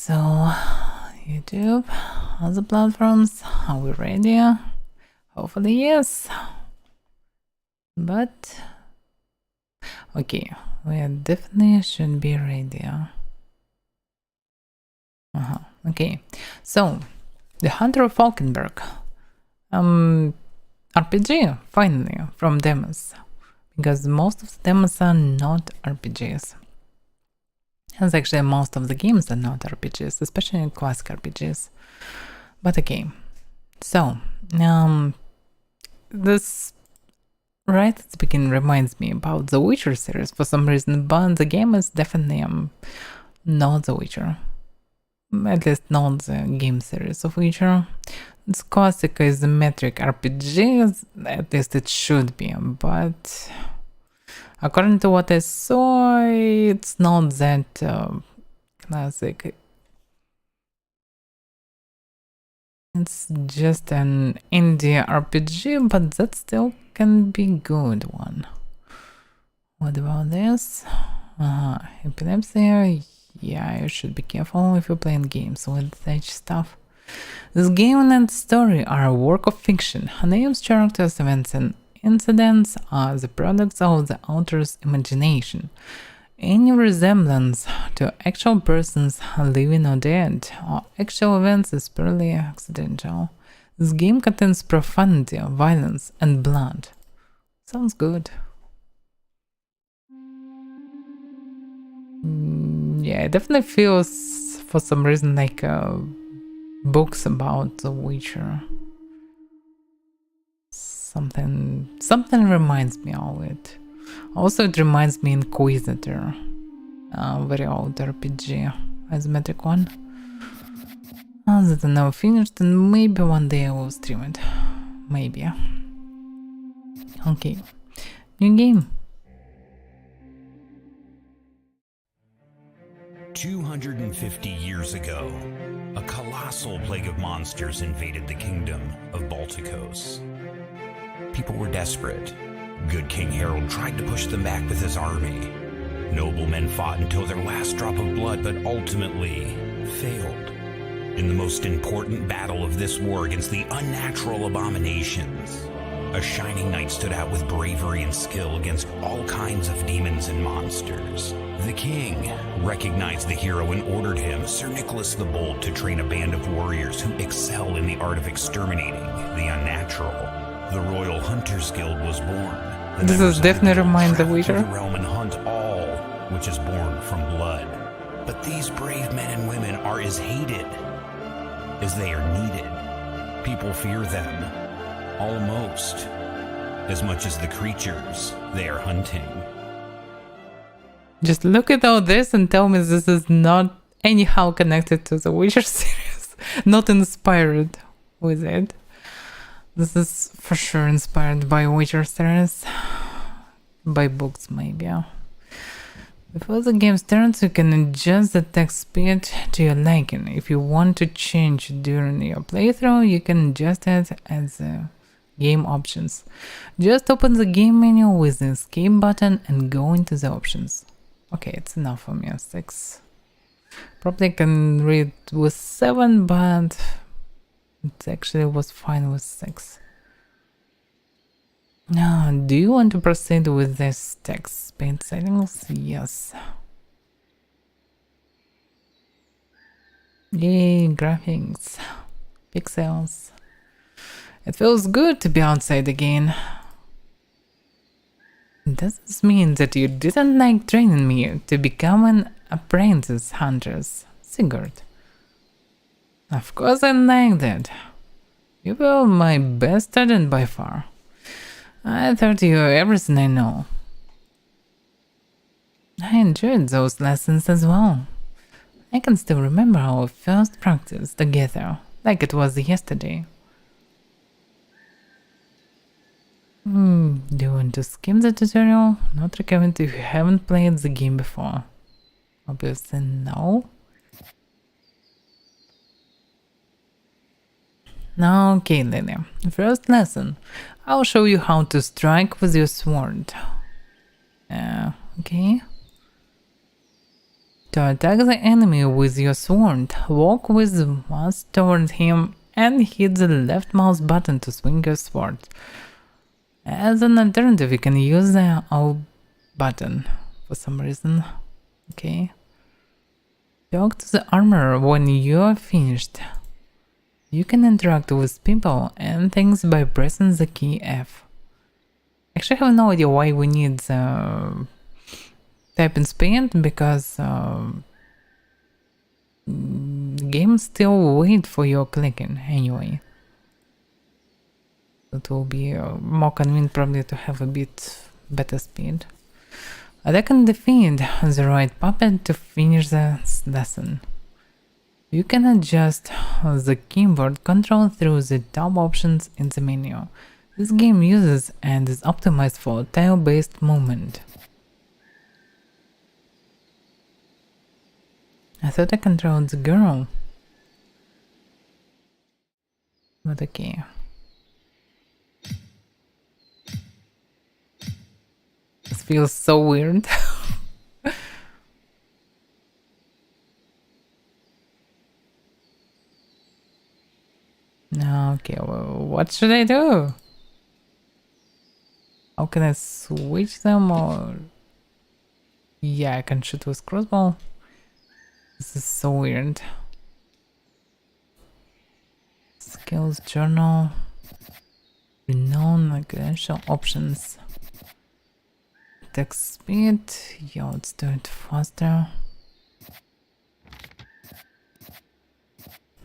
So, YouTube, other platforms, are we ready? Hopefully yes. But, okay, we definitely should be ready. Okay, so, The Hunter of Falkenberg. RPG, finally, from demos. Because most of the demos are not RPGs. And actually most of the games are not RPGs, especially classic RPGs. But okay, so, this right at the beginning reminds me about the Witcher series for some reason, but the game is definitely not the Witcher. At least not the game series of Witcher. It's classic isometric RPG, at least it should be, but according to what I saw, it's not that classic. It's just an indie RPG, but that still can be good one. What about this? Epilepsy. Yeah, you should be careful if you're playing games with such stuff. This game and story are a work of fiction. Names, characters, events, and incidents are the products of the author's imagination. Any resemblance to actual persons living or dead, or actual events is purely accidental. This game contains profanity, violence, and blood. Sounds good. Yeah, it definitely feels, for some reason, like books about The Witcher. Something reminds me of it. Also, it reminds me Inquisitor, very old RPG, isometric one. That I never finished, and maybe one day I will stream it. Maybe. Okay, new game. 250 years ago, a colossal plague of monsters invaded the kingdom of Balticos. People were desperate. Good King Harold tried to push them back with his army. Noblemen fought until their last drop of blood, but ultimately failed. In the most important battle of this war against the unnatural abominations, a shining knight stood out with bravery and skill against all kinds of demons and monsters. The king recognized the hero and ordered him, Sir Nicholas the Bold, to train a band of warriors who excel in the art of exterminating the unnatural. The Royal Hunters Guild was born. This is definitely reminds the Witcher. The realm and hunt all which is born from blood. But these brave men and women are as hated as they are needed. People fear them almost as much as the creatures they are hunting. Just look at all this and tell me this is not anyhow connected to the Witcher series. Not inspired with it. This is for sure inspired by Witcher series. By books maybe. Before the game starts, you can adjust the text speed to your liking. If you want to change during your playthrough, you can adjust it as game options. Just open the game menu with the escape button and go into the options. Okay, it's enough for me, 6. Probably can read with 7, but it actually was fine with 6. Now, do you want to proceed with this text speed settings? Yes. Yay, graphics, pixels. It feels good to be outside again. Does this mean that you didn't like training me to become an apprentice hunter, Sigurd? Of course I like that. You were my best student by far. I taught you everything I know. I enjoyed those lessons as well. I can still remember our first practice together, like it was yesterday. Do you want to skip the tutorial? Not recommend if you haven't played the game before. Obviously no. Okay, Lily. First lesson. I'll show you how to strike with your sword. Okay. to attack the enemy with your sword. Walk with the mouse toward him and hit the left mouse button to swing your sword. As an alternative, you can use the O button for some reason. Okay. Talk to the armor when you're finished. You can interact with people and things by pressing the key F. Actually, I have no idea why we need the typing speed, because the game still wait for your clicking anyway. It will be more convenient probably to have a bit better speed. Attack and defeat the right puppet to finish the lesson. You can adjust the keyboard control through the tab options in the menu. This game uses and is optimized for tile-based movement. I thought I controlled the girl. But okay. This feels so weird. Okay, well, what should I do? How can I switch them, or... Yeah, I can shoot with crossbow. This is so weird. Skills journal. Renown, credential options. Attack speed. Yeah, let's do it faster.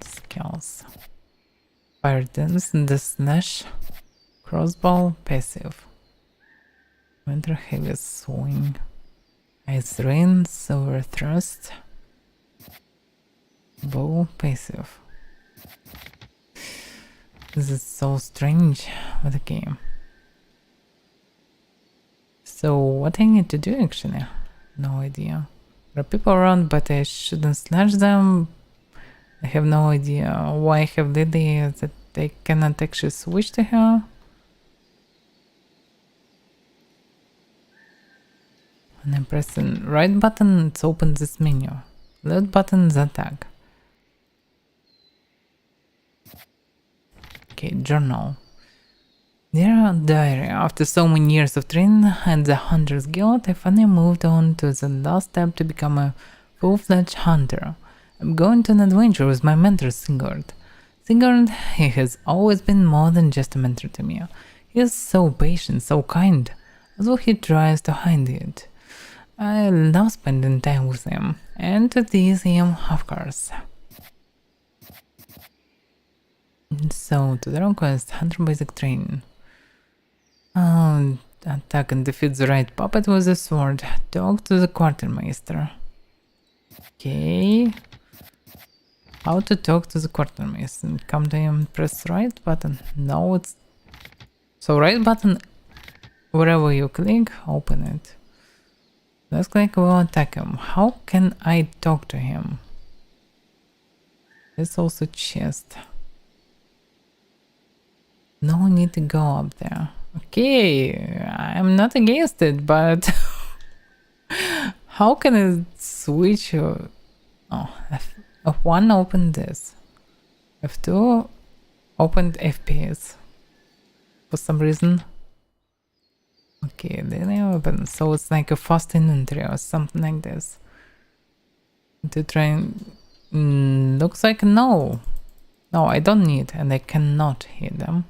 Skills. Fire dance, the slash. Crossbow, passive. Winter heavy swing. Ice rain, silver thrust. Bow, passive. This is so strange with the game. So what I need to do actually? No idea. There are people around, but I shouldn't slash them. I have no idea why I have Lily that I cannot actually switch to her. When I'm pressing right button, it opens this menu. Left button is attack. Okay, journal. Dear diary, after so many years of training at the Hunter's Guild, I finally moved on to the last step to become a full-fledged hunter. I'm going to an adventure with my mentor Sigurd. Sigurd, he has always been more than just a mentor to me. He is so patient, so kind, although he tries to hide it. I love spending time with him, and to tease him, of course. So, to the wrong quest, Hunter Basic Training. Attack and defeat the right puppet with a sword. Talk to the quartermaster. Okay. How to talk to the quartermaster? Come to him, press right button. No, it's... So right button, wherever you click, open it. Let's click, we'll attack him. How can I talk to him? There's also chest. No need to go up there. Okay, I'm not against it, but how can I switch? Oh, F1 opened this. F2 opened FPS for some reason. Okay, then I open. So it's like a fast inventory or something like this. To try and... looks like no. No, I don't need, and I cannot hit them.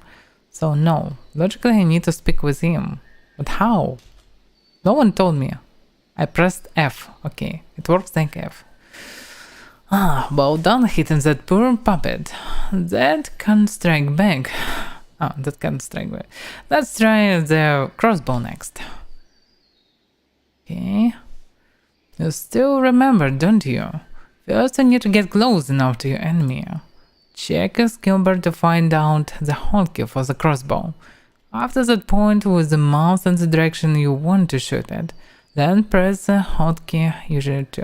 So no, logically I need to speak with him. But how? No one told me. I pressed F. Okay, it works like F. Well done hitting that poor puppet. That can't strike back. That can't strike back. Let's try the crossbow next. Okay. You still remember, don't you? First you need to get close enough to your enemy. Check your skill bar to find out the hotkey for the crossbow. After that point with the mouse in the direction you want to shoot at, then press the hotkey, usually 2,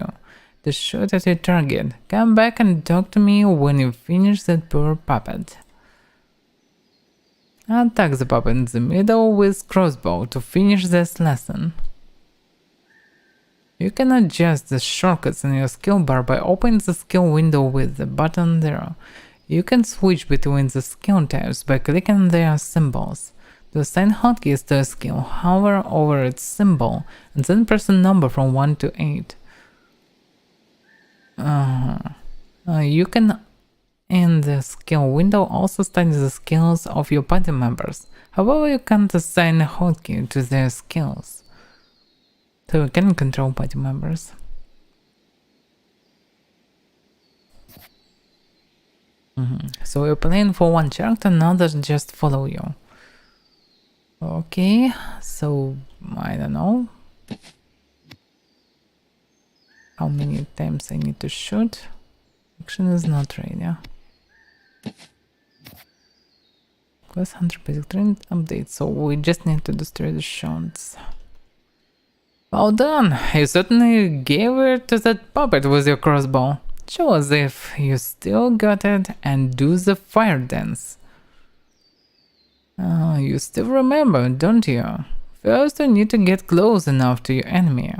to shoot at your target. Come back and talk to me when you finish that poor puppet. Attack the puppet in the middle with crossbow to finish this lesson. You can adjust the shortcuts in your skill bar by opening the skill window with the button there. You can switch between the skill types by clicking their symbols. To assign hotkeys to a skill, hover over its symbol and then press a number from 1 to 8. You can, in the skill window, also study the skills of your party members. However, you can't assign a hotkey to their skills. So you can control party members. So you're playing for one character, and others just follow you. Okay, so I don't know how many times I need to shoot. Action is not ready. Quest Hunter Basic Training update, so we just need to destroy the shots. Well done! You certainly gave it to that puppet with your crossbow. Show us if you still got it and do the fire dance. You still remember, don't you? First you need to get close enough to your enemy.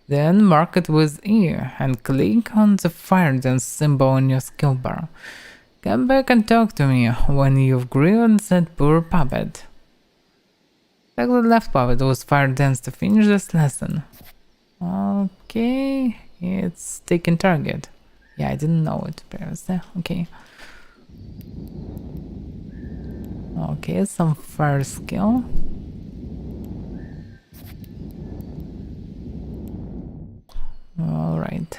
Then mark it with E and click on the fire dance symbol on your skill bar. Come back and talk to me when you've grilled that poor puppet. Take the left puppet with fire dance to finish this lesson. Okay, it's taking target. Yeah, I didn't know it previously. Okay. Okay, some fire skill. Alright.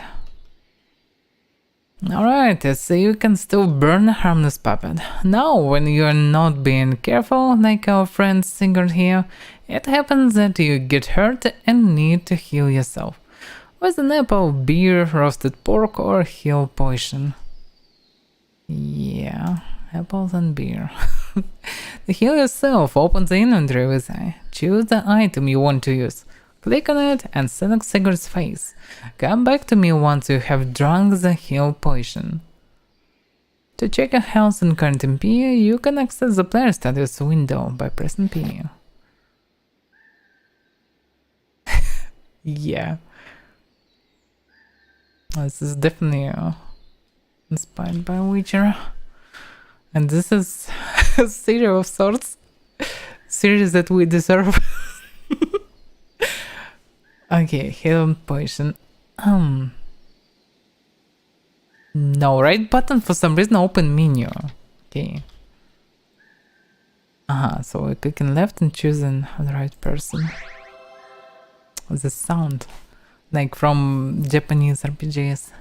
Alright, so you can still burn a harmless puppet. Now, when you're not being careful, like our friend Singer here, it happens that you get hurt and need to heal yourself. With an apple, beer, roasted pork, or heal potion. Yeah, apples and beer. To heal yourself, open the inventory with I. Choose the item you want to use. Click on it and select Sigurd's face. Come back to me once you have drunk the heal potion. To check your health and current MP, you can access the player status window by pressing P. Yeah. This is definitely inspired by Witcher. And this is a series of sorts. Series that we deserve. Okay, hidden poison. No, right button for some reason open menu. Okay. So we're clicking left and choosing the right person. The sound. Like from Japanese RPGs.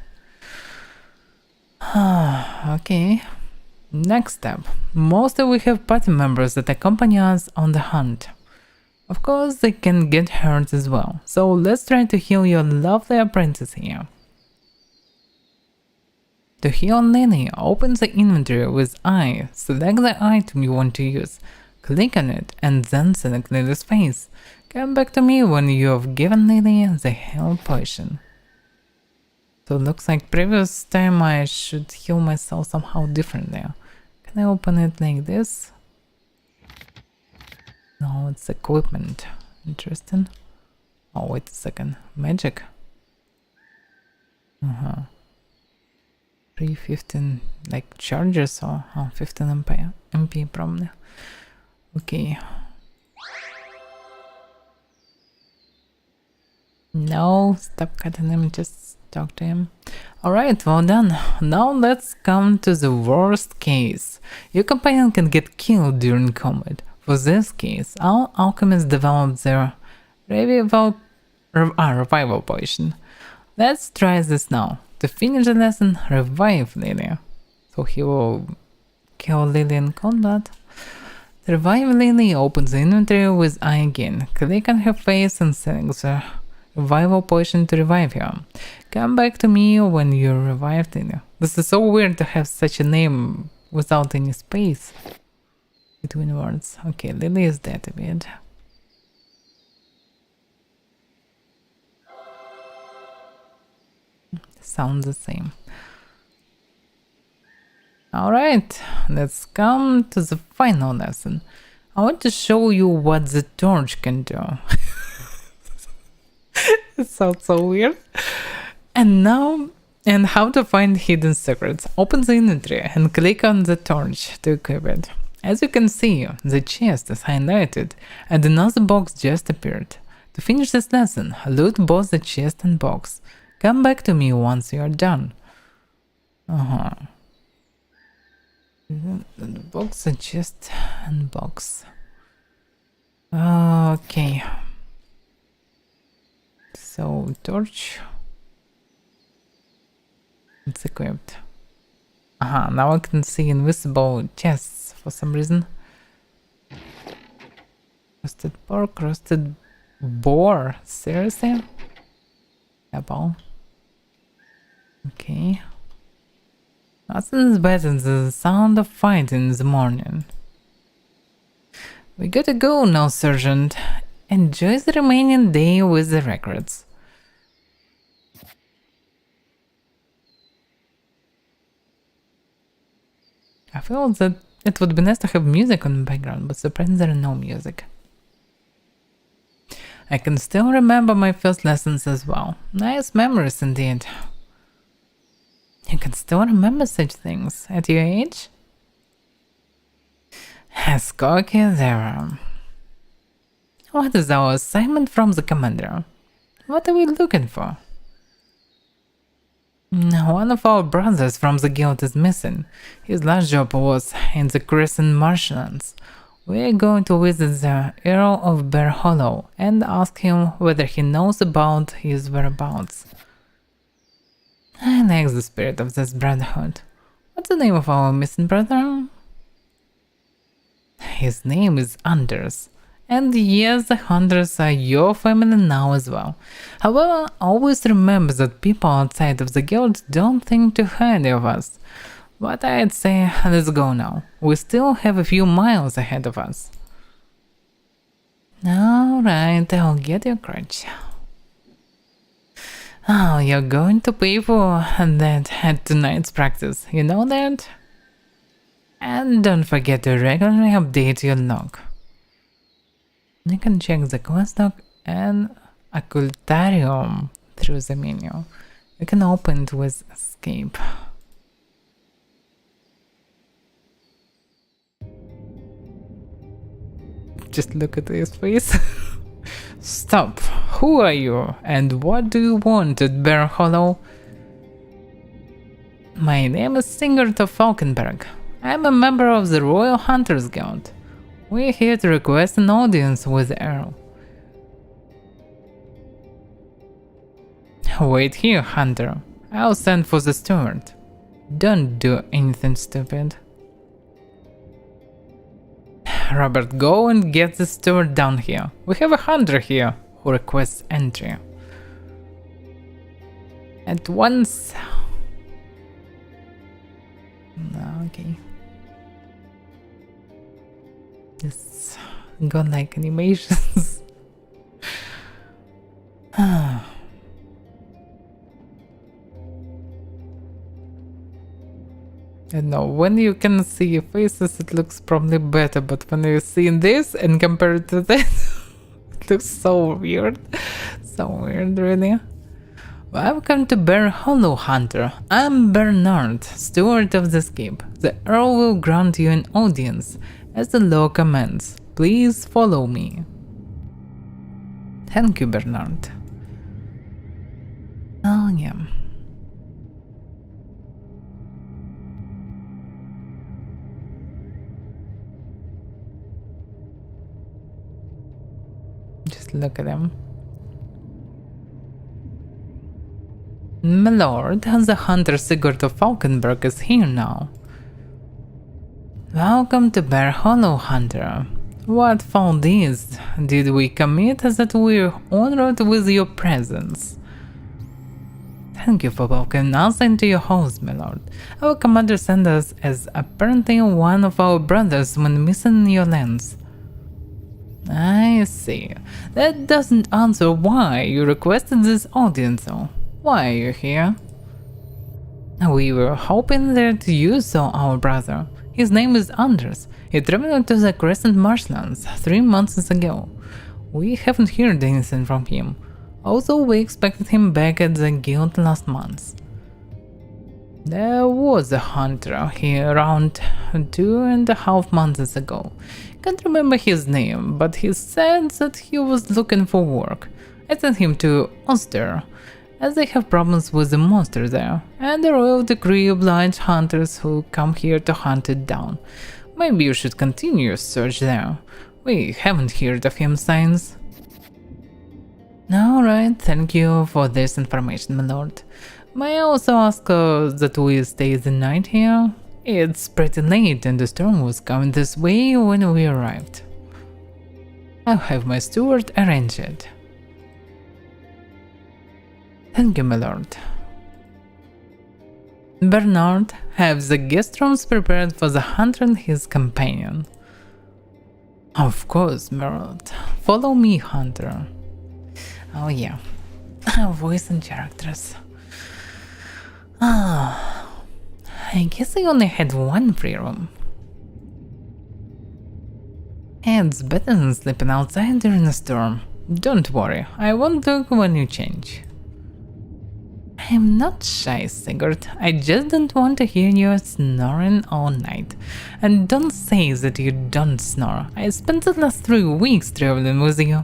Okay. Next step. Mostly we have party members that accompany us on the hunt. Of course, they can get hurt as well. So let's try to heal your lovely apprentice here. To heal Lily, open the inventory with I, select the item you want to use, click on it, and then select Lily's face. Come back to me when you have given Lily the heal potion. So it looks like previous time I should heal myself somehow differently. Can I open it like this? No, it's equipment. Interesting. Oh, wait a second. Magic. 315 like charges or 15 MP probably. Okay. No, stop cutting him, just talk to him. Alright, well done. Now let's come to the worst case. Your companion can get killed during combat. For this case, our alchemists developed their revival potion. Let's try this now. To finish the lesson, revive Lily. So he will kill Lily in combat. To revive Lily, open the inventory with I again. Click on her face and select the revival potion to revive her. Come back to me when you revived Lily. This is so weird to have such a name without any space between words. Okay, Lily is dead a bit. Sounds the same. Alright, let's come to the final lesson. I want to show you what the torch can do. It sounds so weird. And now, and how to find hidden secrets. Open the inventory and click on the torch to equip it. As you can see, the chest is highlighted and another box just appeared. To finish this lesson, loot both the chest and box. Come back to me once you are done. The box, the chest and box. Okay. So, torch. It's equipped. Now I can see invisible chests for some reason. Roasted pork, roasted boar. Seriously? Apple. Okay. Nothing's better than the sound of fighting in the morning. We gotta go now, Sergeant. Enjoy the remaining day with the records. I feel that it would be nice to have music on the background, but surprisingly there is no music. I can still remember my first lessons as well. Nice memories indeed. You can still remember such things at your age? Scorpio there. What is our assignment from the commander? What are we looking for? One of our brothers from the guild is missing. His last job was in the Crescent Marshlands. We are going to visit the Earl of Bear Hollow and ask him whether he knows about his whereabouts. I like the spirit of this brotherhood. What's the name of our missing brother? His name is Anders. And yes, the hunters are your family now as well. However, always remember that people outside of the guild don't think too highly of us. But I'd say let's go now. We still have a few miles ahead of us. Alright, I'll get your crutch. Oh, you're going to pay for that at tonight's practice, you know that? And don't forget to regularly update your log. You can check the quest log and Occultarium through the menu. You can open it with escape. Just look at his face. Stop! Who are you? And what do you want at Bear Hollow? My name is Singert of Falkenberg. I'm a member of the Royal Hunters Guild. We're here to request an audience with the Earl. Wait here, Hunter. I'll send for the steward. Don't do anything stupid. Robert, go and get the steward down here. We have a hunter here who requests entry. At once. Okay. Just godlike animations. I know, when you can see your faces it looks probably better, but when you see this and compare it to that, it looks so weird. So weird, really. Welcome to Bear Hollow, Hunter. I'm Bernard, steward of the keep. The Earl will grant you an audience, as the law commands. Please follow me. Thank you, Bernard. Oh, yeah. Just look at him. My lord, the hunter Sigurd of Falkenberg is here now. Welcome to Bear Hollow, Hunter. What fault did we commit that we're honored with your presence? Thank you for welcoming us into your house, my lord. Our commander sent us as apparently one of our brothers when missing in your lands. I see. That doesn't answer why you requested this audience, though. Why are you here? We were hoping that you saw our brother. His name is Anders. He traveled to the Crescent Marshlands 3 months ago. We haven't heard anything from him. Also, we expected him back at the guild last month. There was a hunter here around 2.5 months ago. Can't remember his name, but he said that he was looking for work. I sent him to Ulster, as they have problems with the monster there, and the royal decree obliged hunters who come here to hunt it down. Maybe you should continue your search there. We haven't heard of him since. Alright, thank you for this information, my lord. May I also ask that we stay the night here? It's pretty late and the storm was coming this way when we arrived. I'll have my steward arrange it. Thank you, my lord. Bernard, have the guest rooms prepared for the hunter and his companion. Of course, my lord. Follow me, hunter. Oh yeah, voice and characters. I guess I only had one free room. It's better than sleeping outside during a storm. Don't worry, I won't look when you change. I'm not shy, Sigurd. I just don't want to hear you snoring all night. And don't say that you don't snore. I spent the last 3 weeks traveling with you.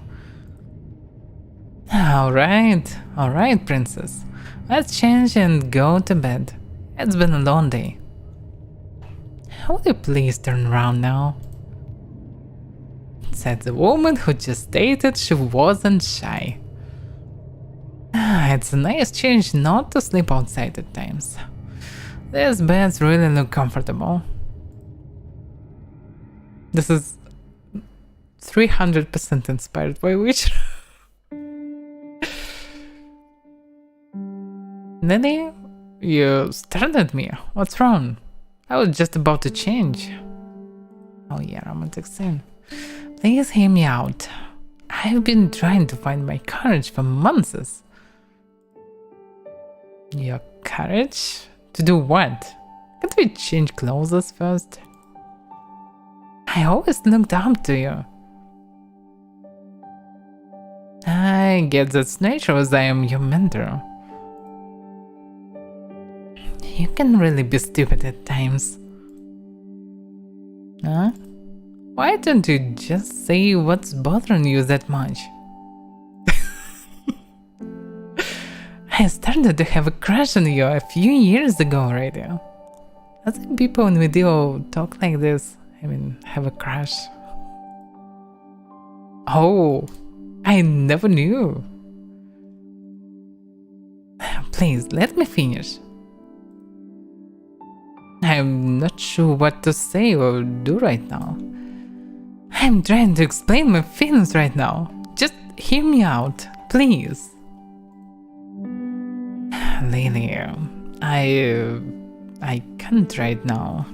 Alright, princess. Let's change and go to bed. It's been a long day. Would you please turn around now? Said the woman who just stated she wasn't shy. It's a nice change not to sleep outside at times. These beds really look comfortable. This is 300% inspired by Witcher. Lily, you stared at me. What's wrong? I was just about to change. Oh yeah, romantic scene. Please hear me out. I've been trying to find my courage for months. Your courage? To do what? Can't we change clothes first? I always looked up to you. I get that's natural as I am your mentor. You can really be stupid at times. Huh? Why don't you just say what's bothering you that much? I started to have a crush on you a few years ago already. Doesn't people in video talk like this? I mean, have a crush? Oh, I never knew. Please, let me finish. I'm not sure what to say or do right now. I'm trying to explain my feelings right now. Just hear me out, please. Lily, I can't right now.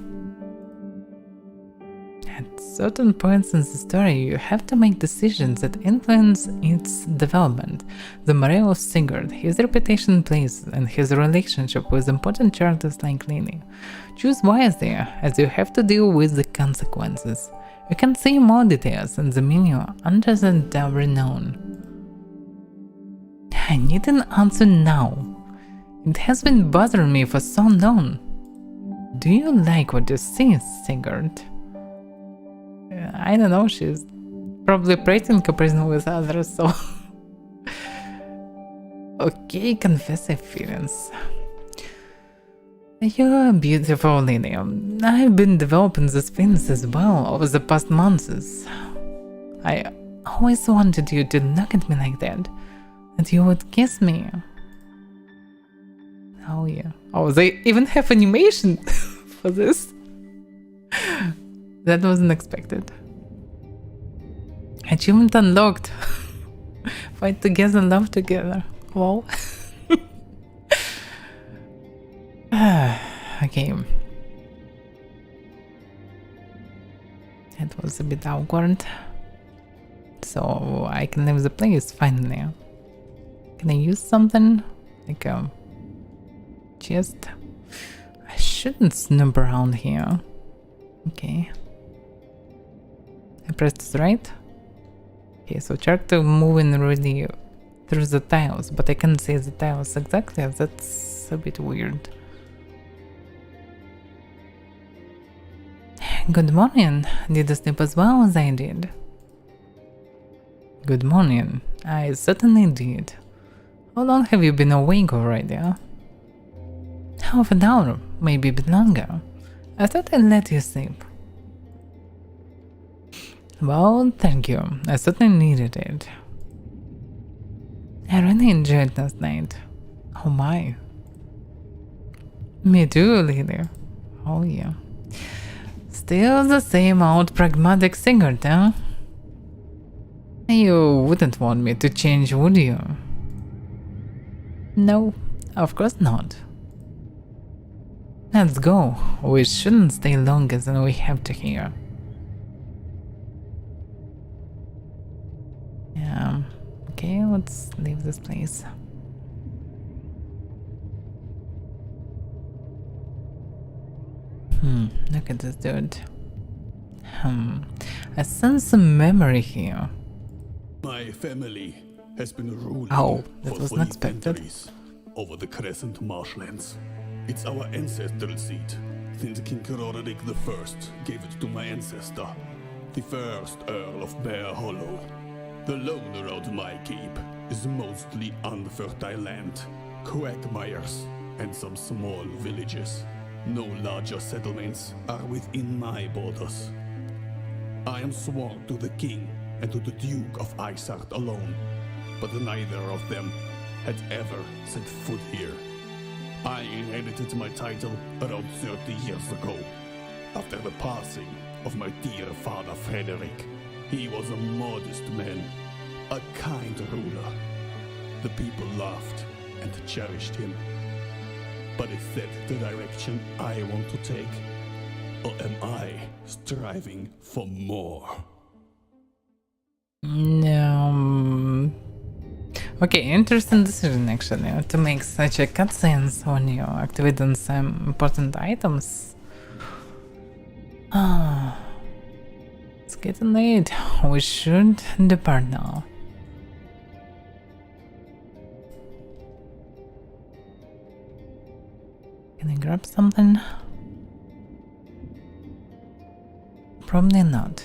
At certain points in the story, you have to make decisions that influence its development. The morale of Sigurd, his reputation plays, and his relationship with important characters like Lily. Choose wisely, as you have to deal with the consequences. You can see more details in the menu under the renown. I need an answer now. It has been bothering me for so long. Do you like what you see, Sigurd? I don't know, she's probably pretty in comparison with others, so... Okay, confess your feelings. You're beautiful, Lily. I've been developing these feelings as well over the past months. I always wanted you to look at me like that, and you would kiss me. Oh yeah. Oh, they even have animation for this. That wasn't expected. Achievement unlocked. Fight together, love together. Wow. Okay. That was a bit awkward. So I can leave the place finally. Can I use something? Like a chest? I shouldn't snoop around here. Okay. I pressed right. Okay, so character moving really through the tiles, but I can't see the tiles exactly. That's a bit weird. Good morning. Did you sleep as well as I did? Good morning. I certainly did. How long have you been awake already? Half an hour, maybe a bit longer. I thought I'd let you sleep. Well, thank you. I certainly needed it. I really enjoyed last night. Oh my. Me too, Lily. Oh yeah. Still the same old pragmatic singer, huh? You wouldn't want me to change, would you? No, of course not. Let's go. We shouldn't stay longer than we have to here. Yeah. Okay, let's leave this place. Look at this dude. I sense some memory here. My family has been ruling that for was 3 unexpected. centuries over the Crescent marshlands. It's our ancestral seat, since King Roderick I gave it to my ancestor, the first Earl of Bear Hollow. The loan around my keep is mostly unfertile land, quagmires, and some small villages. No larger settlements are within my borders. I am sworn to the king and to the Duke of Isart alone, but neither of them had ever set foot here. I inherited my title around 30 years ago, after the passing of my dear father Frederick. He was a modest man, a kind ruler. The people loved and cherished him. But is that the direction I want to take? Or am I striving for more? Okay, interesting decision actually, to make such a cutscenes when you activate on some important items. It's getting late. We should depart now. Can I grab something? Probably not.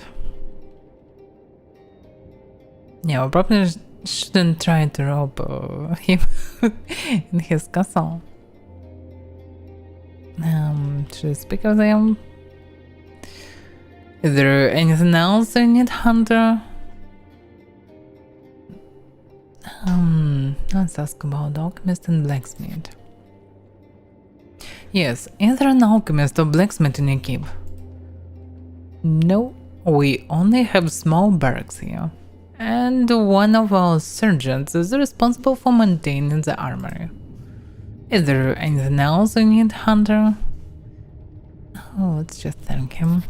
Yeah, we probably shouldn't try to rob him in his castle. Should I speak of them? Is there anything else you need, Hunter? Let's ask about the alchemist and blacksmith. Yes, is there an alchemist or blacksmith in your keep? No, we only have small barracks here. And one of our sergeants is responsible for maintaining the armory. Is there anything else you need, Hunter? Oh, let's just thank him.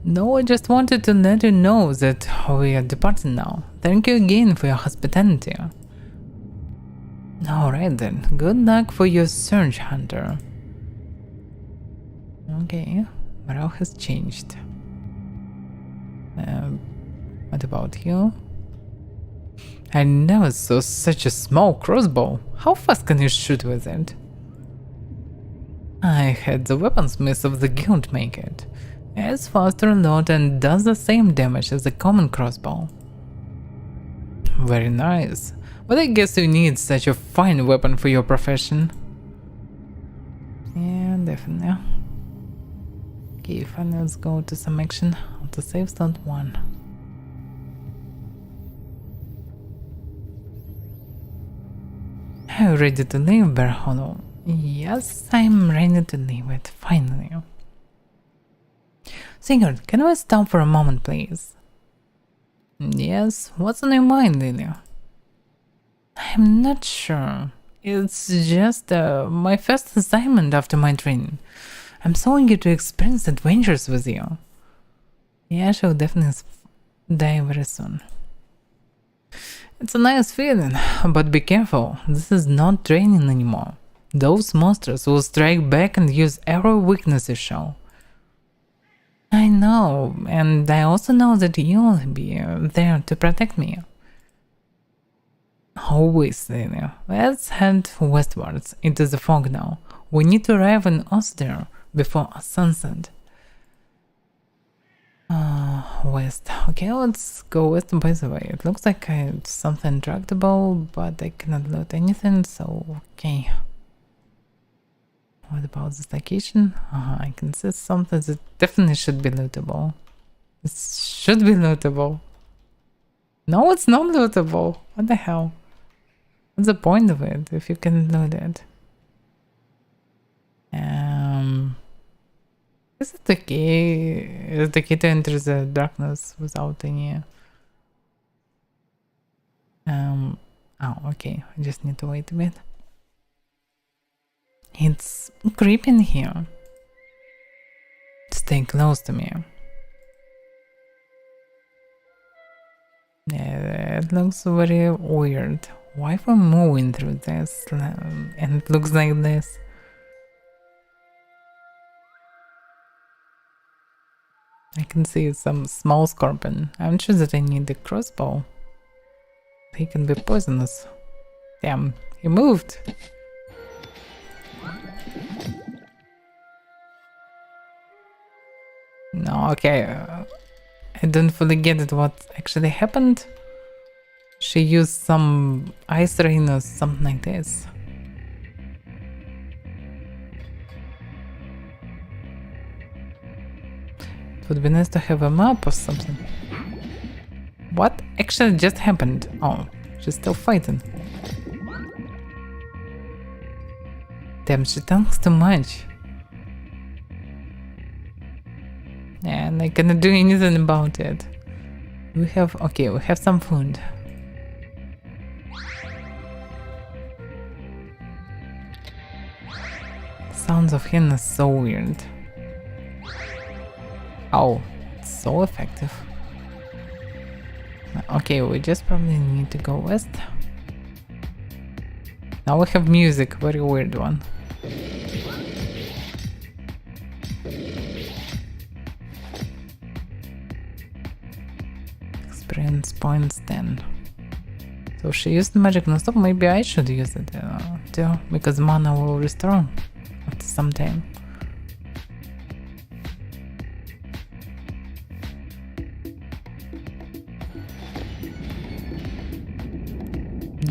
No, I just wanted to let you know that we are departing now. Thank you again for your hospitality. Alright then, good luck for your search, Hunter. Okay, morale has changed. What about you? I never saw such a small crossbow. How fast can you shoot with it? I had the weaponsmith of the guild make it. It's faster a lot and does the same damage as a common crossbow. Very nice. But I guess you need such a fine weapon for your profession. Yeah, definitely. Okay, fine, let's go to some action. To save slot 1. Are you ready to leave Bear Hollow? Yes, I'm ready to leave it, finally. Sigurd, can we stop for a moment, please? Yes, what's on your mind, Lilia? I'm not sure. It's just my first assignment after my training. I'm so eager to experience adventures with you. Yeah, I shall definitely die very soon. It's a nice feeling, but be careful. This is not training anymore. Those monsters will strike back and use every weakness you show. I know, and I also know that you'll be there to protect me. Always linear. Let's head westwards into the fog now. We need to arrive in Ostir before sunset. West. Okay, let's go west. By the way, it looks like it's something tractable, but I cannot loot anything, so okay. What about this location? I can see something that definitely should be lootable. It should be lootable. No, it's not lootable. What the hell? What's the point of it if you can loot it? Is it the key? Is the key to enter the darkness without any... Oh, okay. I just need to wait a bit. It's creeping here. Stay close to me. Yeah, it looks very weird. Why we're moving through this and it looks like this? I can see some small scorpion. I'm sure that I need the crossbow. He can be poisonous. Damn, he moved. No, okay. I don't fully get it what actually happened. She used some ice rain or something like this. It would be nice to have a map or something. What actually just happened? Oh, she's still fighting. Damn, she talks too much. And I cannot do anything about it. We have some food. Sounds of him is so weird. Oh, so effective. Okay, we just probably need to go west. Now we have music, very weird one. Experience points 10. So she used magic non-stop, maybe I should use it too, because mana will restore after some time.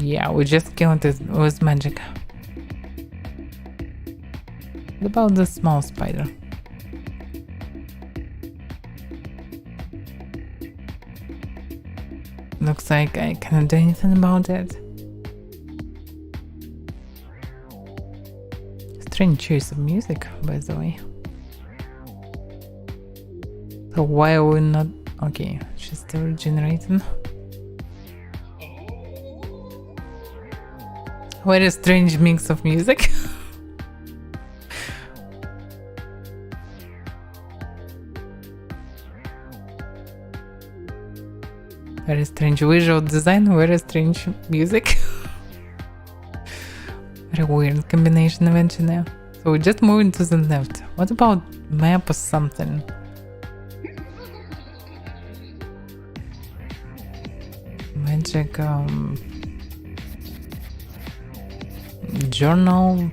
Yeah, we just killed it with magic. What about the small spider? Looks like I cannot do anything about it. Strange choice of music, by the way. So why are we not... Okay, she's still regenerating. What a strange mix of music. Very strange visual design, very strange music. Very weird combination eventually. So we're just moving to the left. What about map or something? Magic, journal.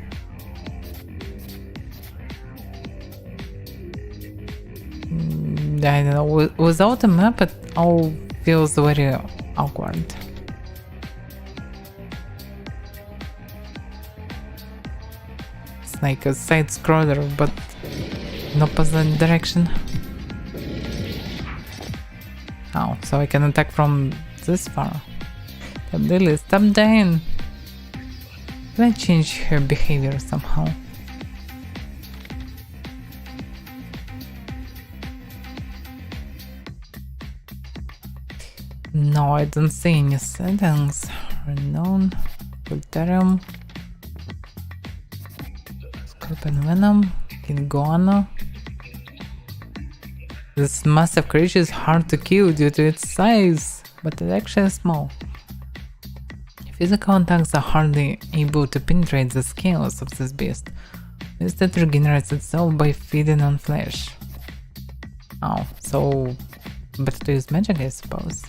I don't know, without a map it all feels very awkward. It's like a side scroller but in opposite direction. Oh, so I can attack from this far. Lily, stop dying. Can I change her behavior somehow? No, I don't see any settings. Renown, Voltarium, Scorpion Venom, Kingona. This massive creature is hard to kill due to its size, but it's actually small. Physical attacks are hardly able to penetrate the scales of this beast. Instead regenerates itself by feeding on flesh. Oh, so better to use magic, I suppose.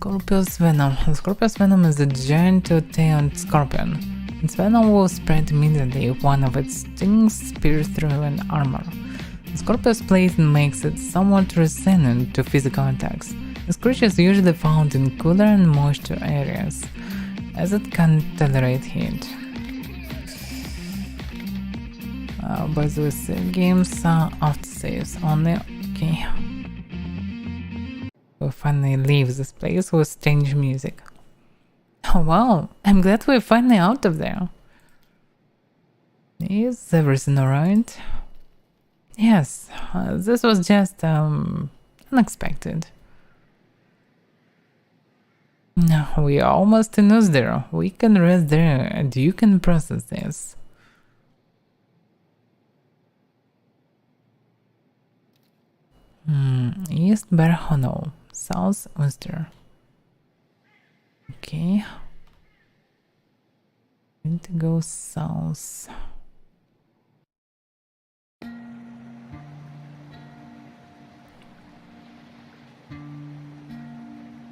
Scorpio's Venom. Scorpio's Venom is a giant two-tailed scorpion. Its venom will spread immediately if one of its stings pierces through an armor. Scorpio's poison makes it somewhat resistant to physical attacks. This creature is usually found in cooler and moisture areas, as it can tolerate heat. By the way, games after saves only. Okay. We finally leave this place with strange music. Oh wow, I'm glad we're finally out of there. Is everything alright? Yes, this was just unexpected. We are almost in there. We can rest there and you can process this. East Bear Hollow, South Ulster. Okay. Need to go south.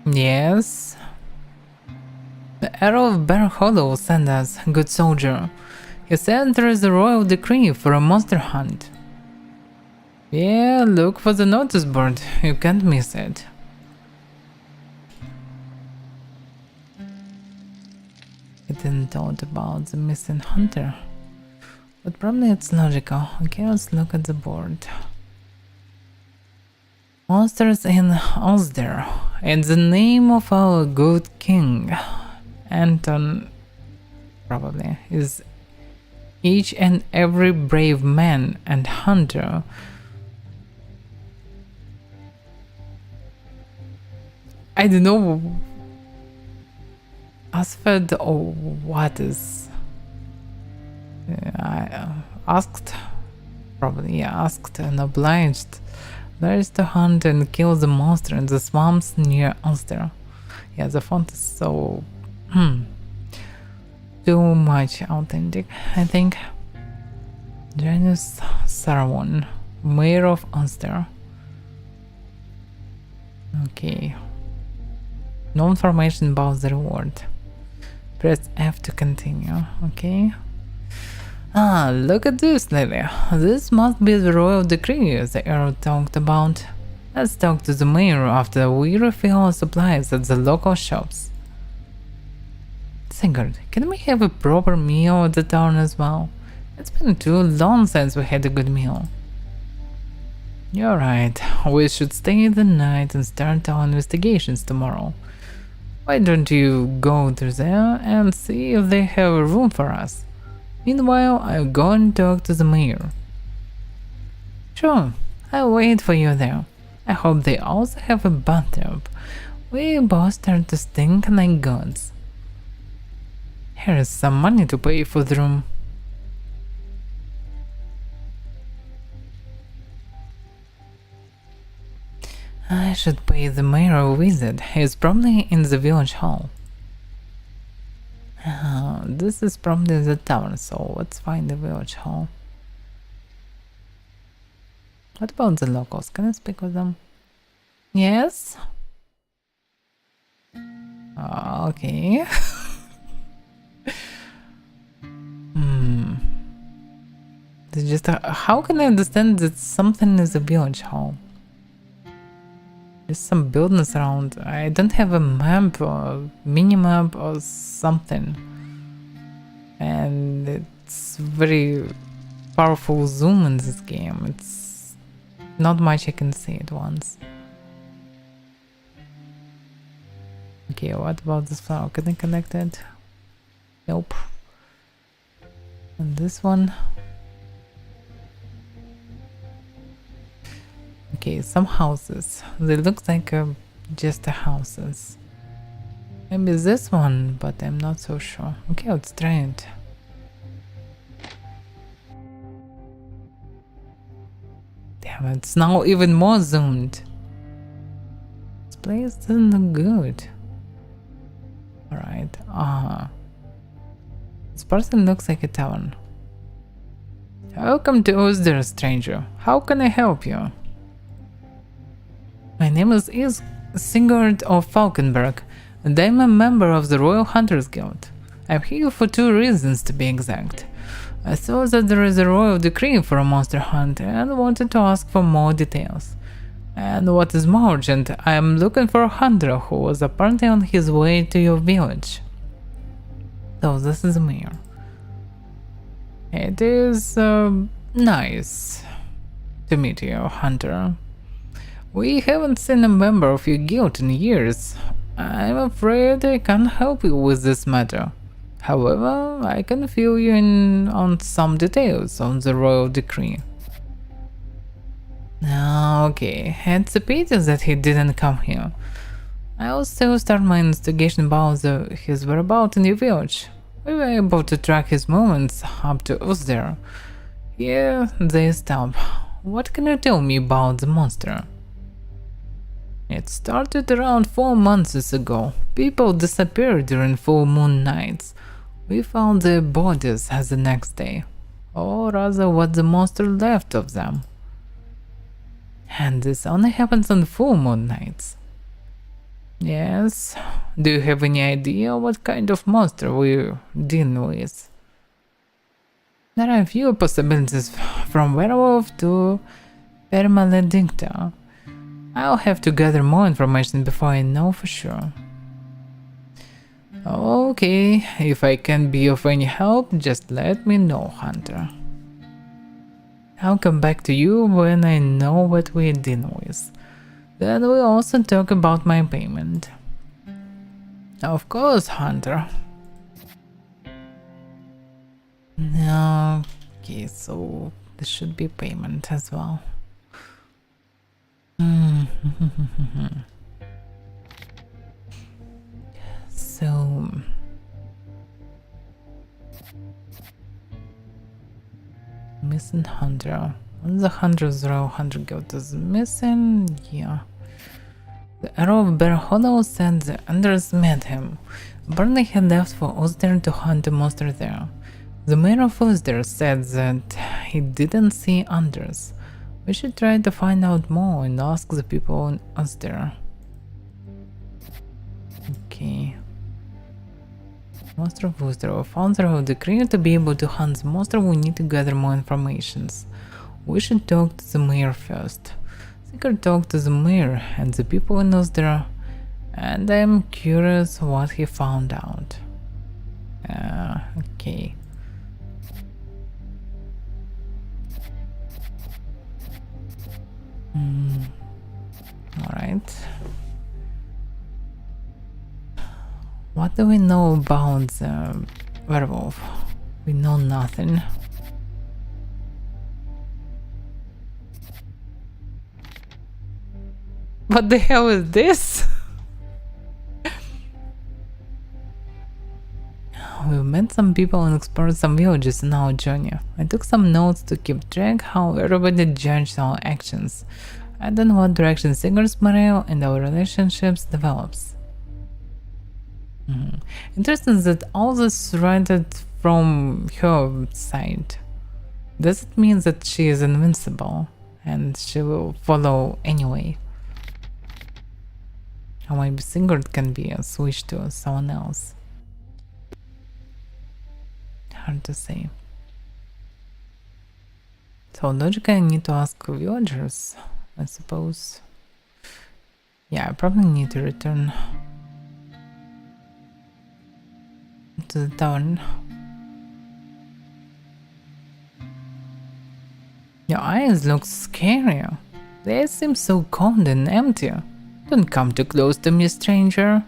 Yes. The arrow of Bear Hollow sent us, good soldier. He said there is a royal decree for a monster hunt. Yeah, look for the notice board. You can't miss it. I didn't thought about the missing hunter. But probably it's logical. Okay, let's look at the board. Monsters in Ulster. In the name of our good king, Anton, probably, is each and every brave man and hunter I don't know. Asfed or what is? I asked, probably, yeah, asked and obliged. There is to hunt and kill the monster in the swamps near Ulster. Yeah, the font is so too much authentic, I think. Janus Sarwon, Mayor of Ulster. Okay. No information about the reward. Press F to continue. Okay. Ah, look at this, Lily. This must be the royal decree the arrow talked about. Let's talk to the mayor after we refill our supplies at the local shops. Sigurd, can we have a proper meal at the town as well? It's been too long since we had a good meal. You're right. We should stay the night and start our investigations tomorrow. Why don't you go to there and see if they have a room for us? Meanwhile, I'll go and talk to the mayor. Sure, I'll wait for you there. I hope they also have a bathtub. We both start to stink like gods. Here's some money to pay for the room. I should pay the mayor a visit. He's probably in the village hall. This is probably the town, so let's find the village hall. What about the locals? Can I speak with them? Yes? Okay. It's just how can I understand that something is a village hall? There's some buildings around. I don't have a map or mini map or something. And it's very powerful zoom in this game. It's not much I can see at once. Okay, what about this flower? Can I connect it? Nope. And this one? Okay, some houses. They look like just the houses. Maybe this one, but I'm not so sure. Okay, let's try it. Damn, it's now even more zoomed. This place doesn't look good. Alright, this person looks like a tavern. Welcome to Ulster, stranger. How can I help you? My name is Sigurd of Falkenberg, and I'm a member of the Royal Hunters Guild. I'm here for 2 reasons to be exact. I saw that there is a royal decree for a monster hunt and wanted to ask for more details. And what is more urgent, I am looking for a hunter who was apparently on his way to your village. So this is Mir. It is nice to meet you, Hunter. We haven't seen a member of your guild in years. I'm afraid I can't help you with this matter. However, I can fill you in on some details on the royal decree. Okay, it's a pity that he didn't come here. I'll still start my investigation about his whereabouts in your village. We were able to track his movements up to us there. Here they stop. What can you tell me about the monster? It started around 4 months ago. People disappeared during full moon nights. We found their bodies as the next day, or rather what the monster left of them. And this only happens on full moon nights. Yes, do you have any idea what kind of monster we're dealing with? There are a few possibilities from werewolf to permaledicta. I'll have to gather more information before I know for sure. Okay, if I can be of any help, just let me know, Hunter. I'll come back to you when I know what we're dealing with. Then we'll also talk about my payment. Of course, Hunter. Okay, so this should be payment as well. So missing hunter. The hunter's row hunter guild is missing. Yeah. The arrow of Bear Hollow said the Anders met him. Apparently he left for Ulster to hunt the monster there. The mayor of Ulster said that he didn't see Anders. We should try to find out more and ask the people in Ulster. Okay. Monster of Ulster. We found the decree to be able to hunt the monster. We need to gather more information. We should talk to the mayor first. Seeker talked to the mayor and the people in Ulster, and I'm curious what he found out. Okay. Alright. What do we know about the werewolf? We know nothing. What the hell is this? We met some people and explored some villages in our journey. I took some notes to keep track how everybody judged our actions, and in what direction Sigurd's morale and our relationships develops. Interesting that all this rated from her side. Does it mean that she is invincible and she will follow anyway? Or maybe Sigurd can be switched to someone else. Hard to say. So logically I need to ask villagers, I suppose. Yeah, I probably need to return to the town. Your eyes look scary. They seem so cold and empty. Don't come too close to me, stranger.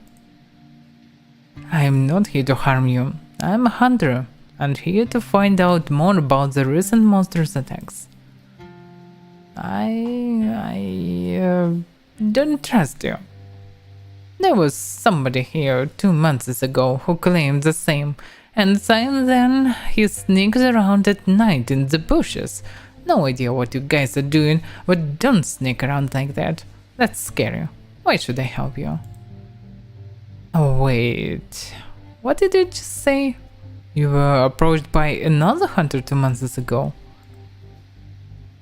I am not here to harm you. I am a hunter, and here to find out more about the recent monsters' attacks. I don't trust you. There was somebody here 2 months ago who claimed the same, and since then he sneaks around at night in the bushes. No idea what you guys are doing, but don't sneak around like that. That's scary. Why should I help you? Oh wait, what did you just say? You were approached by another hunter 2 months ago.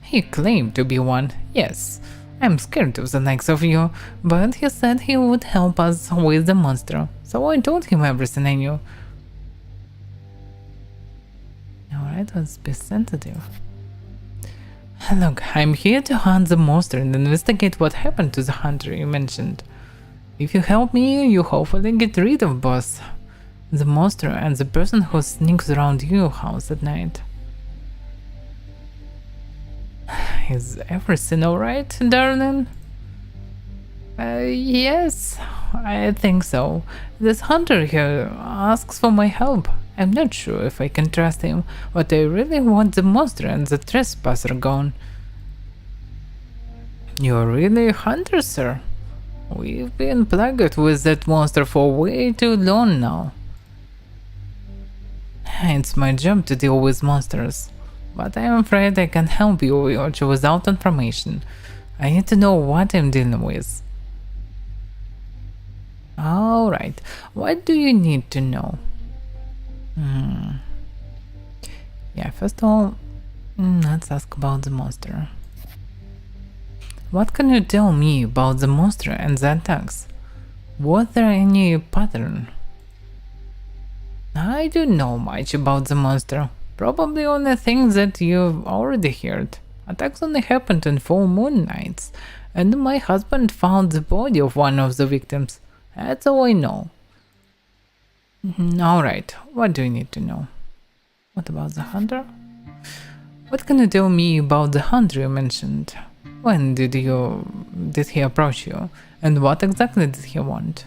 He claimed to be one, yes. I'm scared of the likes of you, but he said he would help us with the monster, so I told him everything I knew. Alright, let's be sensitive. Look, I'm here to hunt the monster and investigate what happened to the hunter you mentioned. If you help me, you hopefully get rid of both the monster and the person who sneaks around your house at night. Is everything alright, darling? Yes, I think so. This hunter here asks for my help. I'm not sure if I can trust him, but I really want the monster and the trespasser gone. You're really a hunter, sir? We've been plagued with that monster for way too long now. It's my job to deal with monsters, but I'm afraid I can't help you without information. I need to know what I'm dealing with. Alright, what do you need to know? Yeah, first of all, let's ask about the monster. What can you tell me about the monster and the attacks? Was there any pattern? I don't know much about the monster. Probably only things that you've already heard. Attacks only happened on full moon nights, and my husband found the body of one of the victims. That's all I know. Alright, what do you need to know? What about the hunter? What can you tell me about the hunter you mentioned? When did he approach you? And what exactly did he want?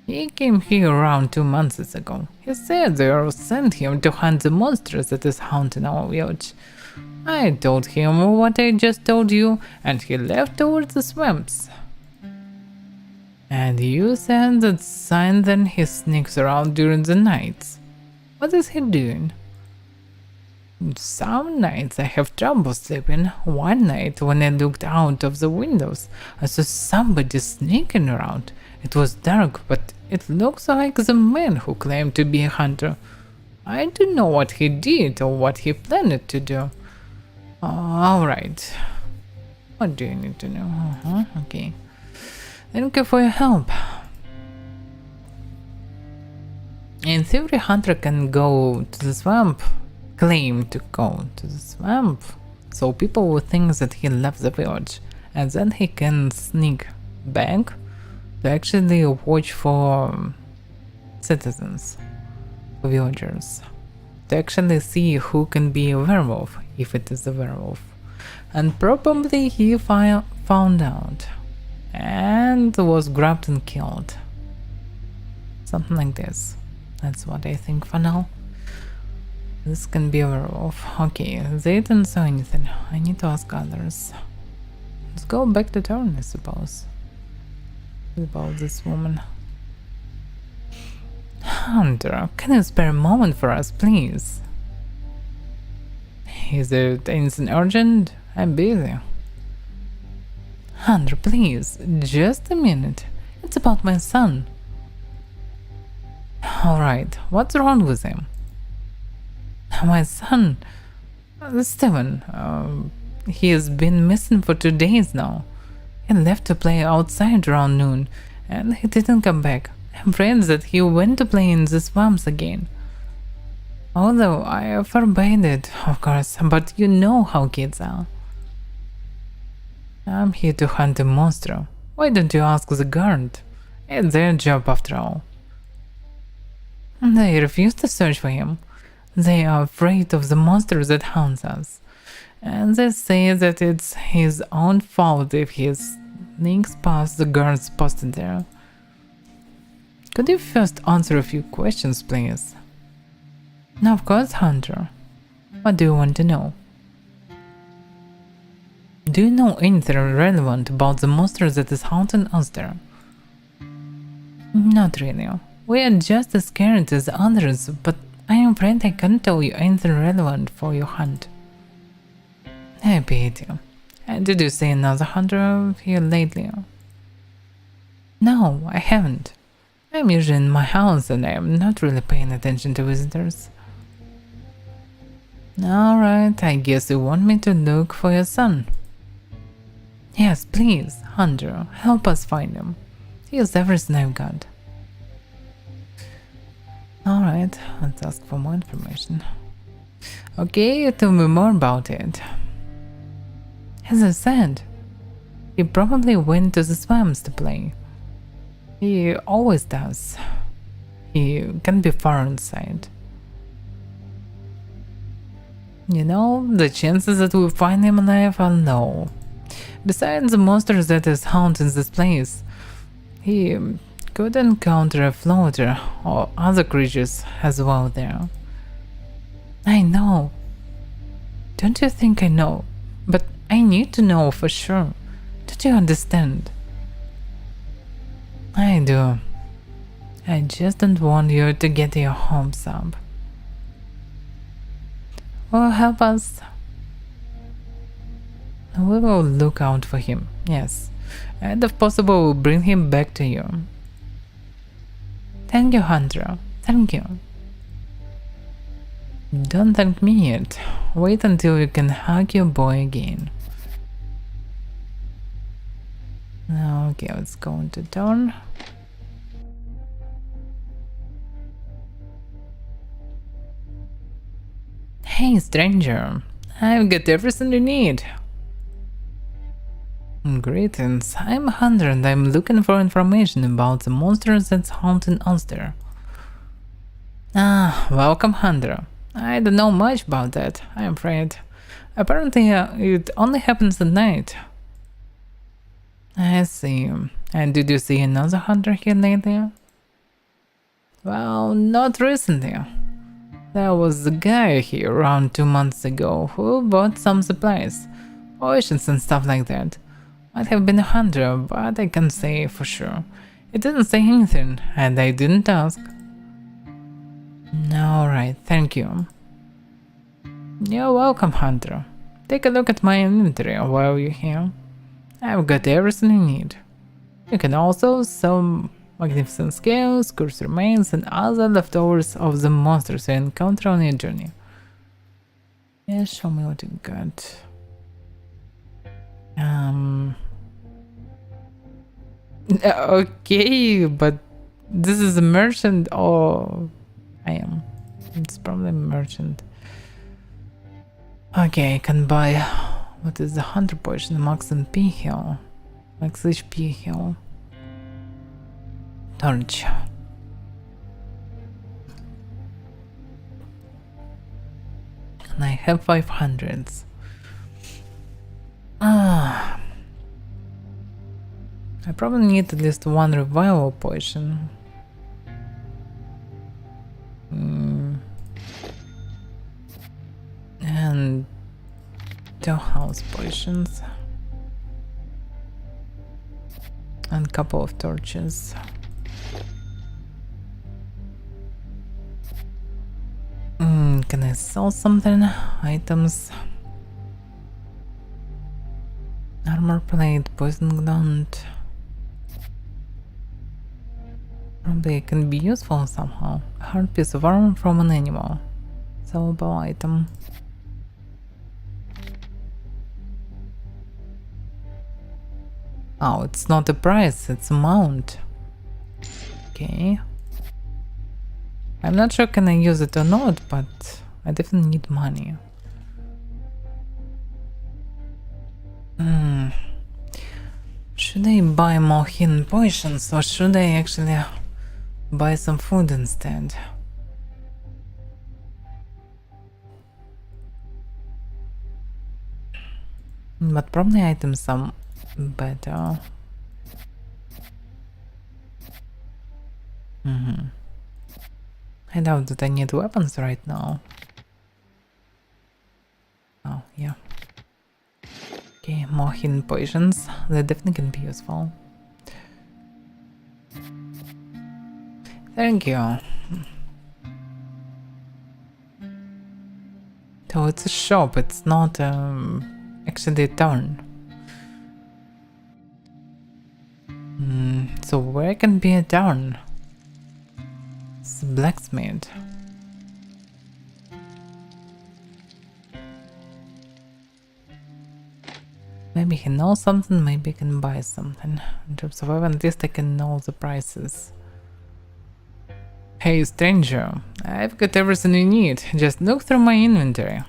He came here around 2 months ago. He said they sent him to hunt the monsters that is haunting our village. I told him what I just told you, and he left towards the swamps. And you said that sign then he sneaks around during the nights. What is he doing? Some nights I have trouble sleeping. One night when I looked out of the windows, I saw somebody sneaking around. It was dark, but it looks like the man who claimed to be a hunter. I don't know what he did or what he planned to do. Alright. What do you need to know? Okay. Thank you for your help. In theory, hunter can go to the swamp, claim to go to the swamp, so people will think that he left the village, and then he can sneak back to actually watch for citizens, for villagers, to actually see who can be a werewolf, if it is a werewolf. And probably he found out and was grabbed and killed. Something like this. That's what I think for now. This can be a werewolf. Okay, they didn't say anything. I need to ask others. Let's go back to town, I suppose. About this woman. Hunter, can you spare a moment for us, please? Is it anything urgent? I'm busy. Hunter, please, just a minute. It's about my son. Alright, what's wrong with him? My son, Steven, he has been missing for 2 days now. He left to play outside around noon, and he didn't come back. I'm afraid that he went to play in the swamps again. Although I forbade it, of course, but you know how kids are. I'm here to hunt a monster. Why don't you ask the guard? It's their job after all. They refuse to search for him. They are afraid of the monster that haunts us. And they say that it's his own fault if he sneaks past the guards posted there. Could you first answer a few questions, please? Now, of course, Hunter. What do you want to know? Do you know anything relevant about the monster that is haunting us there? Not really. We are just as scared as others, but I am afraid I can't tell you anything relevant for your hunt. I pity you. And did you see another hunter here lately? No, I haven't. I'm usually in my house and I am not really paying attention to visitors. Alright, I guess you want me to look for your son. Yes, please, Hunter, help us find him. He is everything I've got. Alright, let's ask for more information. Okay, tell me more about it. As I said, he probably went to the swamps to play. He always does. He can be far inside. You know, the chances that we find him alive are low. Besides the monsters that is haunting this place, he could encounter a floater or other creatures as well there. I know. Don't you think I know? But I need to know for sure. Don't you understand? I do. I just don't want you to get your hopes up. Well, help us. We will look out for him, yes. And if possible, we'll bring him back to you. Thank you, Hunter. Thank you. Don't thank me yet. Wait until you can hug your boy again. Okay, let's go into turn. Hey, stranger. I've got everything you need. Greetings, I'm Hunter and I'm looking for information about the monsters that's haunting us there. Welcome, Hunter. I don't know much about that, I'm afraid. Apparently, it only happens at night. I see. And did you see another hunter here lately? Well, not recently. There was a guy here around 2 months ago who bought some supplies, potions and stuff like that. Might have been a hunter, but I can't say for sure. It didn't say anything, and I didn't ask. Alright, thank you. You're welcome, Hunter. Take a look at my inventory while you're here. I've got everything you need. You can also sell magnificent scales, cursed remains, and other leftovers of the monsters you encounter on your journey. Yeah, show me what you got. Okay, but this is a merchant or I am. It's probably a merchant. Okay, I can buy what is the hunter potion, max MP heal, max HP heal, torch. And I have 500s. I probably need at least one revival potion. And 2 house potions. And a couple of torches. Can I sell something? Items. Armor plate, poison gland. Probably it can be useful somehow. A hard piece of armor from an animal. Sellable item. Oh, it's not a price, it's a mount. Okay. I'm not sure can I use it or not, but I definitely need money. Should I buy more hidden potions or should I actually buy some food instead? But probably items are better. I doubt that I need weapons right now. Oh, yeah. Okay, more hidden potions. They definitely can be useful. Thank you. So it's a shop, it's not actually a town. So where can be a town? It's a blacksmith. Maybe he knows something, maybe he can buy something. In terms of weapon, at least I can know the prices. Hey stranger, I've got everything you need. Just look through my inventory.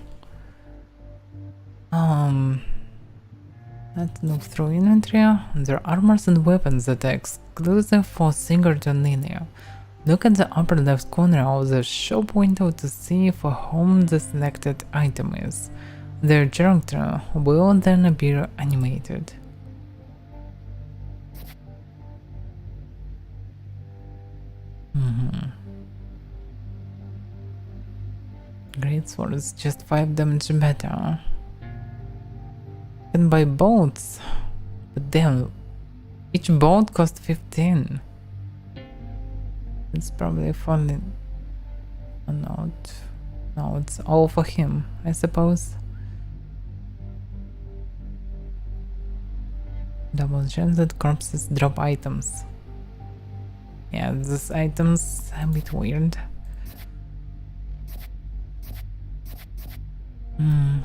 Let's look through inventory. There are armors and weapons that are exclusive for Singerton Linear. Look at the upper left corner of the shop window to see for whom the selected item is. Their character will then appear animated. Great sword is just 5 damage better. You can buy boats, but damn, each boat costs 15. It's probably falling. Oh, no, it's all for him, I suppose. Double chance that corpses drop items. Yeah, these items are a bit weird.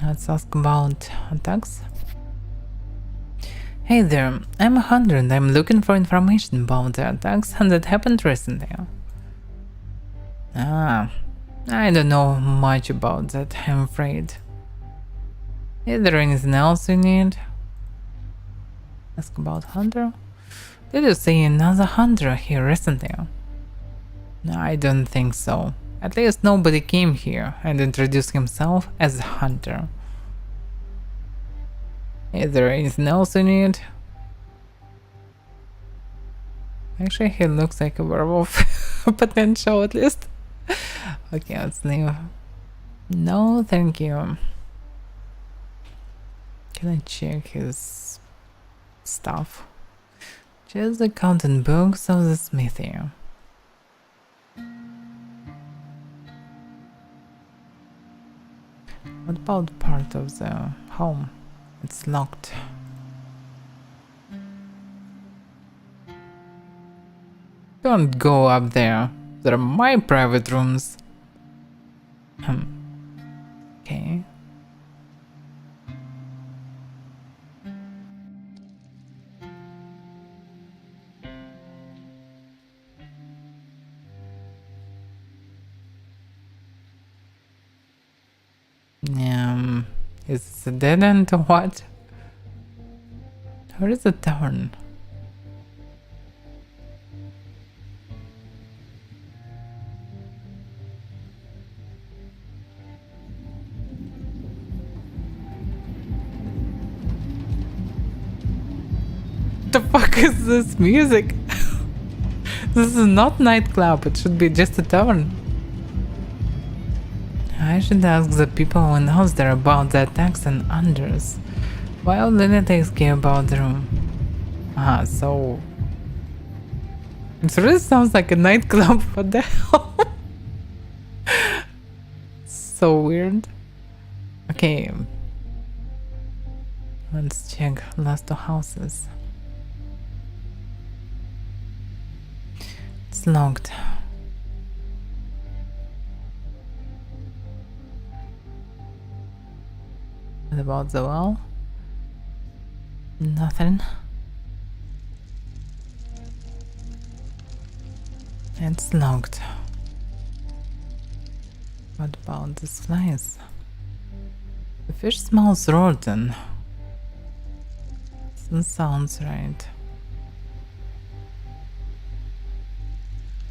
Let's ask about attacks. Hey there, I'm a hunter and I'm looking for information about the attacks that happened recently. I don't know much about that, I'm afraid. Is there anything else you need? Ask about hunter? Did you see another hunter here recently? I don't think so. At least nobody came here and introduced himself as a hunter. Is there anything else you need? Actually, he looks like a werewolf. Potential, at least. Okay, let's leave. No, thank you. Can I check his stuff? Just the content books of the smithy. What about part of the home? It's locked. Don't go up there. They're my private rooms. Okay. Is this a dead end or what? Where is the tavern? What the fuck is this music? This is not nightclub, it should be just a tavern. I should ask the people who knows there about the attacks and unders. While Lily takes care about the room. So... It really sounds like a nightclub, what the hell? So weird. Okay. Let's check last 2 houses. It's locked. What about the wall? Nothing. It's locked. What about these flies? The fish smells rotten. Doesn't sound right.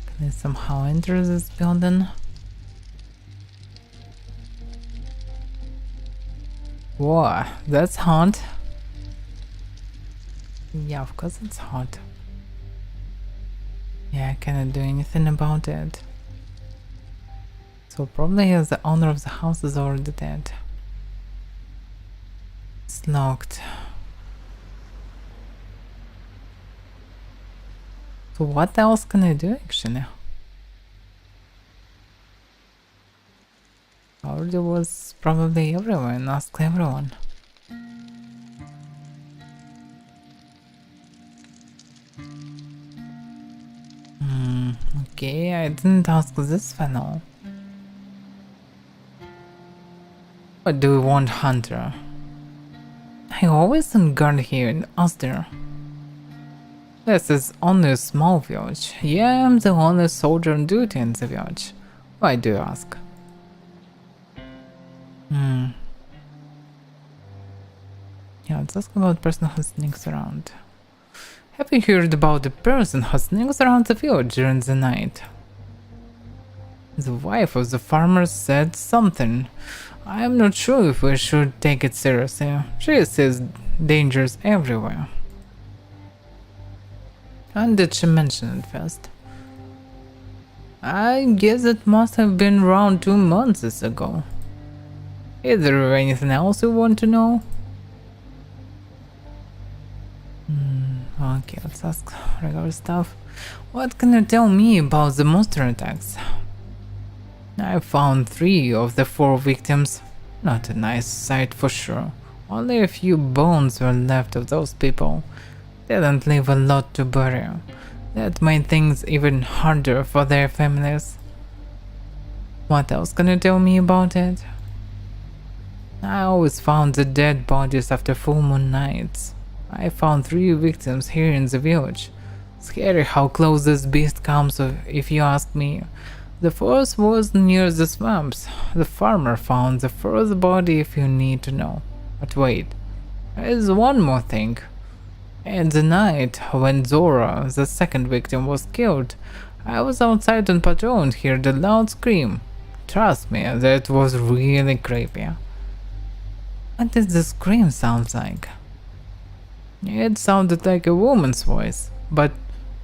Can I somehow enter this building? Whoa, that's hot. Yeah, of course it's hot. Yeah, I cannot do anything about it. So probably the owner of the house is already dead. It's locked. So what else can I do actually? I already was probably everywhere and asked everyone. Okay, I didn't ask this fellow. What do we want, Hunter? I always on guard here in Osder. This is only a small village. Yeah, I'm the only soldier on duty in the village. Why do you ask? Yeah, let's ask about the person who sneaks around. Have you heard about the person who sneaks around the village during the night? The wife of the farmer said something. I'm not sure if we should take it seriously. She sees dangers everywhere. And did she mention it first? I guess it must have been around 2 months ago. Is there anything else you want to know? Okay, let's ask regular stuff. What can you tell me about the monster attacks? I found 3 of the 4 victims. Not a nice sight for sure. Only a few bones were left of those people. Didn't leave a lot to bury. That made things even harder for their families. What else can you tell me about it? I always found the dead bodies after full moon nights. I found 3 victims here in the village. Scary how close this beast comes, if you ask me. The first was near the swamps. The farmer found the first body, if you need to know. But wait, there's one more thing. In the night when Zora, the second victim, was killed, I was outside on patrol and heard a loud scream. Trust me, that was really creepy. What did the scream sound like? It sounded like a woman's voice, but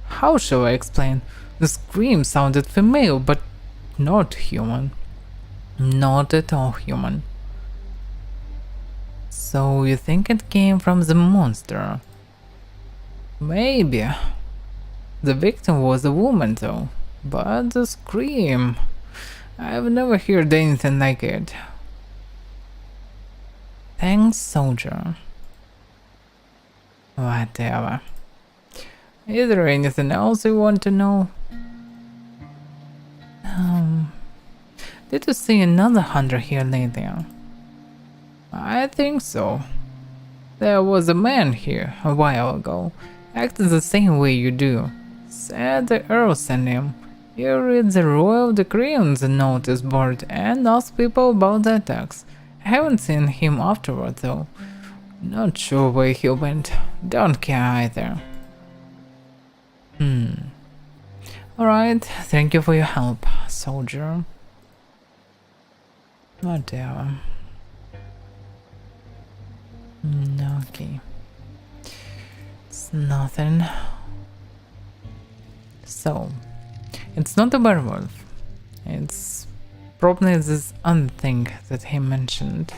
how shall I explain? The scream sounded female, but not human. Not at all human. So you think it came from the monster? Maybe. The victim was a woman though, but the scream... I've never heard anything like it. Thanks, soldier. Whatever. Is there anything else you want to know? Did you see another hunter here lately? I think so. There was a man here a while ago, acted the same way you do. Said the Earl sent him. He read the royal decree on the notice board and asked people about the attacks. I haven't seen him afterward though. Not sure where he went. Don't care either. Alright, thank you for your help, soldier. Whatever. Okay. It's nothing. So, it's not a werewolf. It's probably this other thing that he mentioned.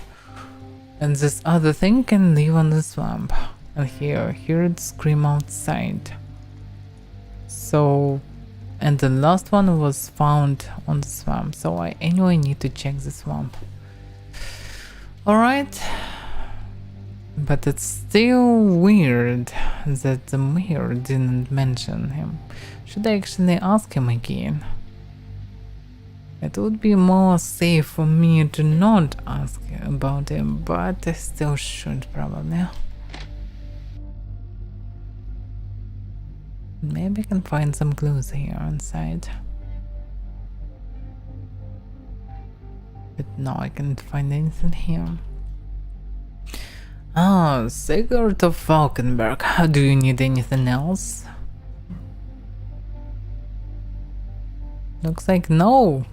And this other thing can live on the swamp. And hear it scream outside. So, and the last one was found on the swamp. So I anyway need to check the swamp. Alright. But it's still weird that the mayor didn't mention him. Should I actually ask him again? It would be more safe for me to not ask about him, but I still should probably. Maybe I can find some clues here inside. But no, I can't find anything here. Ah, Secret of Falkenberg. Do you need anything else? Looks like no.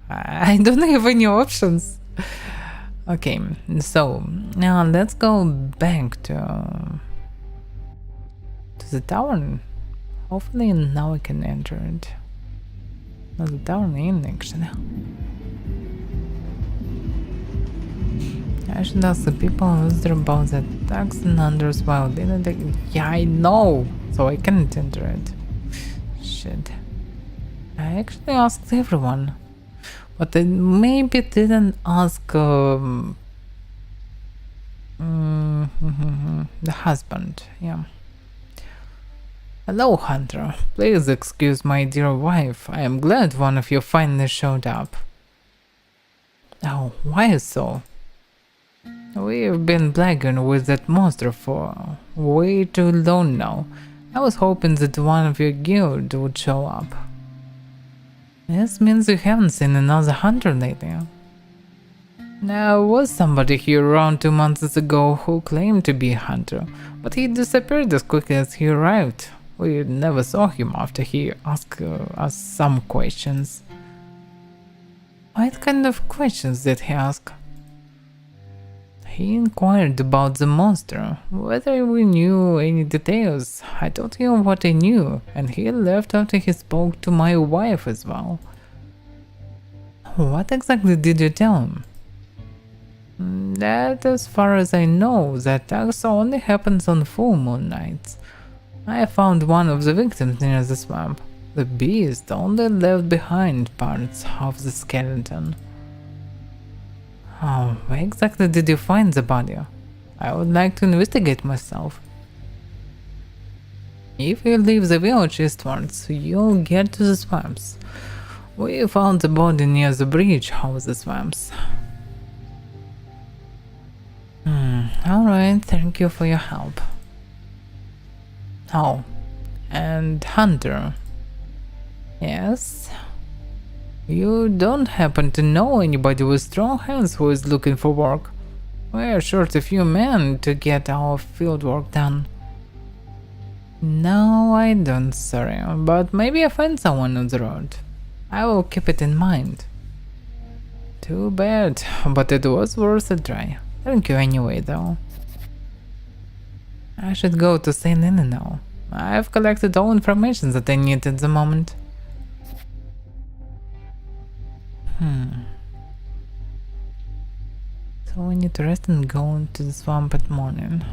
I don't have any options. Okay, so now let's go back to the tower. Hopefully now I can enter it. No, the tower in actually. I should ask the people who's there about the attacks and unders while didn't they? Yeah, I know! So I can't enter it. Shit. I actually asked everyone. But I maybe didn't ask the husband, yeah. Hello, Hunter. Please excuse my dear wife. I am glad one of you finally showed up. Oh, why so? We've been plaguing with that monster for way too long now. I was hoping that one of your guild would show up. This means you haven't seen another hunter lately. There was somebody here around 2 months ago who claimed to be a hunter, but he disappeared as quickly as he arrived. We never saw him after he asked us some questions. What kind of questions did he ask? He inquired about the monster, whether we knew any details. I told him what I knew, and he left after he spoke to my wife as well. What exactly did you tell him? That, as far as I know, the attacks only happens on full moon nights. I found one of the victims near the swamp. The beast only left behind parts of the skeleton. Oh, where exactly did you find the body? I would like to investigate myself. If you leave the village eastwards, you'll get to the swamps. We found the body near the bridge over the swamps. Alright, thank you for your help. Oh, and Hunter. Yes? You don't happen to know anybody with strong hands who is looking for work? We're short a few men to get our field work done. No, I don't, sorry, but maybe I find someone on the road. I will keep it in mind. Too bad, but it was worth a try. Thank you anyway, though. I should go to St. Nina now. I've collected all information that I need at the moment. So we need to rest and go into the swamp at morning.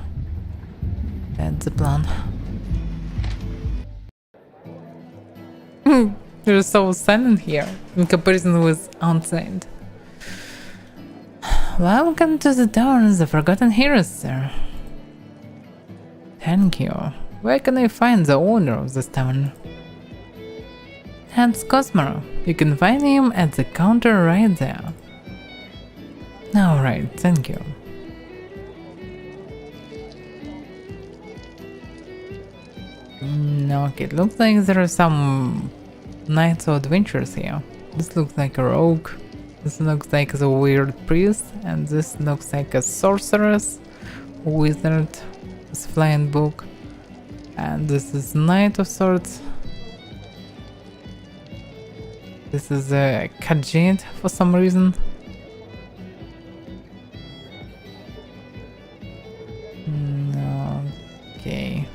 That's the plan. You're so silent here in comparison with outside. Welcome to the town of the Forgotten Heroes, sir. Thank you. Where can I find the owner of this town? That's Cosmo. You can find him at the counter right there. Alright, thank you. Okay, it looks like there are some knights or adventurers here. This looks like a rogue. This looks like a weird priest. And this looks like a sorceress, wizard, with flying book. And this is knight of swords. This is a Khajiit for some reason. Okay.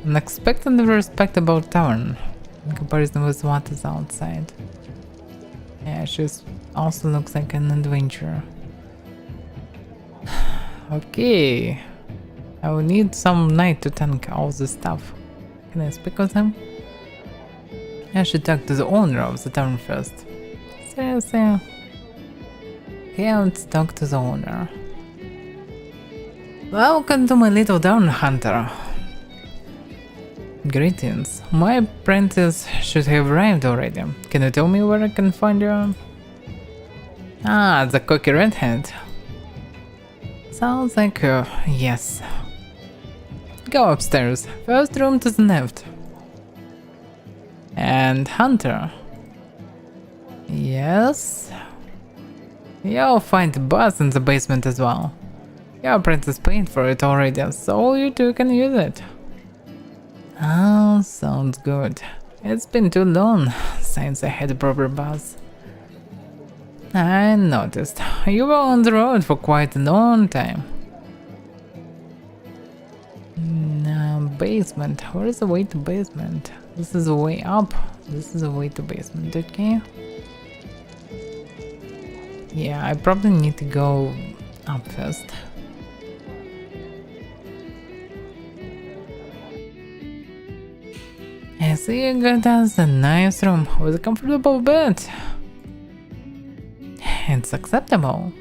An expected and respectable tavern in comparison with what is outside. Yeah, she also looks like an adventurer. Okay. I will need some knight to tank all this stuff. Can I speak with him? I should talk to the owner of the town first. Seriously? Okay, let's talk to the owner. Welcome to my little town, Hunter. Greetings. My apprentice should have arrived already. Can you tell me where I can find you? Ah, the cocky redhead. Sounds like her, yes. Go upstairs. First room to the left. And Hunter. Yes? You'll find a bus in the basement as well. Your apprentice paid for it already, so you two can use it. Oh, sounds good. It's been too long since I had a proper bus. I noticed. You were on the road for quite a long time. Basement. Where is the way to basement? This is the way up. This is the way to basement, okay? Yeah, I probably need to go up first. I see you got us a nice room with a comfortable bed. It's acceptable.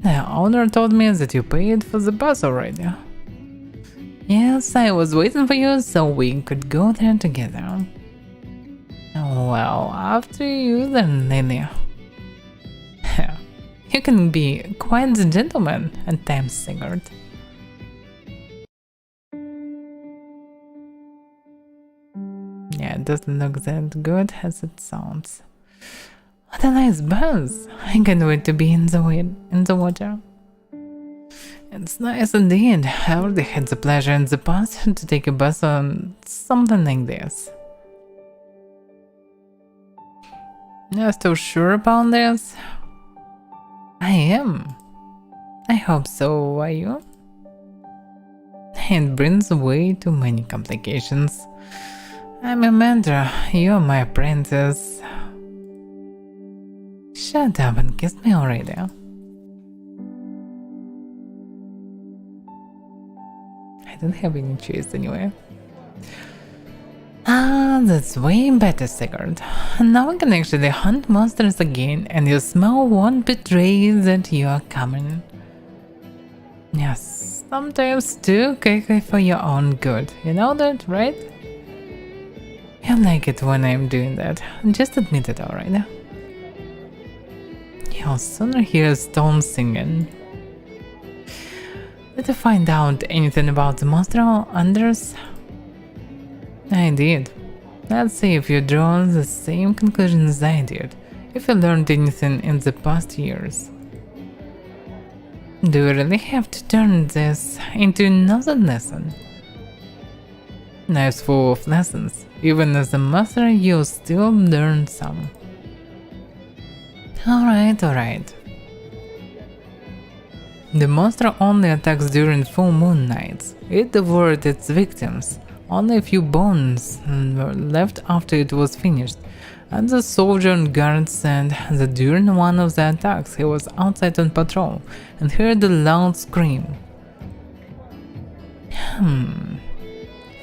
The owner told me that you paid for the bus already. Yes, I was waiting for you so we could go there together. Well, after you then, Lily. You can be quite the gentleman at times, Sigurd. Yeah, it doesn't look that good as it sounds. What a nice buzz! I can't wait to be in the water. It's nice indeed. I already had the pleasure in the past to take a bus on something like this. You're still sure about this? I am. I hope so, are you? It brings way too many complications. I'm a mentor, you're my apprentice. Shut up and kiss me already. I don't have any choice anyway. Ah, that's way better, Sigurd. Now we can actually hunt monsters again, and your smell won't betray that you are coming. Yes, sometimes too quickly for your own good. You know that, right? You like it when I'm doing that. Just admit it, alright? You'll sooner hear stones singing. Did you find out anything about the monster Anders? I did. Let's see if you draw the same conclusion as I did, if you learned anything in the past years. Do you really have to turn this into another lesson? Life's full of lessons. Even as a master, you'll still learn some. Alright. The monster only attacks during full moon nights. It devoured its victims. Only a few bones were left after it was finished, and the soldier on guard said that during one of the attacks he was outside on patrol and heard a loud scream.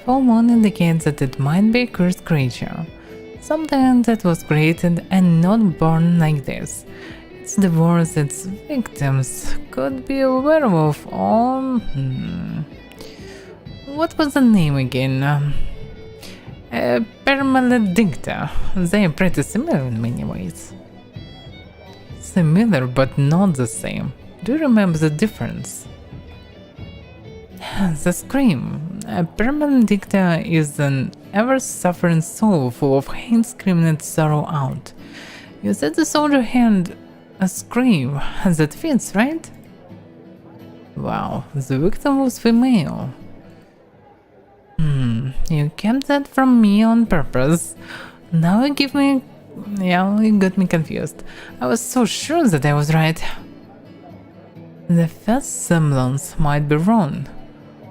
Full moon indicates that it might be a cursed creature, something that was created and not born like this. It devours its victims, could be a werewolf or... What was the name again? Permaledicta. They are pretty similar in many ways. Similar but not the same. Do you remember the difference? The scream. Permaledicta is an ever-suffering soul full of hate screaming its sorrow out. You said the soldier had a scream that fits, right? Wow, the victim was female. You kept that from me on purpose. Now you give me... Yeah, you got me confused. I was so sure that I was right. The first semblance might be wrong.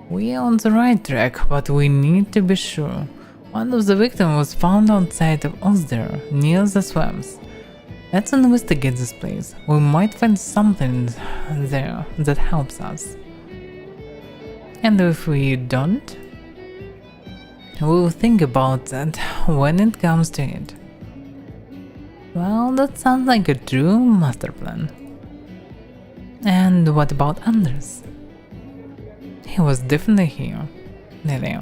We are on the right track, but we need to be sure. One of the victims was found outside of Osder, near the swamps. Let's investigate this place. We might find something there that helps us. And if we don't, we'll think about that when it comes to it. Well, that sounds like a true master plan. And what about Anders? He was definitely here. Lily,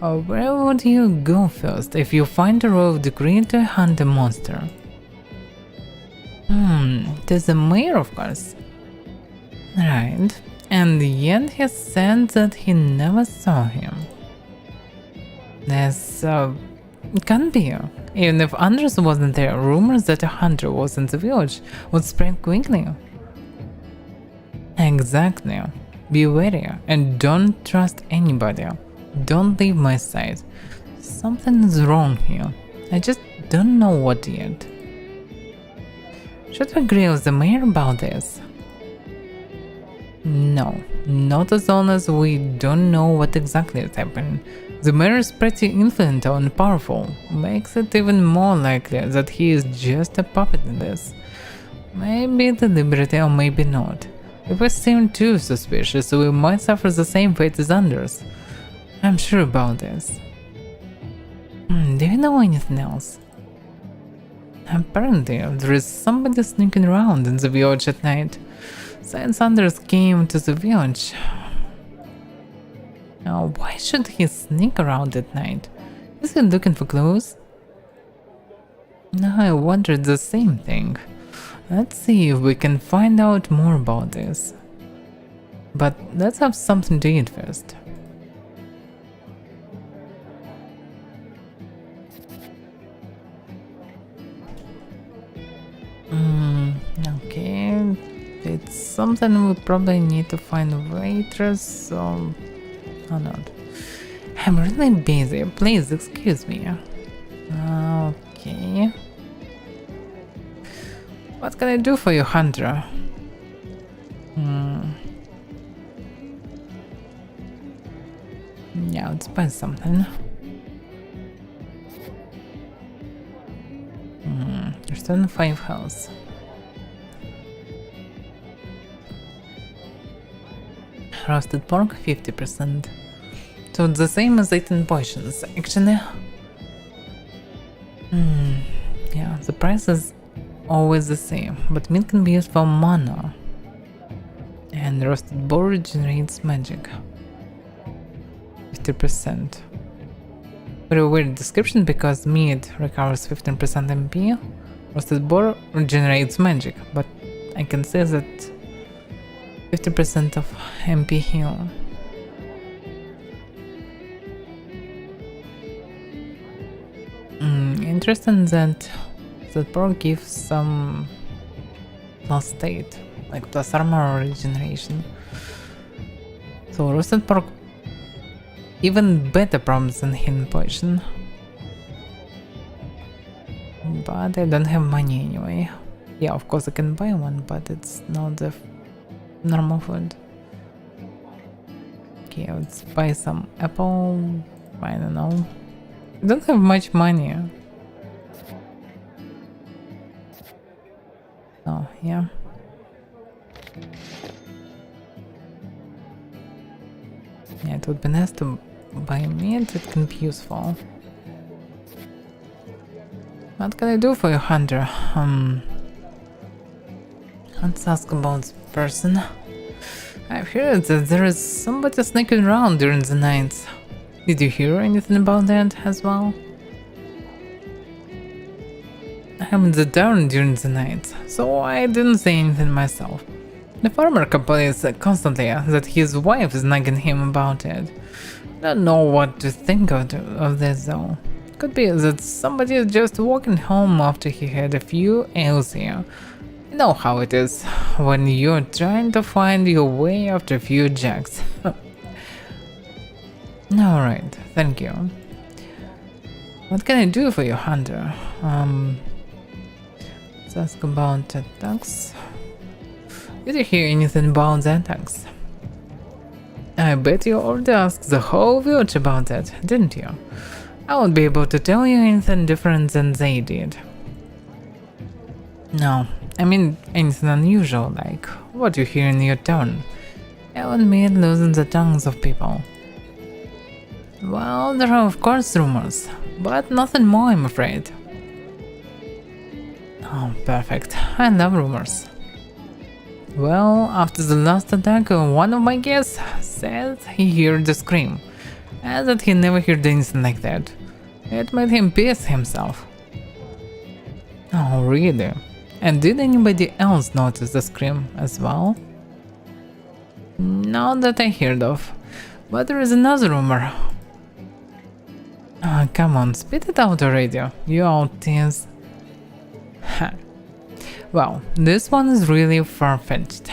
where would you go first if you find a row of decree to hunt a monster? To the mayor, of course. Right. And yet he said that he never saw him. This can't be. Even if Anders wasn't there, rumors that a hunter was in the village would spread quickly. Exactly. Be wary and don't trust anybody. Don't leave my side. Something is wrong here. I just don't know what yet. Should we grill the mayor about this? No, not as long as we don't know what exactly is happening. The mayor is pretty influential and powerful, makes it even more likely that he is just a puppet in this. Maybe deliberately or maybe not. If we seem too suspicious, we might suffer the same fate as others. I'm sure about this. Do you know anything else? Apparently, there is somebody sneaking around in the village at night. Since Anders came to the village... Now, why should he sneak around at night? Is he looking for clues? No, I wondered the same thing. Let's see if we can find out more about this. But let's have something to eat first. Okay, it's something we probably need to find a waitress, so... or not. I'm really busy, please excuse me. Okay. What can I do for you, Hunter? Yeah, let's buy something. Return 5 health. Roasted pork 50%. So it's the same as 18 potions, actually. Yeah, the price is always the same, but meat can be used for mana. And roasted boar regenerates magic. 50%. Very weird description because meat recovers 15% MP. Roasted boar regenerates magic, but I can say that 50% of MP heal. Interesting that pork gives some plus state, like plus armor or regeneration. So roasted pork even better promise than hidden poison. But I don't have money anyway. Yeah, of course I can buy one, but it's not the normal food. Okay, let's buy some apple. I don't know. I don't have much money. Oh, yeah. Yeah, it would be nice to buy meat, it can be useful. What can I do for you, Hunter? Let's ask about this person. I've heard that there is somebody sneaking around during the nights. Did you hear anything about that as well? I'm in the town during the night, so I didn't say anything myself. The farmer complains constantly that his wife is nagging him about it. Don't know what to think of this though. Could be that somebody is just walking home after he had a few ales here. You know how it is when you're trying to find your way after a few jacks. Alright, thank you. What can I do for you, Hunter? Let's ask about attacks. Did you hear anything about the attacks? I bet you already asked the whole village about that, didn't you? I won't be able to tell you anything different than they did. No, I mean anything unusual, like what you hear in your town. It won't mean losing the tongues of people. Well, there are of course rumors, but nothing more, I'm afraid. Oh, perfect. I love rumors. Well, after the last attack, one of my guests said he heard a scream, and that he never heard anything like that. It made him piss himself. Oh, really? And did anybody else notice the scream as well? Not that I heard of, but there is another rumor. Come on, spit it out already, you old teens. Well, this one is really far-fetched.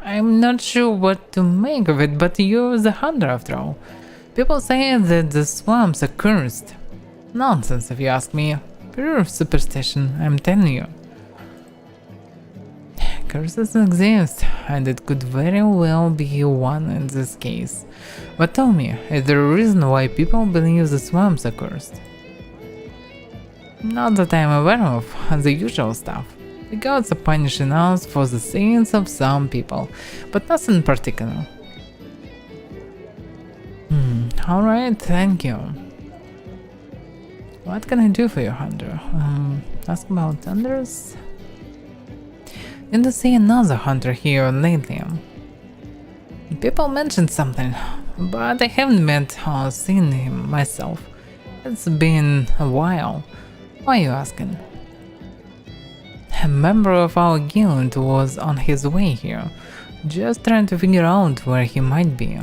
I'm not sure what to make of it, but you're the hunter after all. People say that the swamps are cursed. Nonsense if you ask me. Pure superstition, I'm telling you. Curses exist, and it could very well be one in this case. But tell me, is there a reason why people believe the swamps are cursed? Not that I'm aware of, the usual stuff. The gods are punishing us for the sins of some people, but nothing in particular. Alright, thank you. What can I do for you, Hunter? Ask about others? Didn't see another hunter here lately. People mentioned something, but I haven't met or seen him myself. It's been a while. Why are you asking? A member of our guild was on his way here, just trying to figure out where he might be.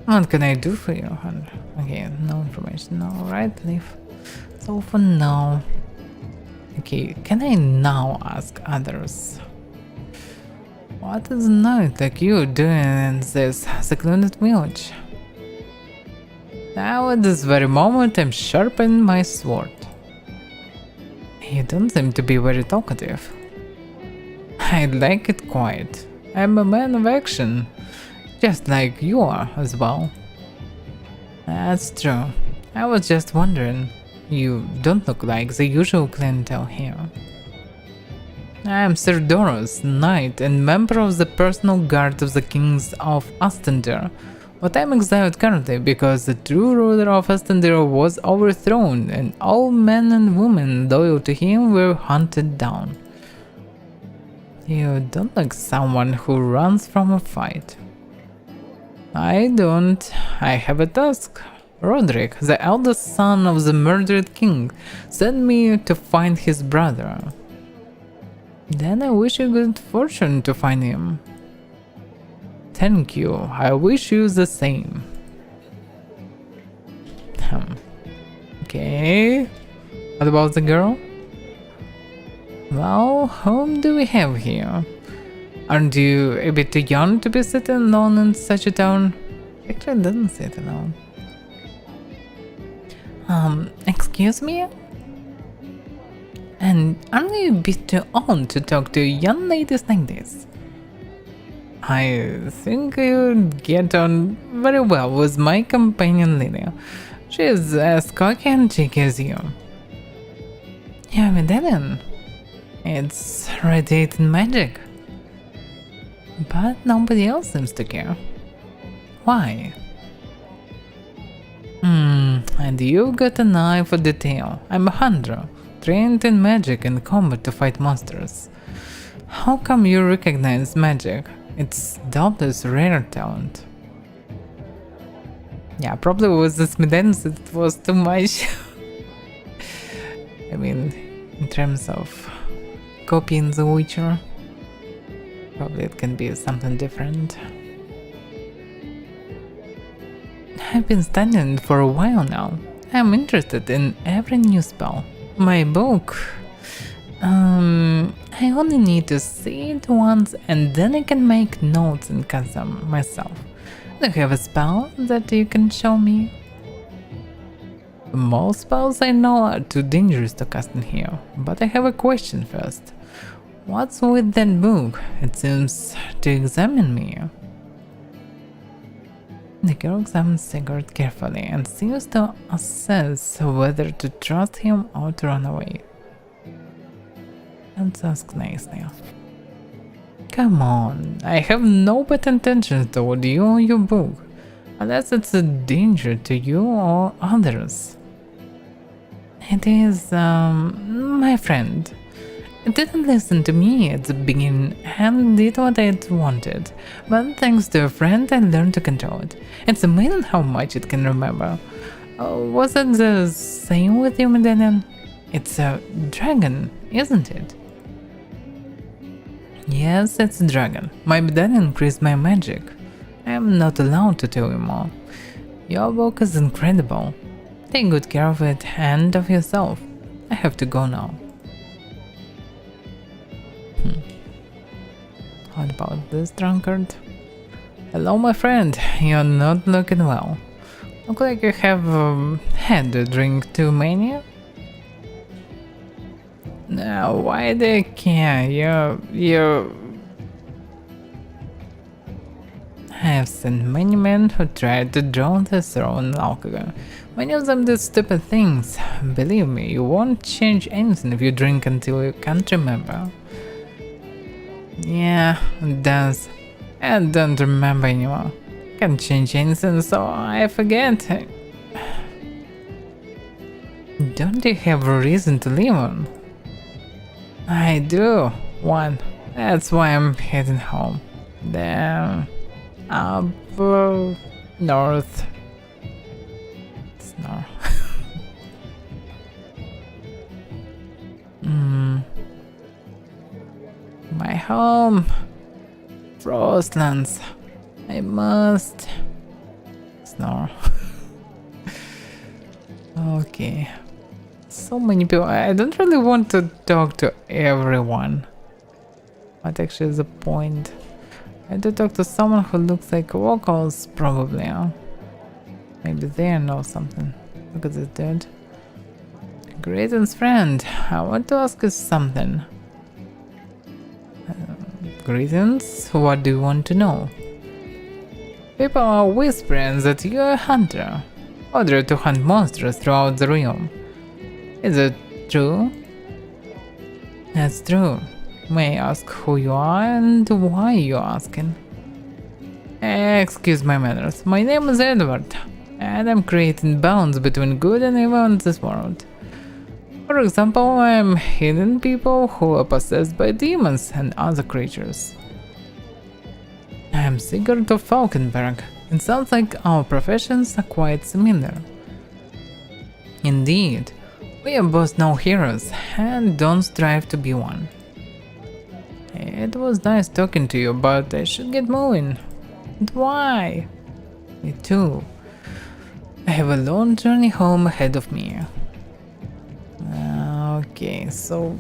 What can I do for you? Okay, no information. Alright, leave. So for now. Okay, can I now ask others? What is a knight like you doing in this secluded village? Now at this very moment I'm sharpening my sword. You don't seem to be very talkative. I like it quiet. I'm a man of action, just like you are as well. That's true. I was just wondering, you don't look like the usual clientele here. I am Sir Doros, knight and member of the personal guard of the kings of Ostendir, but I'm exiled currently because the true ruler of Ostendir was overthrown and all men and women loyal to him were hunted down. You don't look someone who runs from a fight. I don't. I have a task. Roderick, the eldest son of the murdered king, sent me to find his brother. Then I wish you good fortune to find him. Thank you. I wish you the same. Okay. What about the girl? Well, whom do we have here? Aren't you a bit too young to be sitting alone in such a town? Actually, doesn't sit alone. Excuse me? And aren't you a bit too old to talk to young ladies like this? I think you'd get on very well with my companion Lydia. She is as cocky and cheeky as you. Yeah, medallion. It's radiating magic. But nobody else seems to care. Why? And you've got an eye for detail. I'm a hunter, trained in magic and combat to fight monsters. How come you recognize magic? It's doubtless a rare talent. Yeah, probably with this medallions it was too much. I mean, in terms of copying The Witcher, probably it can be something different. I've been studying it for a while now. I'm interested in every new spell. My book... I only need to see it once and then I can make notes and cast them myself. Do you have a spell that you can show me? Most spells I know are too dangerous to cast in here, but I have a question first. What's with that book? It seems to examine me. The girl examines Sigurd carefully and seems to assess whether to trust him or to run away. Let's ask nicely. Come on, I have no bad intentions toward you or your book, unless it's a danger to you or others. It is, my friend. It didn't listen to me at the beginning and did what it wanted, but thanks to a friend I learned to control it. It's amazing how much it can remember. Was it the same with you, medallion? It's a dragon, isn't it? Yes, it's a dragon. My medallion increased my magic. I am not allowed to tell you more. Your book is incredible. Take good care of it and of yourself. I have to go now. What about this drunkard? Hello, my friend. You're not looking well. Look like you have had a drink too many. Now, why do you care? You... I have seen many men who tried to drown their sorrow in alcohol. Many of them did stupid things. Believe me, you won't change anything if you drink until you can't remember. Yeah, it does. I don't remember anymore. Can't change anything, so I forget. Don't you have a reason to live on? I do. One. That's why I'm heading home. Then up north. It's north. My home. Frostlands. I must snore. Okay. So many people. I don't really want to talk to everyone. What actually is the point? I had to talk to someone who looks like locals, probably. Maybe they know something. Look at this dude. Greetings, friend. I want to ask you something. Greetings. What do you want to know? People are whispering that you're a hunter, ordered to hunt monsters throughout the realm. Is it true? That's true. May I ask who you are and why you're asking? Excuse my manners. My name is Edward, and I'm creating bounds between good and evil in this world. For example, I'm hidden people who are possessed by demons and other creatures. I'm Sigurd of Falkenberg. It sounds like our professions are quite similar. Indeed, we are both no heroes and don't strive to be one. It was nice talking to you, but I should get moving. And why? Me too. I have a long journey home ahead of me. Okay, so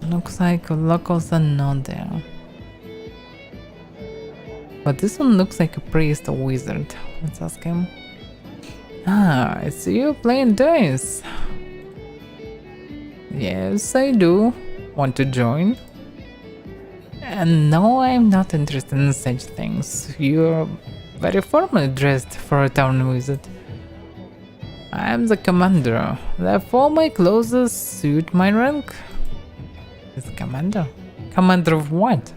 looks like locals are not there. But this one looks like a priest or wizard. Let's ask him. Ah, I see you playing dice. Yes, I do. Want to join? And no, I'm not interested in such things. You're very formally dressed for a town visit. I'm the commander, therefore my clothes suit my rank. Is commander? Commander of what?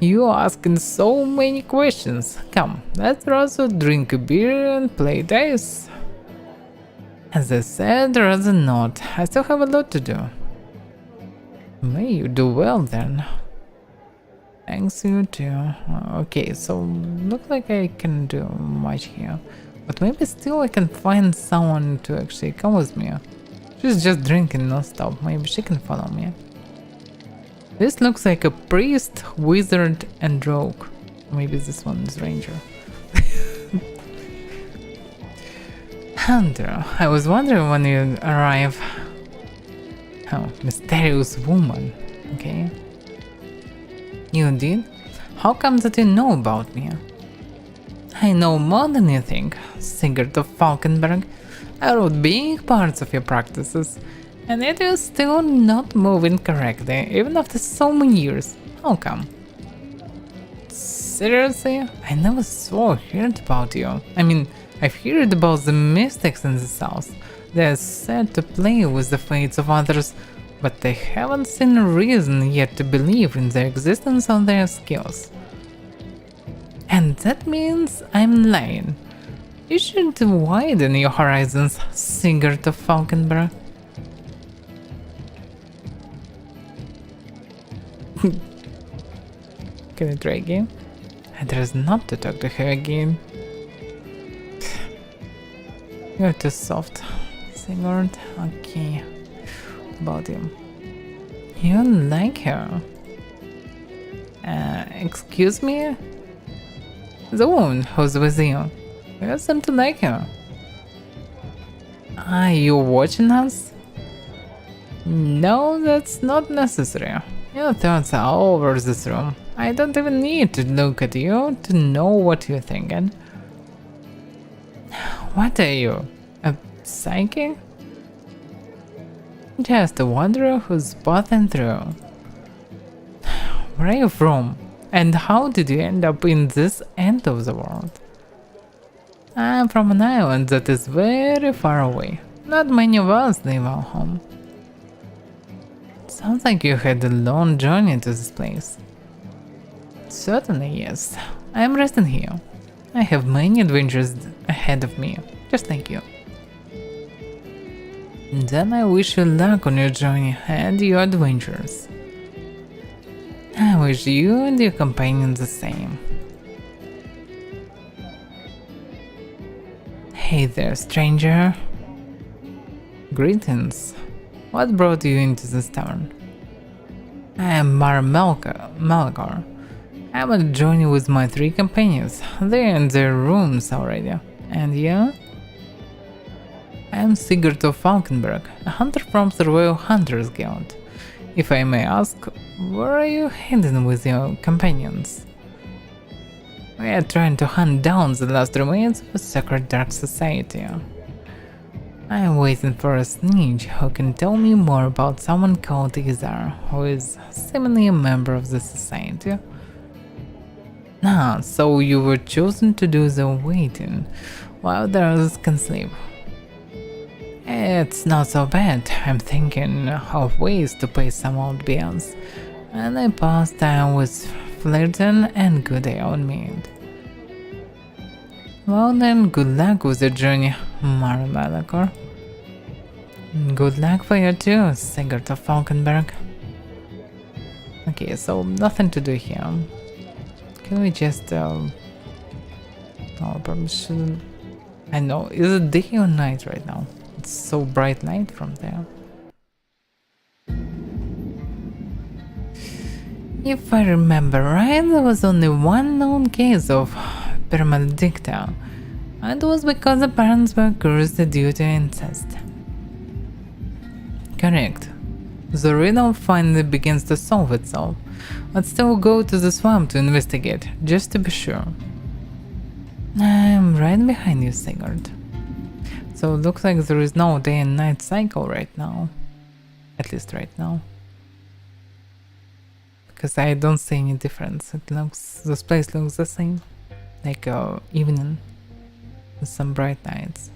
You are asking so many questions. Come, let's also drink a beer and play dice. As I said, rather not. I still have a lot to do. May you do well then. Thanks, you too. Okay, so looks like I can do much here. But maybe still I can find someone to actually come with me. She's just drinking non-stop. Maybe she can follow me. This looks like a priest, wizard, and rogue. Maybe this one is ranger. Hunter, I was wondering when you arrive. Oh, mysterious woman. Okay. You did? How come that you know about me? I know more than you think, Sigurd of Falkenberg. I wrote big parts of your practices, and yet you're still not moving correctly, even after so many years. How come? Seriously? I never saw or heard about you. I mean, I've heard about the mystics in the south. They're said to play with the fates of others, but they haven't seen a reason yet to believe in the existence of their skills. And that means I'm lying. You should widen your horizons, Sigurd of Falkenberg. Can I try again? There's not to talk to her again. You're too soft, Sigurd. Okay. What about him? You like her? Excuse me? The woman who's with you. You seem to like her. Are you watching us? No, that's not necessary. Your thoughts are all over this room. I don't even need to look at you to know what you're thinking. What are you? A psychic? Just a wanderer who's passing through. Where are you from? And how did you end up in this end of the world? I'm from an island that is very far away. Not many of us leave our home. Sounds like you had a long journey to this place. Certainly, yes. I am resting here. I have many adventures ahead of me, just like you. Then I wish you luck on your journey and your adventures. I wish you and your companion the same. Hey there, stranger. Greetings. What brought you into this tavern? I am Malgar. I will join you with my 3 companions. They're in their rooms already. And you? I am Sigurd of Falkenberg, a hunter from the Royal Hunters Guild. If I may ask, where are you heading with your companions? We are trying to hunt down the last remains of a sacred dark society. I am waiting for a snitch who can tell me more about someone called Izar, who is seemingly a member of the society. Ah, so you were chosen to do the waiting, while the others can sleep. It's not so bad. I'm thinking of ways to pay some old bills, and I passed time with flirting and good ale on meat. Well then, good luck with your journey, Malakor. Good luck for you too, Sigurd of Falkenberg. Okay, so nothing to do here. Can we just oh, probably shouldn't. I know, is it day or night right now? It's so bright light from there. If I remember right, there was only one known case of permaledicta, and it was because the parents were cursed due to incest. Correct. The riddle finally begins to solve itself. Let's still go to the swamp to investigate, just to be sure. I'm right behind you, Sigurd. So it looks like there is no day and night cycle right now. At least right now. Because I don't see any difference. This place looks the same. Like evening with some bright nights.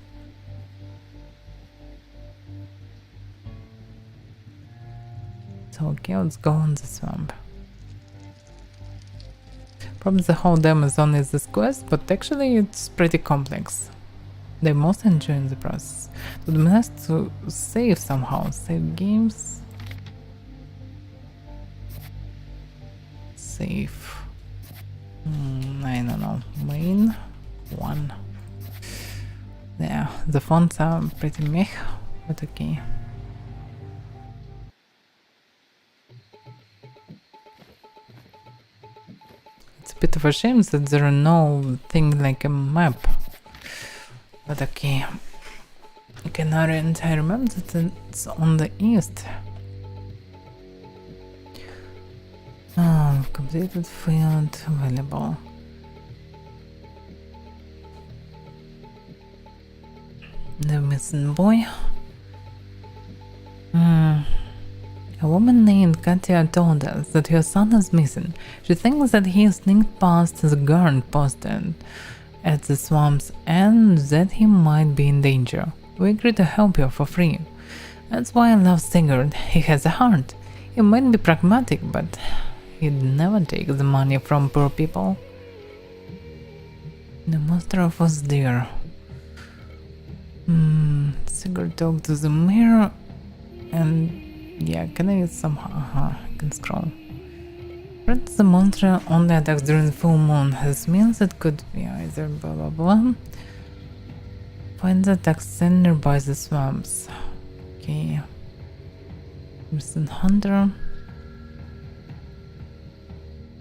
So okay, let's go on the swamp. Probably the whole demo is only this quest, but actually it's pretty complex. They most enjoying the process. So we have to save somehow. Save games. Save. I don't know. Main 1. Yeah, the fonts are pretty meh, but okay. It's a bit of a shame that there are no thing like a map. But okay. Canarian, I remember that it's on the east. Oh, completed field available. The missing boy. A woman named Katya told us that her son is missing. She thinks that he sneaked past the guard posted at the swamps and that he might be in danger. We agree to help you for free. That's why I love Sigurd. He has a heart. He might be pragmatic, but he'd never take the money from poor people. The monster was there. Sigurd talked to the mirror and yeah, can I somehow I can scroll. But the monster only attacks during the full moon. This means it could be either blah blah blah. Find the attack center by the swamps. Okay. Missing hunter.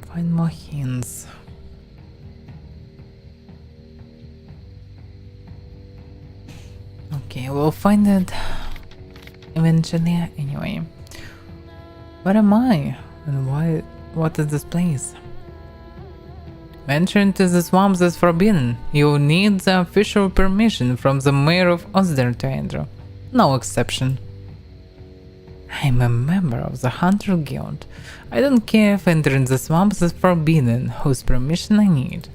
Find more hints. Okay, we'll find it eventually. Anyway, where am I? And why? What is this place? Venture into the swamps is forbidden. You need the official permission from the mayor of Osder to enter. No exception. I'm a member of the Hunter Guild. I don't care if entering the swamps is forbidden, whose permission I need.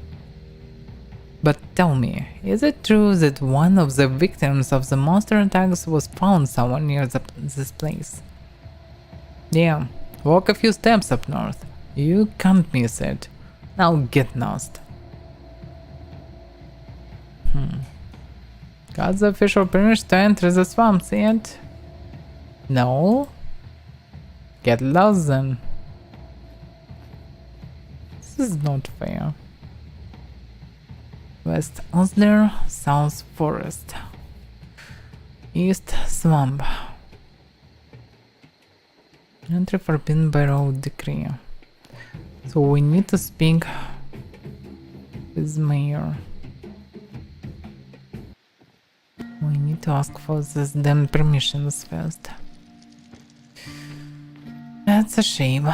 But tell me, is it true that one of the victims of the monster attacks was found somewhere near this place? Yeah, walk a few steps up north. You can't miss it. Now get lost. Got the official permission to enter the swamps yet? No? Get lost then. This is not fair. West Osler, South Forest. East Swamp. Entry forbidden by road decree. So we need to speak with mayor. We need to ask for this damn permissions first. That's a shame.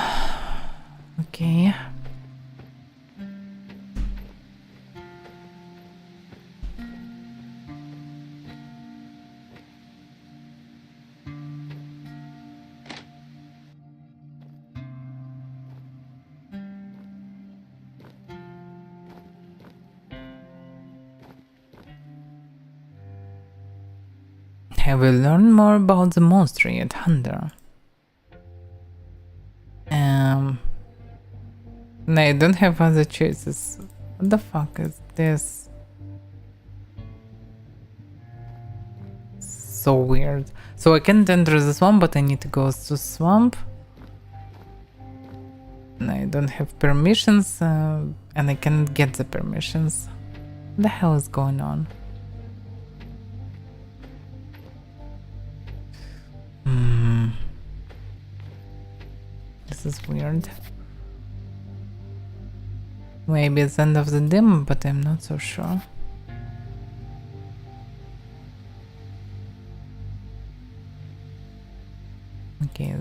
Okay. Have we learned more about the monster yet, Hunter? No, I don't have other choices. What the fuck is this? So weird. So I can't enter the swamp, but I need to go to swamp. And I don't have permissions, and I can't get the permissions. What the hell is going on? This is weird. Maybe it's the end of the demo, but I'm not so sure. Okay.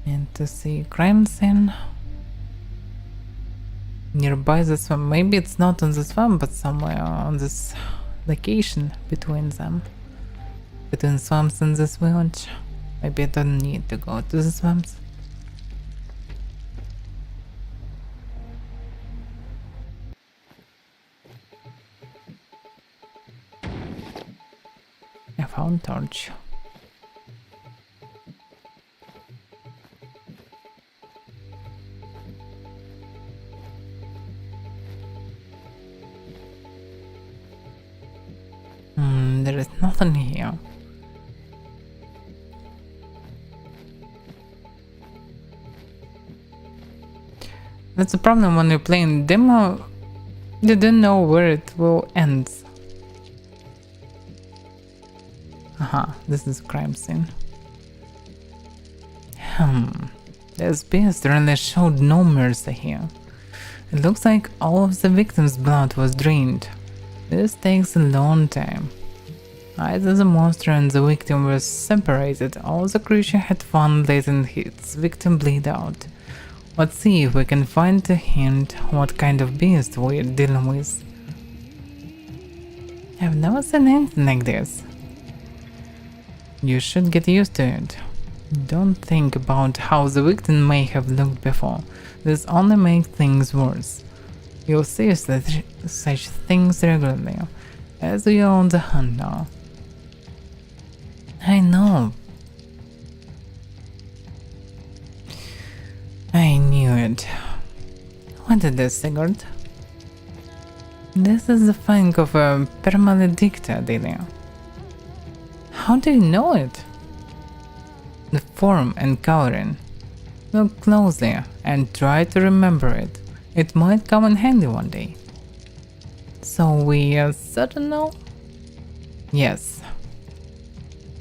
And to see crime scene. Nearby the swamp. Maybe it's not on the swamp, but somewhere on this location between them. Between swamps and this village. Maybe I don't need to go to the swamps. I found torch. There is nothing here. That's the problem when you're playing demo, you don't know where it will end. Aha, this is a crime scene. This beast really showed no mercy here. It looks like all of the victims' blood was drained. This takes a long time. Either the monster and the victim were separated, or the creature had fun letting its victim bleed out. Let's see if we can find a hint what kind of beast we're dealing with. I've never seen anything like this. You should get used to it. Don't think about how the victim may have looked before. This only makes things worse. You'll see such things regularly, as we are on the hunt now. I know. I knew it. What is this, Sigurd? This is the fang of a permaledicta, Delia. How do you know it? The form and coloring. Look closely and try to remember it. It might come in handy one day. So we are certain now? Yes.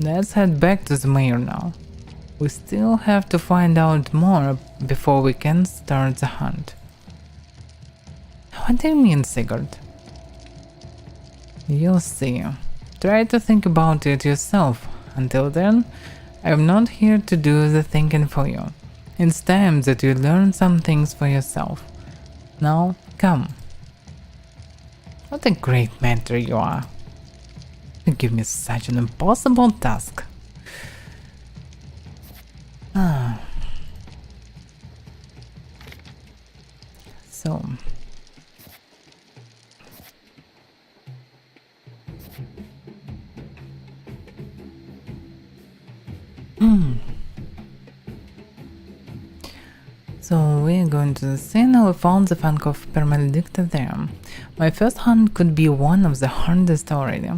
Let's head back to the mayor now. We still have to find out more before we can start the hunt. What do you mean, Sigurd? You'll see. Try to think about it yourself. Until then, I'm not here to do the thinking for you. It's time that you learn some things for yourself. Now, come. What a great mentor you are. You give me such an impossible task. So... So we're going to the scene. We found the fang of permaledicta there. My first hunt could be one of the hardest already.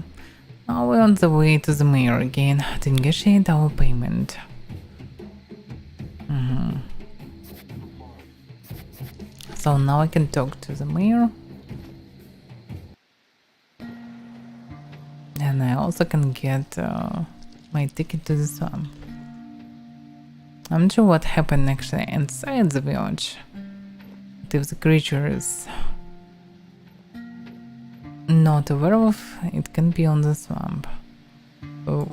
Now we're on the way to the mayor again to negotiate our payment. So now I can talk to the mayor. And I also can get my ticket to the swamp. I'm not sure what happened actually inside the village. But if the creature is not aware of, it can be on the swamp. Oh,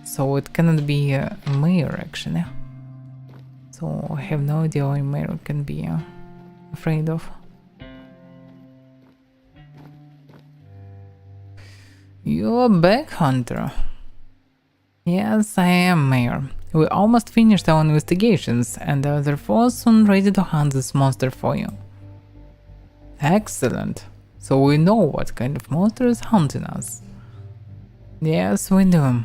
so it cannot be a mayor actually. So I have no idea why mayor can be afraid of. You're back, Hunter. Yes, I am, Mayor. We almost finished our investigations and are therefore soon ready to hunt this monster for you. Excellent. So we know what kind of monster is hunting us. Yes, we do.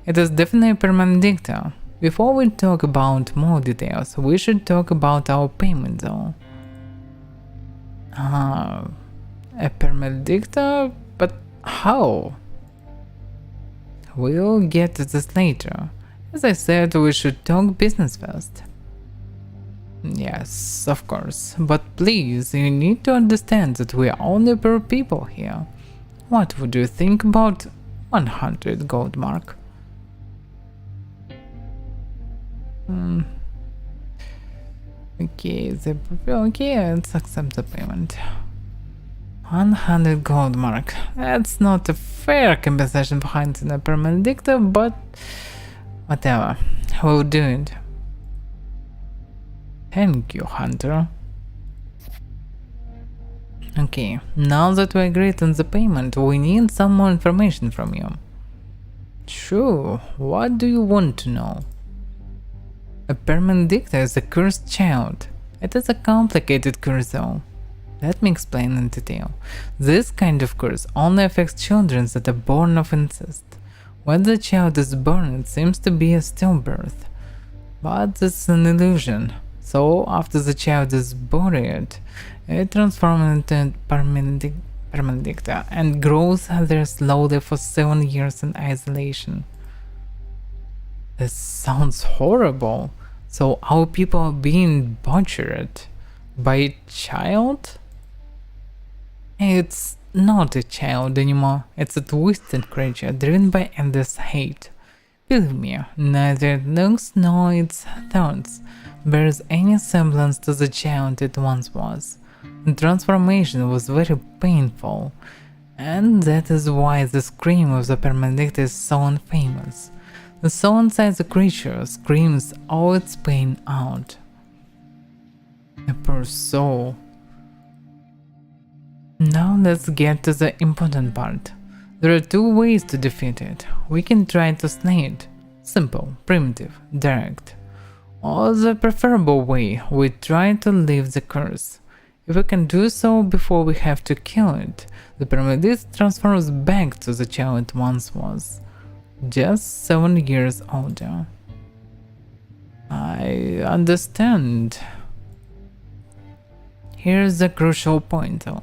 It is definitely a permanedicta. Before we talk about more details, we should talk about our payment though. A permanedicta? But how? We'll get to this later. As I said, we should talk business first. Yes, of course. But please, you need to understand that we are only poor people here. What would you think about 100 gold mark? Okay, let's accept the payment. 100 gold mark. That's not a fair compensation for hunting a permanedicta, but whatever. We'll do it. Thank you, Hunter. Okay, now that we agreed on the payment, we need some more information from you. Sure, what do you want to know? A permanedicta is a cursed child. It is a complicated curse though. Let me explain in detail. This kind of curse only affects children that are born of incest. When the child is born, it seems to be a stillbirth. But this is an illusion. So, after the child is buried, it transforms into permanedicta and grows there slowly for 7 years in isolation. This sounds horrible. So, our people are being butchered by a child? It's not a child anymore, it's a twisted creature driven by endless hate. Believe me, neither its looks nor its thoughts bears any semblance to the child it once was. The transformation was very painful, and that is why the scream of the permanedicta is so infamous. The soul inside the creature screams all its pain out. A poor soul. Now let's get to the important part. There are two ways to defeat it. We can try to slay it. Simple, primitive, direct. Or the preferable way, we try to leave the curse. If we can do so before we have to kill it, the permanedicta transforms back to the child it once was. Just 7 years older. I understand. Here's the crucial point though.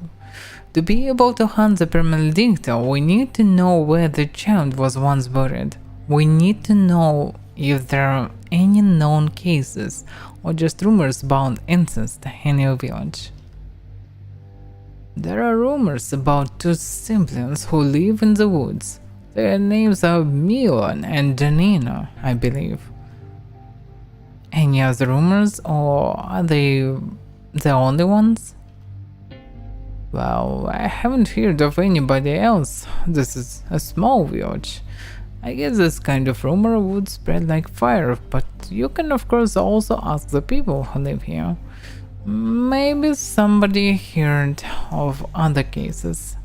To be able to hunt the permanedicta, we need to know where the child was once buried. We need to know if there are any known cases or just rumors about incest in your village. There are rumors about two siblings who live in the woods. Their names are Milan and Janina, I believe. Any other rumors, or are they the only ones? Well, I haven't heard of anybody else. This is a small village. I guess this kind of rumor would spread like fire, but you can of course also ask the people who live here. Maybe somebody heard of other cases.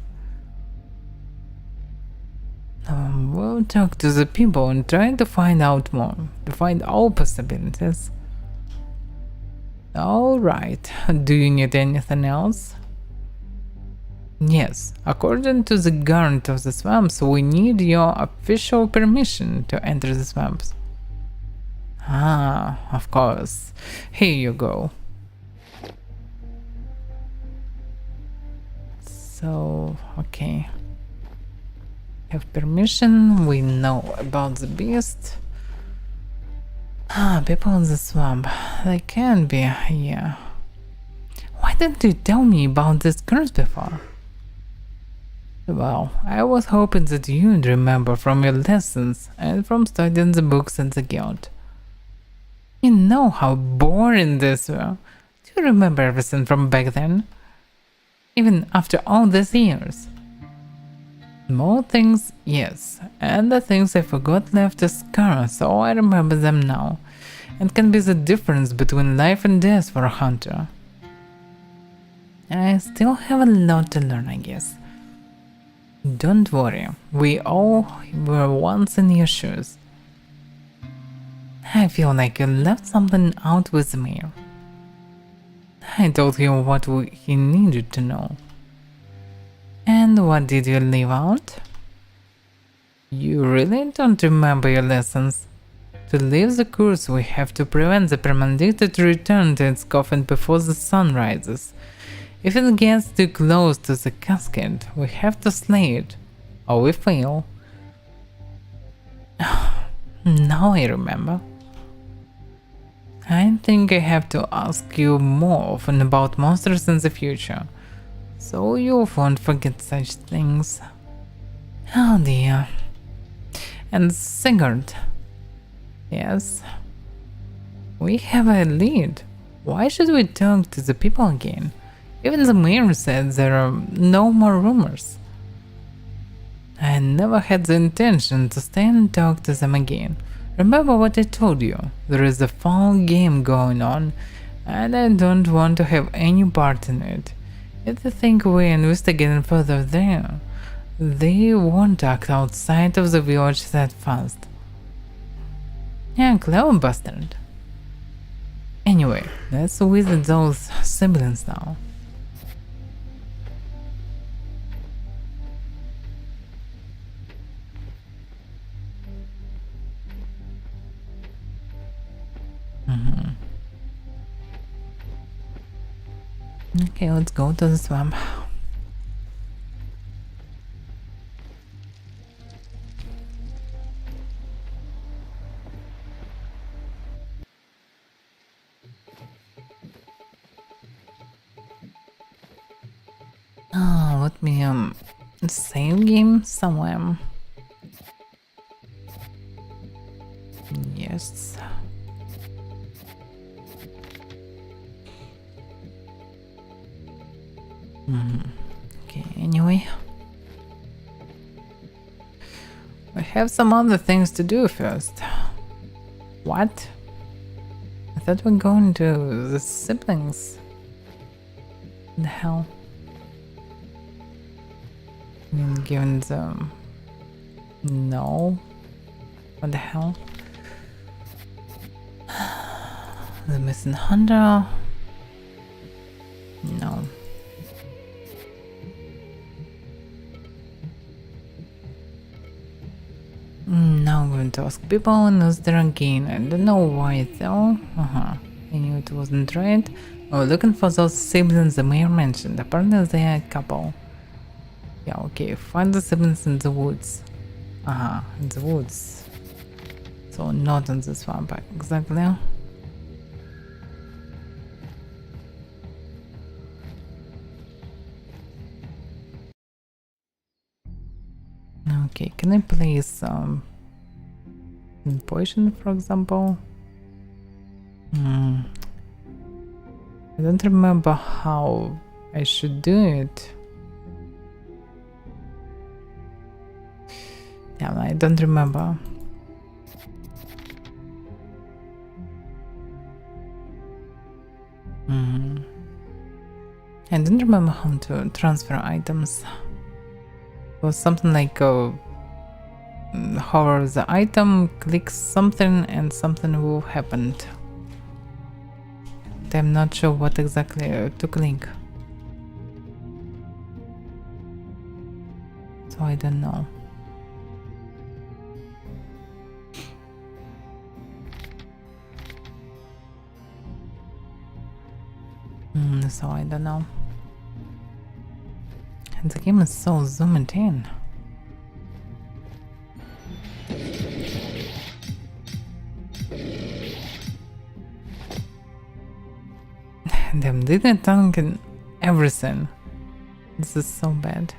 We'll talk to the people and try to find out more, to find all possibilities. Alright, do you need anything else? Yes, according to the guard of the swamps, we need your official permission to enter the swamps. Ah, of course. Here you go. So, okay. Have permission, we know about the beast. Ah, people in the swamp. They can be here. Why didn't you tell me about this curse before? Well, I was hoping that you'd remember from your lessons and from studying the books in the guild. You know how boring this were. Do you remember everything from back then? Even after all these years? More things, yes, and the things I forgot left a scar, so I remember them now, and can be the difference between life and death for a hunter. I still have a lot to learn, I guess. Don't worry, we all were once in your shoes. I feel like you left something out with me. I told him what he needed to know. And what did you leave out? You really don't remember your lessons. To leave the curse, we have to prevent the premonitor to return to its coffin before the sun rises. If it gets too close to the casket, we have to slay it, or we fail. Now I remember. I think I have to ask you more often about monsters in the future, so you won't forget such things. Oh dear. And Sigurd. Yes. We have a lead. Why should we talk to the people again? Even the mayor said there are no more rumors. I never had the intention to stay and talk to them again. Remember what I told you, there is a fall game going on, and I don't want to have any part in it. If they think we're investigating further there, they won't act outside of the village that fast. Yeah, clever bastard. Anyway, let's visit those siblings now. Okay, let's go to the swamp. Let me save game somewhere. Yes. Okay, anyway. I have some other things to do first. What? I thought we're going to the siblings. What the hell? I mean, given the... No. What the hell? The missing hunter? No. Now I'm going to ask people and use there again. I don't know why though. I knew it wasn't right. We're looking for those siblings the mayor mentioned. Apparently they are a couple. Yeah, okay. Find the siblings in the woods. In the woods. So not in the swamp exactly. Okay, can I place poison, for example? I don't remember how I should do it. Yeah, I don't remember. I don't remember how to transfer items. It was something like hover the item, click something and something will happen. I'm not sure what exactly to click. So I don't know. So I don't know. And the game is so zoomed in. Damn, didn't tank everything. This is so bad.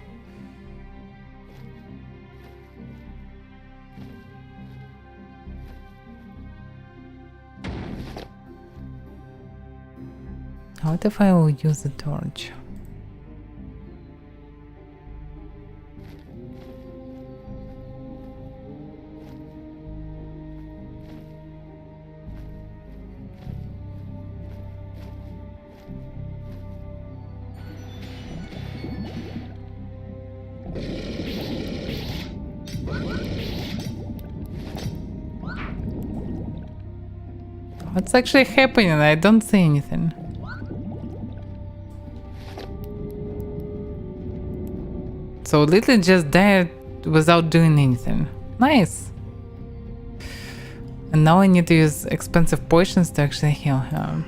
What if I will use the torch? What's actually happening? I don't see anything. So Little just died without doing anything. Nice. And now I need to use expensive potions to actually heal her.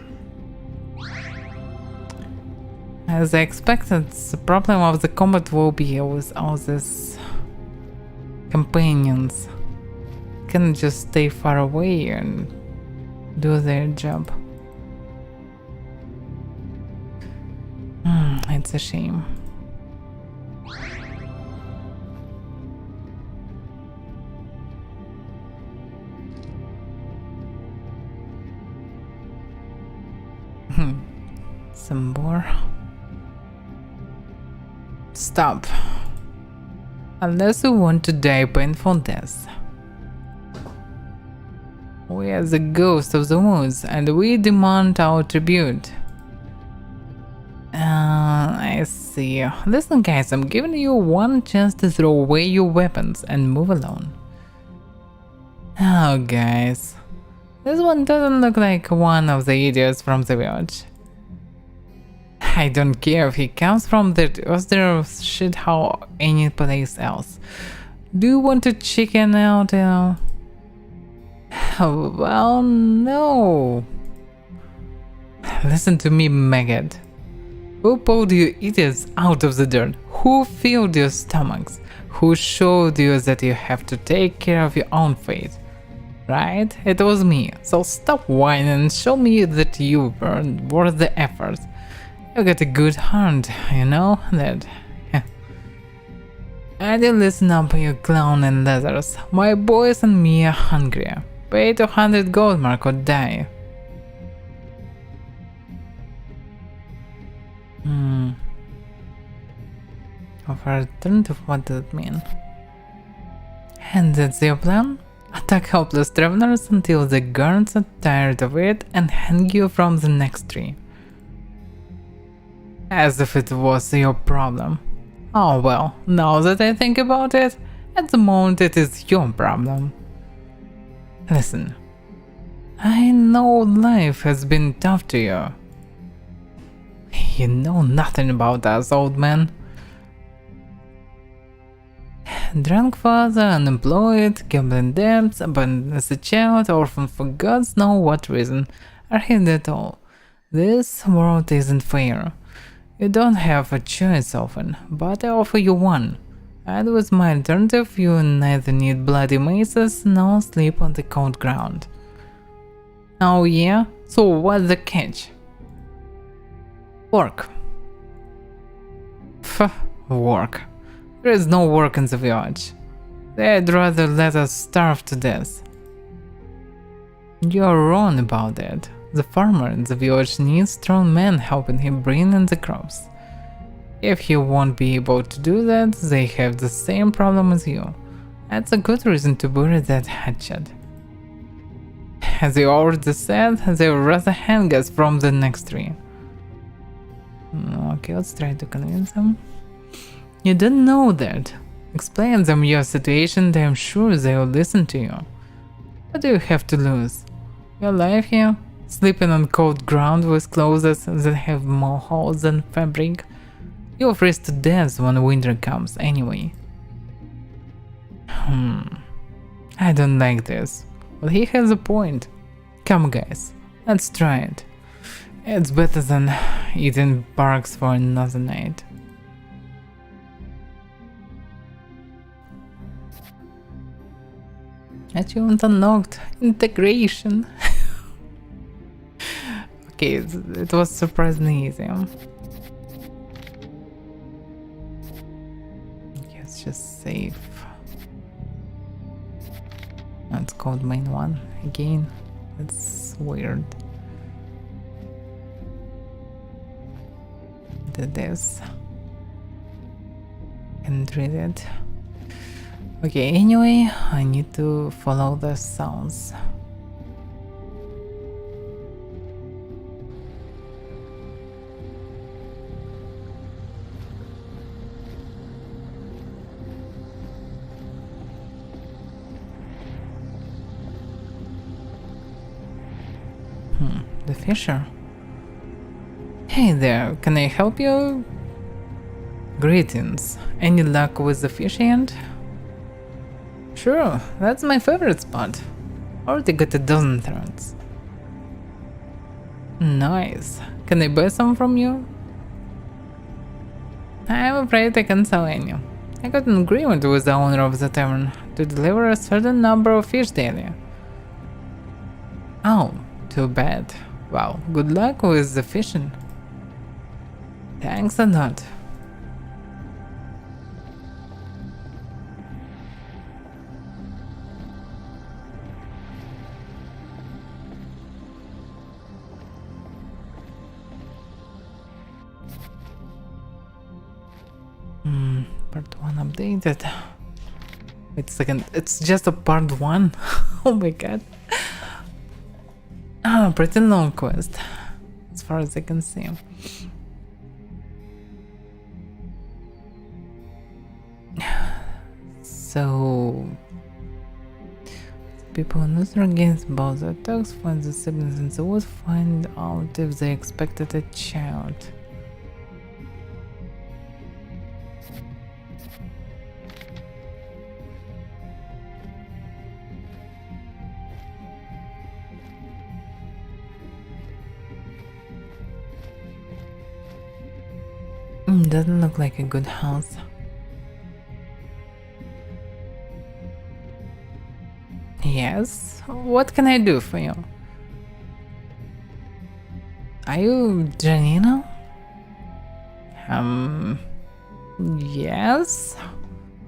As I expected, the problem of the combat will be with all these companions. Can just stay far away and do their job. It's a shame. Some more. Stop. Unless you want to die a painful death. We are the ghosts of the woods, and we demand our tribute. I see. Listen guys, I'm giving you one chance to throw away your weapons and move along. Oh guys, this one doesn't look like one of the idiots from the village. I don't care if he comes from the other shithole any place else. Do you want to chicken out, you know? Well, no. Listen to me, maggot. Who pulled you idiots out of the dirt? Who filled your stomachs? Who showed you that you have to take care of your own fate? Right? It was me. So stop whining and show me that you were worth the effort. You got a good heart, you know that. And you listen up, you clown and leathers. My boys and me are hungry. Pay 200 gold mark or die. Offer alternative, what does it mean? And that's your plan? Attack helpless travelers until the guards are tired of it and hang you from the next tree. As if it was your problem. Oh well, now that I think about it, at the moment it is your problem. Listen, I know life has been tough to you. You know nothing about us, old man. Drunk father, unemployed, gambling debts, abandoned as a child, orphan for gods know what reason, are hidden at all. This world isn't fair. You don't have a choice often, but I offer you one. And with my alternative, you neither need bloody maces nor sleep on the cold ground. Oh yeah? So what's the catch? Work. Work. There is no work in the village. They'd rather let us starve to death. You're wrong about that. The farmer in the village needs strong men helping him bring in the crops. If he won't be able to do that, they have the same problem as you. That's a good reason to bury that hatchet. As you already said, they would rather hang us from the next tree. Okay, let's try to convince them. You don't know that. Explain them your situation, I'm sure they will listen to you. What do you have to lose? Your life here? Sleeping on cold ground with clothes that have more holes than fabric? You'll freeze to death when winter comes anyway. I don't like this, but he has a point. Come guys, let's try it. It's better than eating barks for another night. Achievement unlocked. Integration. Okay, it was surprisingly easy. Okay, let's just save. That's called main one again. That's weird. What is this? Can't read it. Okay, anyway, I need to follow the sounds. The fisher. Hey there, can I help you? Greetings. Any luck with the fish end? Sure, that's my favorite spot. Already got a dozen threads. Nice. Can I buy some from you? I'm afraid I can't sell any. I got an agreement with the owner of the tavern to deliver a certain number of fish daily. Oh, too bad. Well, good luck with the fishing. Thanks a lot. Part 1 updated. Wait a second, it's just a part 1? Oh my god. Ah, pretty long quest, as far as I can see. So, people in Luther against both the dogs find the siblings in the woods, find out if they expected a child. Doesn't look like a good house. Yes? What can I do for you? Are you Janina? Yes?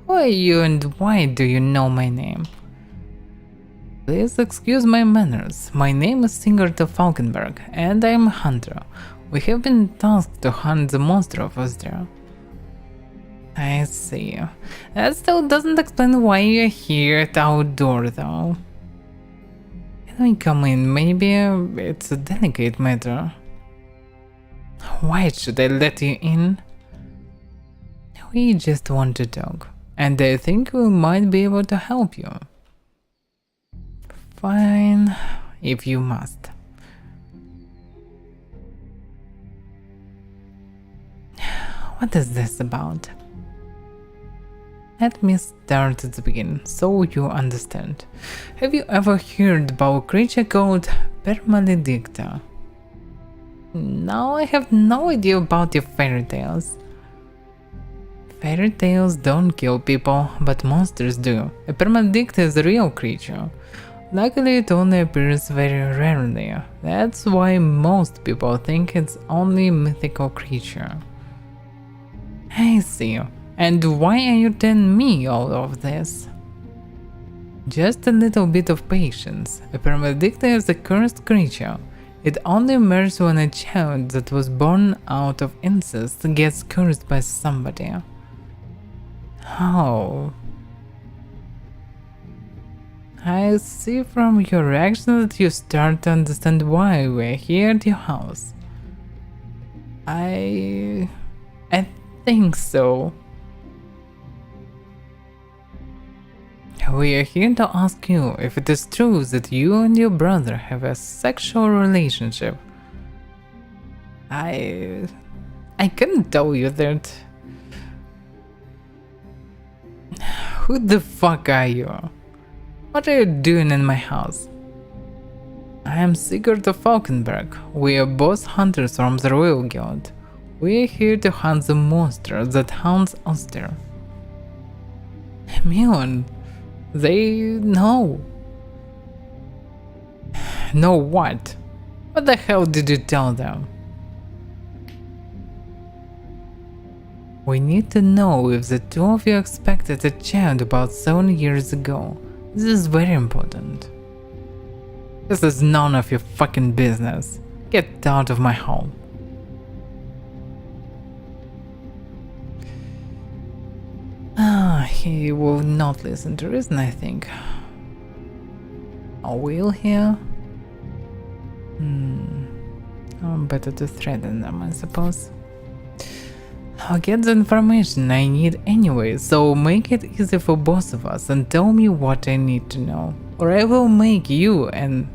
Who are you and why do you know my name? Please excuse my manners. My name is Sigurd Falkenberg and I am a hunter. We have been tasked to hunt the monster of us there. I see. That still doesn't explain why you're here at our door, though. Can we come in? Maybe it's a delicate matter. Why should I let you in? We just want to talk, and I think we might be able to help you. Fine, if you must. What is this about? Let me start at the beginning, so you understand. Have you ever heard about a creature called Permaledicta? No, I have no idea about your fairy tales. Fairy tales don't kill people, but monsters do. A Permaledicta is a real creature. Luckily, it only appears very rarely. That's why most people think it's only a mythical creature. I see. And why are you telling me all of this? Just a little bit of patience. A Permaledicta is a cursed creature. It only emerges when a child that was born out of incest gets cursed by somebody. Oh. I see from your reaction that you start to understand why we're here at your house. I think so. We are here to ask you if it is true that you and your brother have a sexual relationship. I couldn't tell you that. Who the fuck are you? What are you doing in my house? I am Sigurd of Falkenberg. We are both hunters from the Royal Guild. We are here to hunt the monster that haunts us there. Mion, they know. Know what? What the hell did you tell them? We need to know if the two of you expected a child about 7 years ago. This is very important. This is none of your fucking business. Get out of my home. He will not listen to reason, I think. Or will he? Better to threaten them, I suppose. I'll get the information I need anyway, so make it easy for both of us and tell me what I need to know, or I will make you and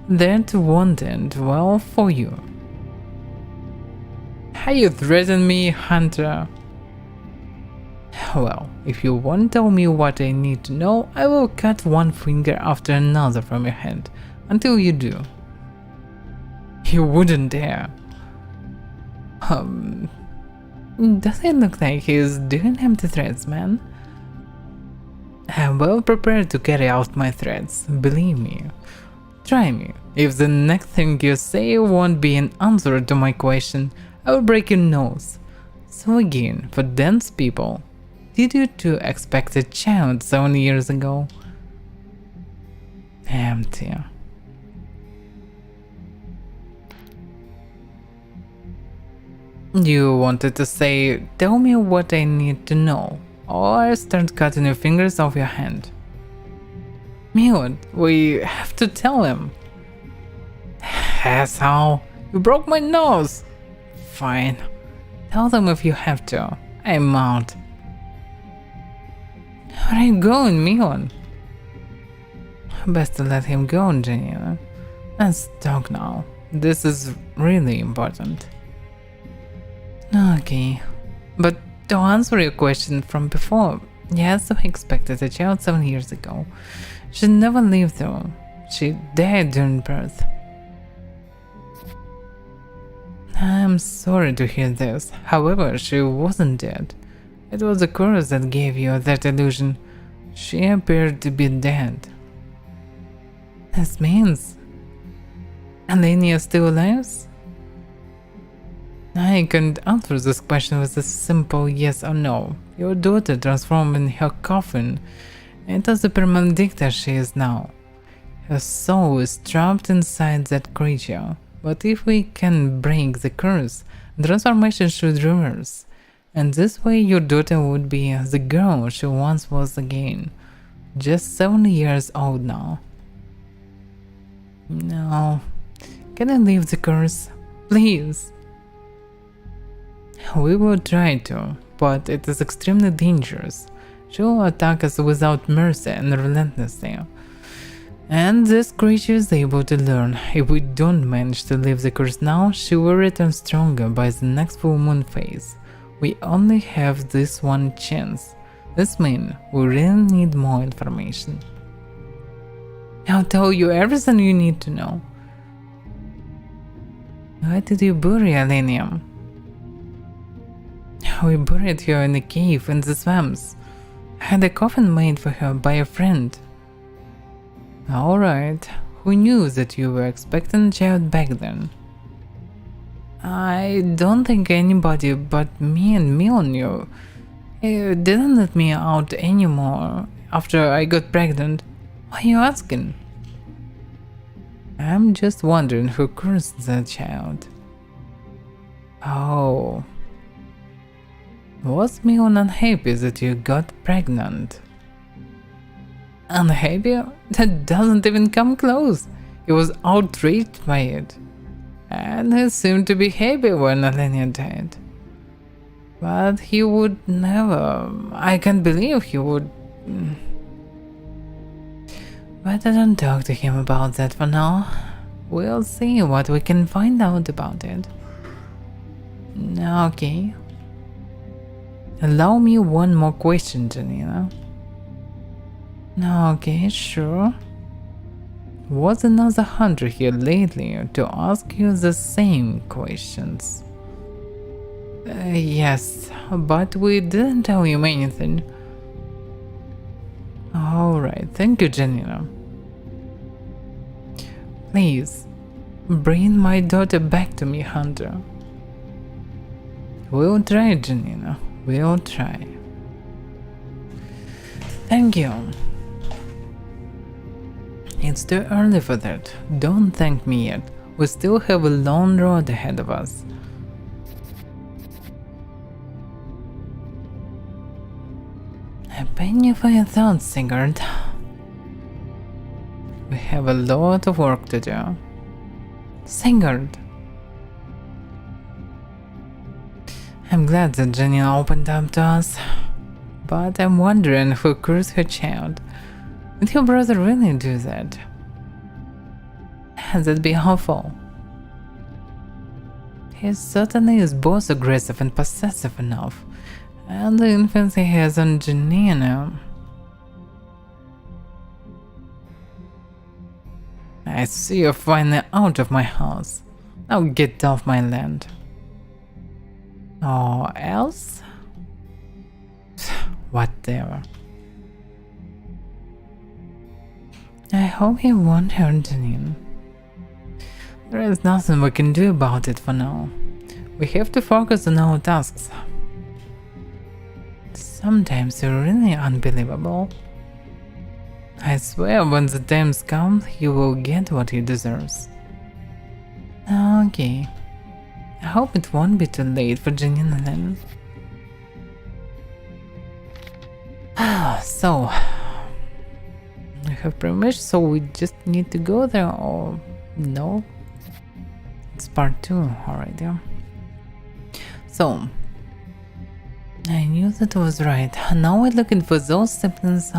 that won't end well for you. How you threaten me, Hunter? Well, if you won't tell me what I need to know, I will cut one finger after another from your hand, until you do. You wouldn't dare. Does it look like he's doing empty threats, man? I'm well prepared to carry out my threats, believe me. Try me. If the next thing you say won't be an answer to my question, I will break your nose. So again, for dense people, did you two expect a child 7 years ago? Empty. You wanted to say, tell me what I need to know, or I start cutting your fingers off your hand. Miod, we have to tell him. Asshole, you broke my nose. Fine, tell them if you have to. I'm out. Where are you going, Mion? Best to let him go, Janina. Let's talk now. This is really important. Okay, but to answer your question from before, yes, I expected a child 7 years ago. She never lived though. She died during birth. I'm sorry to hear this. However, she wasn't dead. It was the curse that gave you that illusion. She appeared to be dead. This means Alenia still lives? I can't answer this question with a simple yes or no. Your daughter transformed in her coffin into the Permandicta she is now. Her soul is trapped inside that creature, but if we can break the curse, the transformation should reverse, and this way your daughter would be the girl she once was again, just 7 years old now. No, can I leave the curse? Please. We will try to, but it is extremely dangerous. She will attack us without mercy and relentlessly. And this creature is able to learn. If we don't manage to leave the curse now, she will return stronger by the next full moon phase. We only have this one chance. This means we really need more information. I'll tell you everything you need to know. Why did you bury Alenia? We buried her in a cave in the swamps. I had a coffin made for her by a friend. Alright, who knew that you were expecting a child back then? I don't think anybody but me and Mil knew. It didn't let me out anymore after I got pregnant. Why are you asking? I'm just wondering who cursed that child. Oh. Was Mion unhappy that you got pregnant? Unhappy? That doesn't even come close. He was outraged by it. And he seemed to be happy when Alenia died. But he would never... I can't believe he would... But I don't talk to him about that for now. We'll see what we can find out about it. Okay. Allow me one more question, Janina. Okay, sure. Was another hunter here lately to ask you the same questions? Yes, but we didn't tell him anything. Alright, thank you, Janina. Please, bring my daughter back to me, Hunter. We'll try, Janina. We'll try. Thank you. It's too early for that. Don't thank me yet. We still have a long road ahead of us. A penny for your thoughts, Sigurd. We have a lot of work to do. Sigurd. I'm glad that Jenny opened up to us, but I'm wondering who cursed her child. Did your brother really do that? That'd be awful. He certainly is both aggressive and possessive enough, and the influence he has on Janina. I see you're finally out of my house. Now get off my land. Or else? Whatever. I hope he won't hurt Janine. There is nothing we can do about it for now. We have to focus on our tasks. Sometimes you're really unbelievable. I swear when the time comes, he will get what he deserves. Okay. I hope it won't be too late for Janina then. So, we have permission, so we just need to go there, or no? It's part 2 already. So, I knew that was right. Now we're looking for those siblings.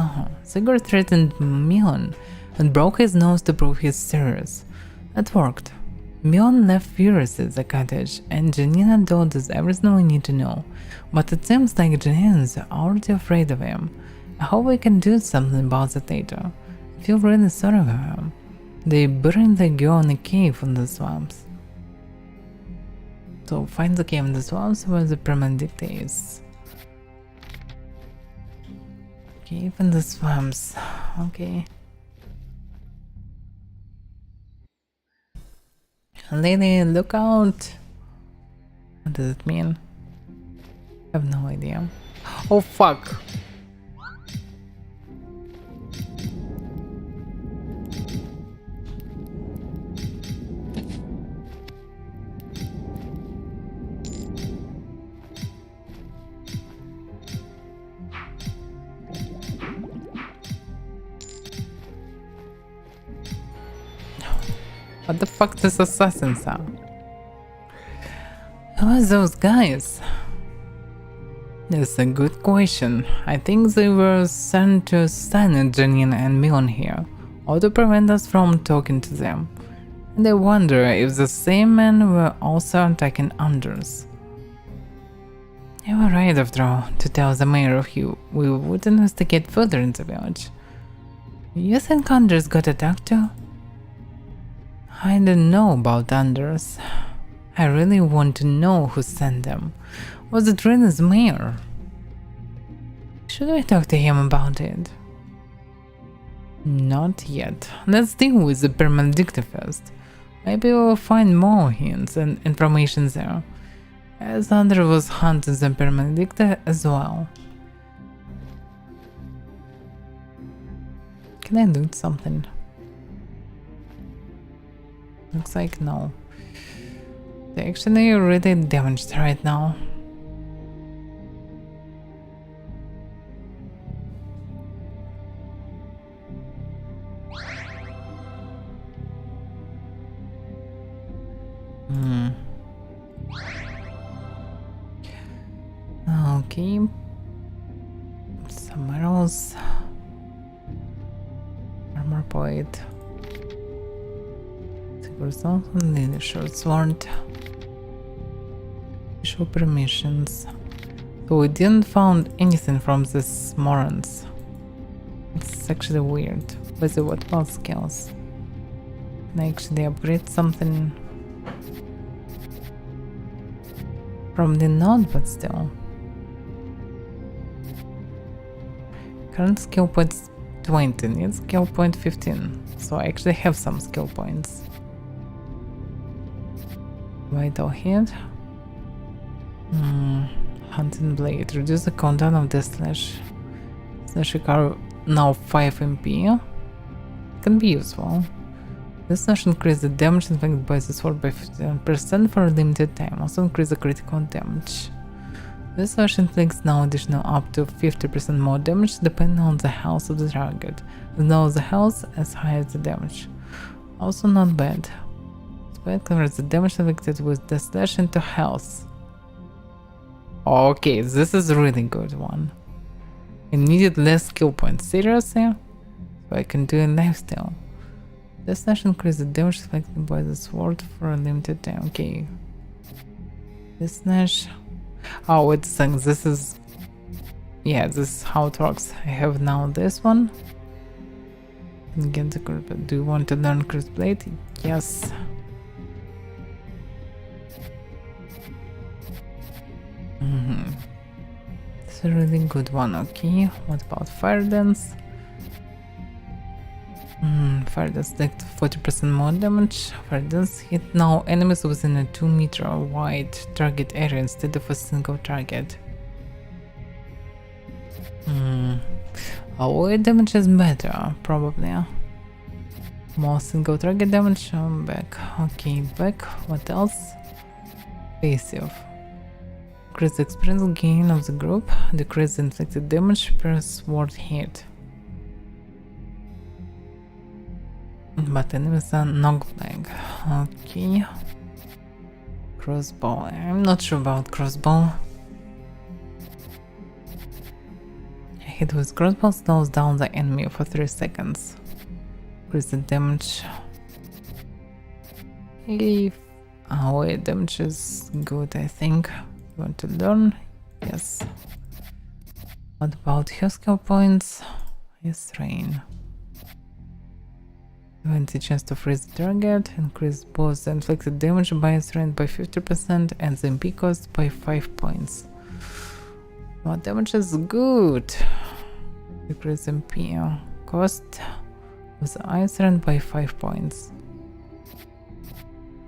Sigurd threatened Mion and broke his nose to prove he's serious. That worked. Mion left furious at the cottage, and Janina told us everything we need to know. But it seems like Janina's already afraid of him. I hope we can do something about that later. I feel really sorry for him. They buried the girl in a cave in the swamps. So find the cave in the swamps where the Permandict is. Cave in the swamps. Okay. Lady, look out! What does it mean? I have no idea. Oh fuck! What the fuck does assassins are? Who are those guys? That's a good question. I think they were sent to stand Janine and Mion here, or to prevent us from talking to them. And I wonder if the same men were also attacking Anders. You were right after all to tell the mayor of you we would investigate further in the village. You think Anders got attacked too? I don't know about Anders. I really want to know who sent them. Was it really the mayor? Should I talk to him about it? Not yet. Let's deal with the Permandict first. Maybe we'll find more hints and information there, as Anders was hunting the Permandict as well. Can I do something? Looks like no. They're actually really damaged right now. Okay. Some arrows. Armor point. Really short sword. Show permissions. So we didn't found anything from this Morans. It's actually weird. Let's see what else skills. Can I actually upgrade something from the node, but still. Current skill points 20, needs skill point 15. So I actually have some skill points. Vital hit. Hunting blade. Reduce the cooldown of the slash. Slash are now 5 MP. Can be useful. This slash increases the damage inflicted by the sword by 15% for a limited time. Also increase the critical damage. This version inflicts now additional up to 50% more damage depending on the health of the target. As low as the health, as high as the damage. Also not bad. Spell converts the damage inflicted with the slash into health. Okay, this is a really good one. I needed less skill points, seriously? So I can do a lifesteal. The slash increases the damage inflicted by the sword for a limited time. Okay. This slash... Oh, wait a second, this is... Yeah, this is how it works. I have now this one. And get the do you want to learn Crisp Blade? Yes. It's a really good one. Okay, what about Fire Dance? Fire Dance dealt 40% more damage. Fire Dance hit now enemies within a 2-meter wide target area instead of a single target. Our damage is better, probably. More single target damage. Back. Okay, back. What else? Passive. Increase the experience gain of the group. Decrease the inflicted damage per sword hit. But enemies are knocked back. Okay. Crossbow. I'm not sure about crossbow. A hit with crossbow slows down the enemy for 3 seconds. Increase the damage. If our damage is good, I think. You want to learn? Yes. What about your skill points? Yes, rain. Event the chance to freeze the target, increase both the inflicted damage by strength by 50% and the MP cost by 5 points. What damage is good? Decrease MP cost with ice strength by 5 points.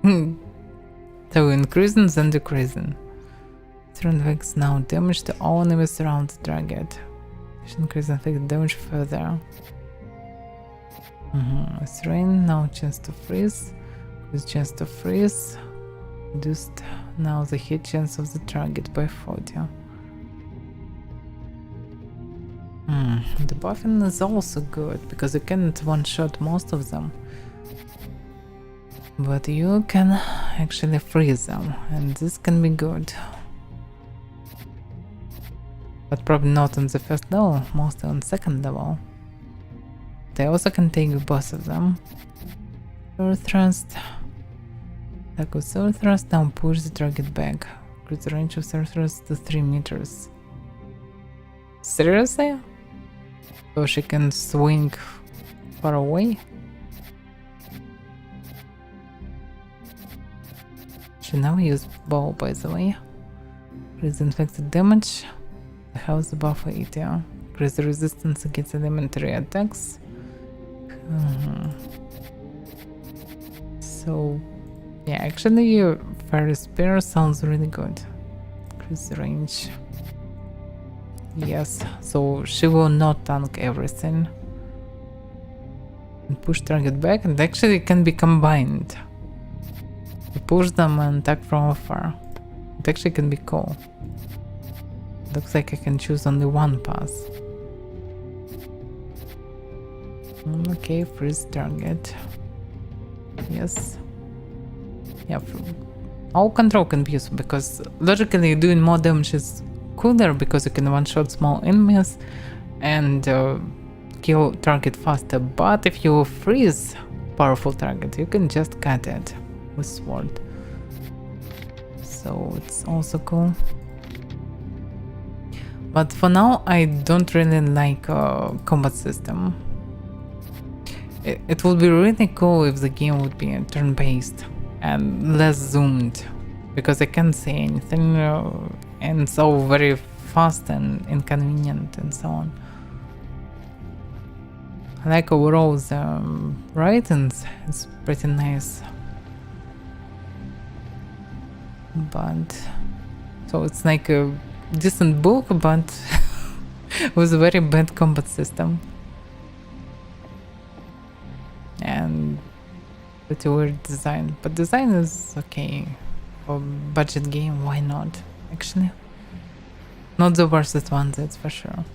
So increasing then decreasing. Strength inflicts now damage to all enemies around the target. Increase inflicted damage further. Strain, now chance to freeze. With chance to freeze. Reduced now the hit chance of the target by 40. The buffing is also good because you can't one-shot most of them. But you can actually freeze them, and this can be good. But probably not on the first level, mostly on second level. They also can take both of them. Sword thrust. Attack with sword thrust, now push the target back. Increase the range of sword thrust to 3 meters. Seriously? So she can swing far away? She now use bow, by the way. Increase inflicted damage. The health buffer ETA. Increase the resistance against elementary attacks. So, yeah, actually your fire spear sounds really good. Increase the range. Yes, so she will not tank everything. And push target back, and actually it can be combined. You push them and attack from afar. It actually can be cool. Looks like I can choose only one path. Okay, freeze target. Yes. Yeah, all control can be useful because logically doing more damage is cooler because you can one-shot small enemies and kill target faster. But if you freeze powerful target, you can just cut it with sword. So it's also cool. But for now, I don't really like combat system. It would be really cool if the game would be turn-based and less zoomed, because I can't see anything and so very fast and inconvenient and so on. I like overall the writings, it's pretty nice. But so it's like a decent book, but with a very bad combat system. And pretty weird design, but design is okay for budget game. Why not? Actually, Not the worst one, that's for sure.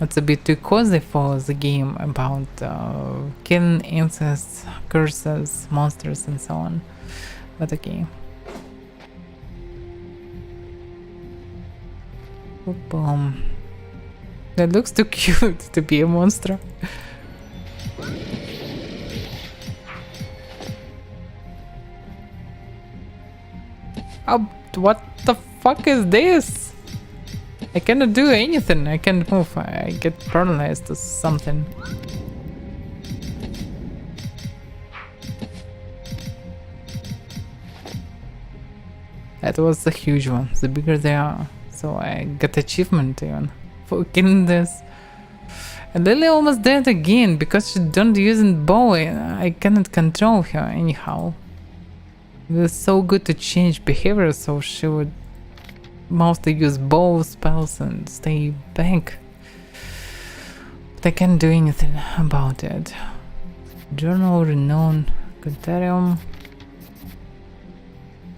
It's a bit too cozy for the game about killing incest, curses, monsters and so on. But okay. Boom. That looks too cute to be a monster. Oh, what the fuck is this? I cannot do anything. I can't move. I get paralyzed or something. That was a huge one. The bigger they are. So I got achievement even for killing this. And Lily almost dead again because she don't use bow. I cannot control her anyhow. It was so good to change behavior, so she would mostly use bow spells and stay back. But I can't do anything about it. Journal Renown Contarium.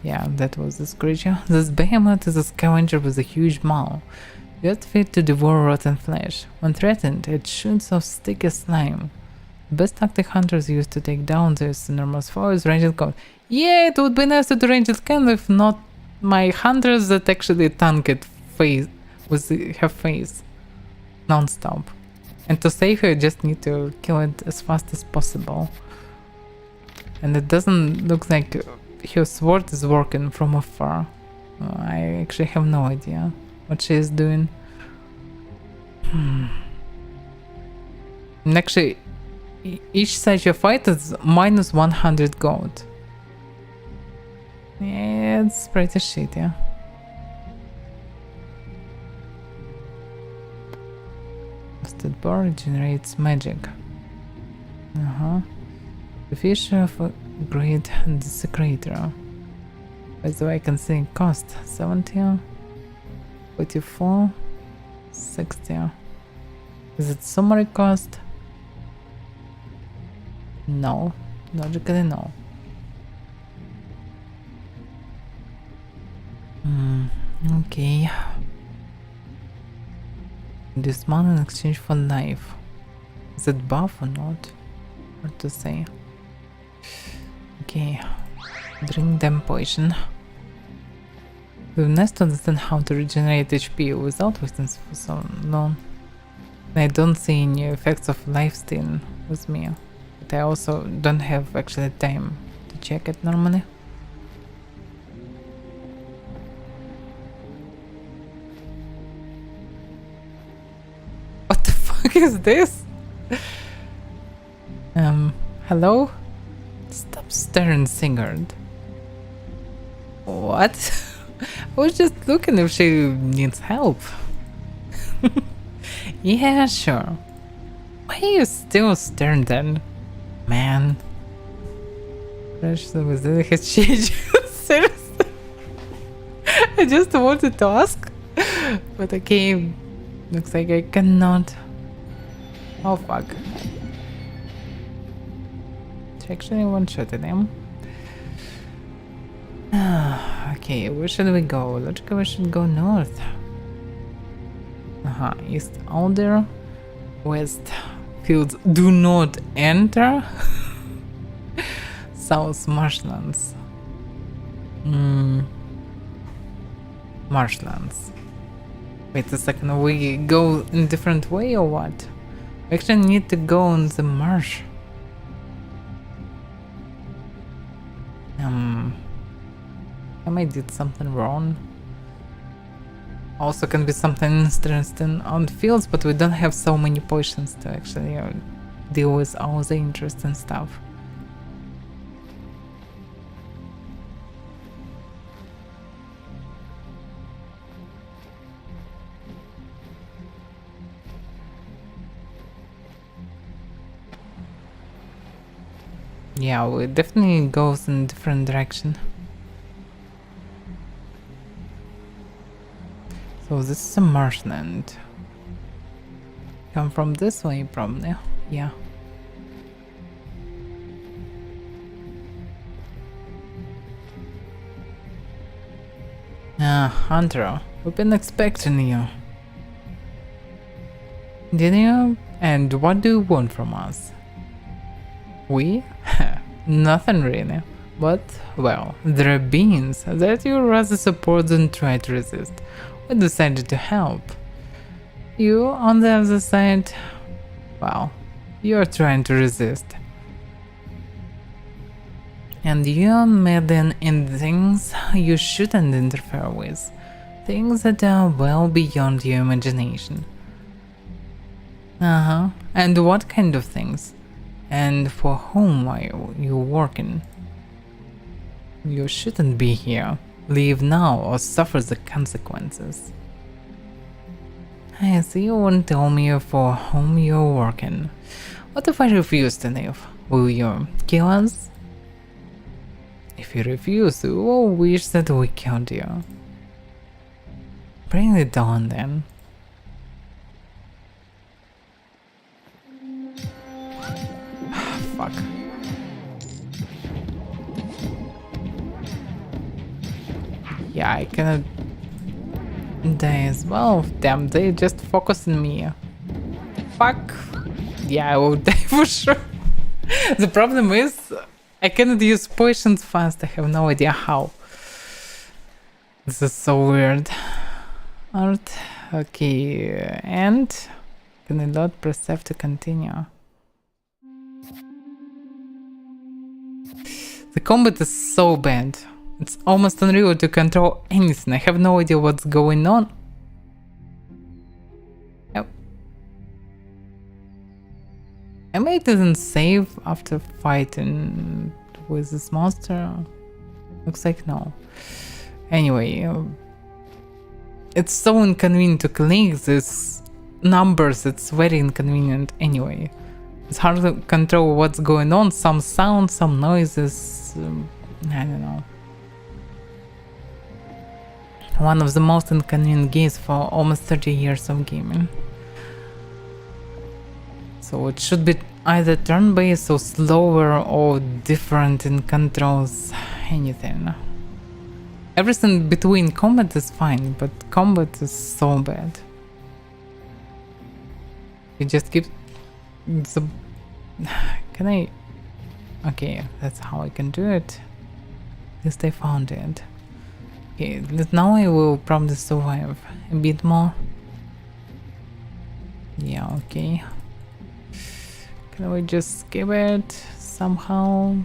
Yeah, that was this creature. This behemoth is a scavenger with a huge maw. Just fit to devour rotten flesh. When threatened, it shoots off sticky slime. The best tactic hunters use to take down this enormous foe is ranged cone. Yeah, it would be nice to do ranged cone if not my hunters that actually tank it face with her face non-stop. And to save her, you just need to kill it as fast as possible. And it doesn't look like her sword is working from afar. I actually have no idea what she is doing. And actually, each side you fight is minus 100 gold. Yeah, it's pretty shit, yeah. Busted bar generates magic. The fish of a great desecrator. By the way, I can see cost 70, 44, 60. Is it summary cost? No, logically no. Okay. This man in exchange for knife. Is it buff or not? Hard to say. Okay. Drink them poison. We've nice to understand how to regenerate HP without wasting for so long. I don't see any effects of lifesteal with me. But I also don't have actually time to check it normally. What the fuck is this? Hello? Stop staring, Sigurd. What? I was just looking if she needs help. Yeah, sure. Why are you still staring then? Man. Crash the wizard has changed. Seriously? I just wanted to ask. But okay. Looks like I cannot. Oh fuck. It's actually one-shotted him. Okay, where should we go? Logically we should go north. East Alder. West Fields do not enter. South Marshlands. Marshlands. Wait a second, we go in a different way or what? We actually need to go on the marsh. I might did something wrong. Also can be something interesting on fields, but we don't have so many potions to actually deal with all the interesting stuff. Yeah, we definitely goes in a different direction. So this is a marshland. Come from this way probably, yeah. Hunter, we've been expecting you. Did you? And what do you want from us? We? Nothing really. But, well, there are beings that you rather support than try to resist. We decided to help. You, on the other side, well, you're trying to resist. And you're meddling in things you shouldn't interfere with. Things that are well beyond your imagination. And what kind of things? And for whom are you working? You shouldn't be here. Leave now or suffer the consequences. I see you won't tell me for whom you're working. What if I refuse to leave? Will you kill us? If you refuse, we will wish that we killed you. Bring it on then. Fuck. Yeah, I cannot die as well. Damn, they just focus on me. Fuck. Yeah, I will die for sure. The problem is, I cannot use potions fast. I have no idea how. This is so weird. Art. Okay, and can I not press F to continue? The combat is so bad. It's almost unreal to control anything. I have no idea what's going on. Yep. I may didn't save after fighting with this monster. Looks like no. Anyway, it's so inconvenient to click these numbers. It's very inconvenient anyway. It's hard to control what's going on. Some sounds, some noises. I don't know. One of the most inconvenient games for almost 30 years of gaming. So it should be either turn-based or slower or different in controls. Anything. Everything between combat is fine, but combat is so bad. You just keep the... Can I... Okay, that's how I can do it. At least I found it. Okay, now I will probably survive a bit more. Yeah, okay. Can we just skip it somehow?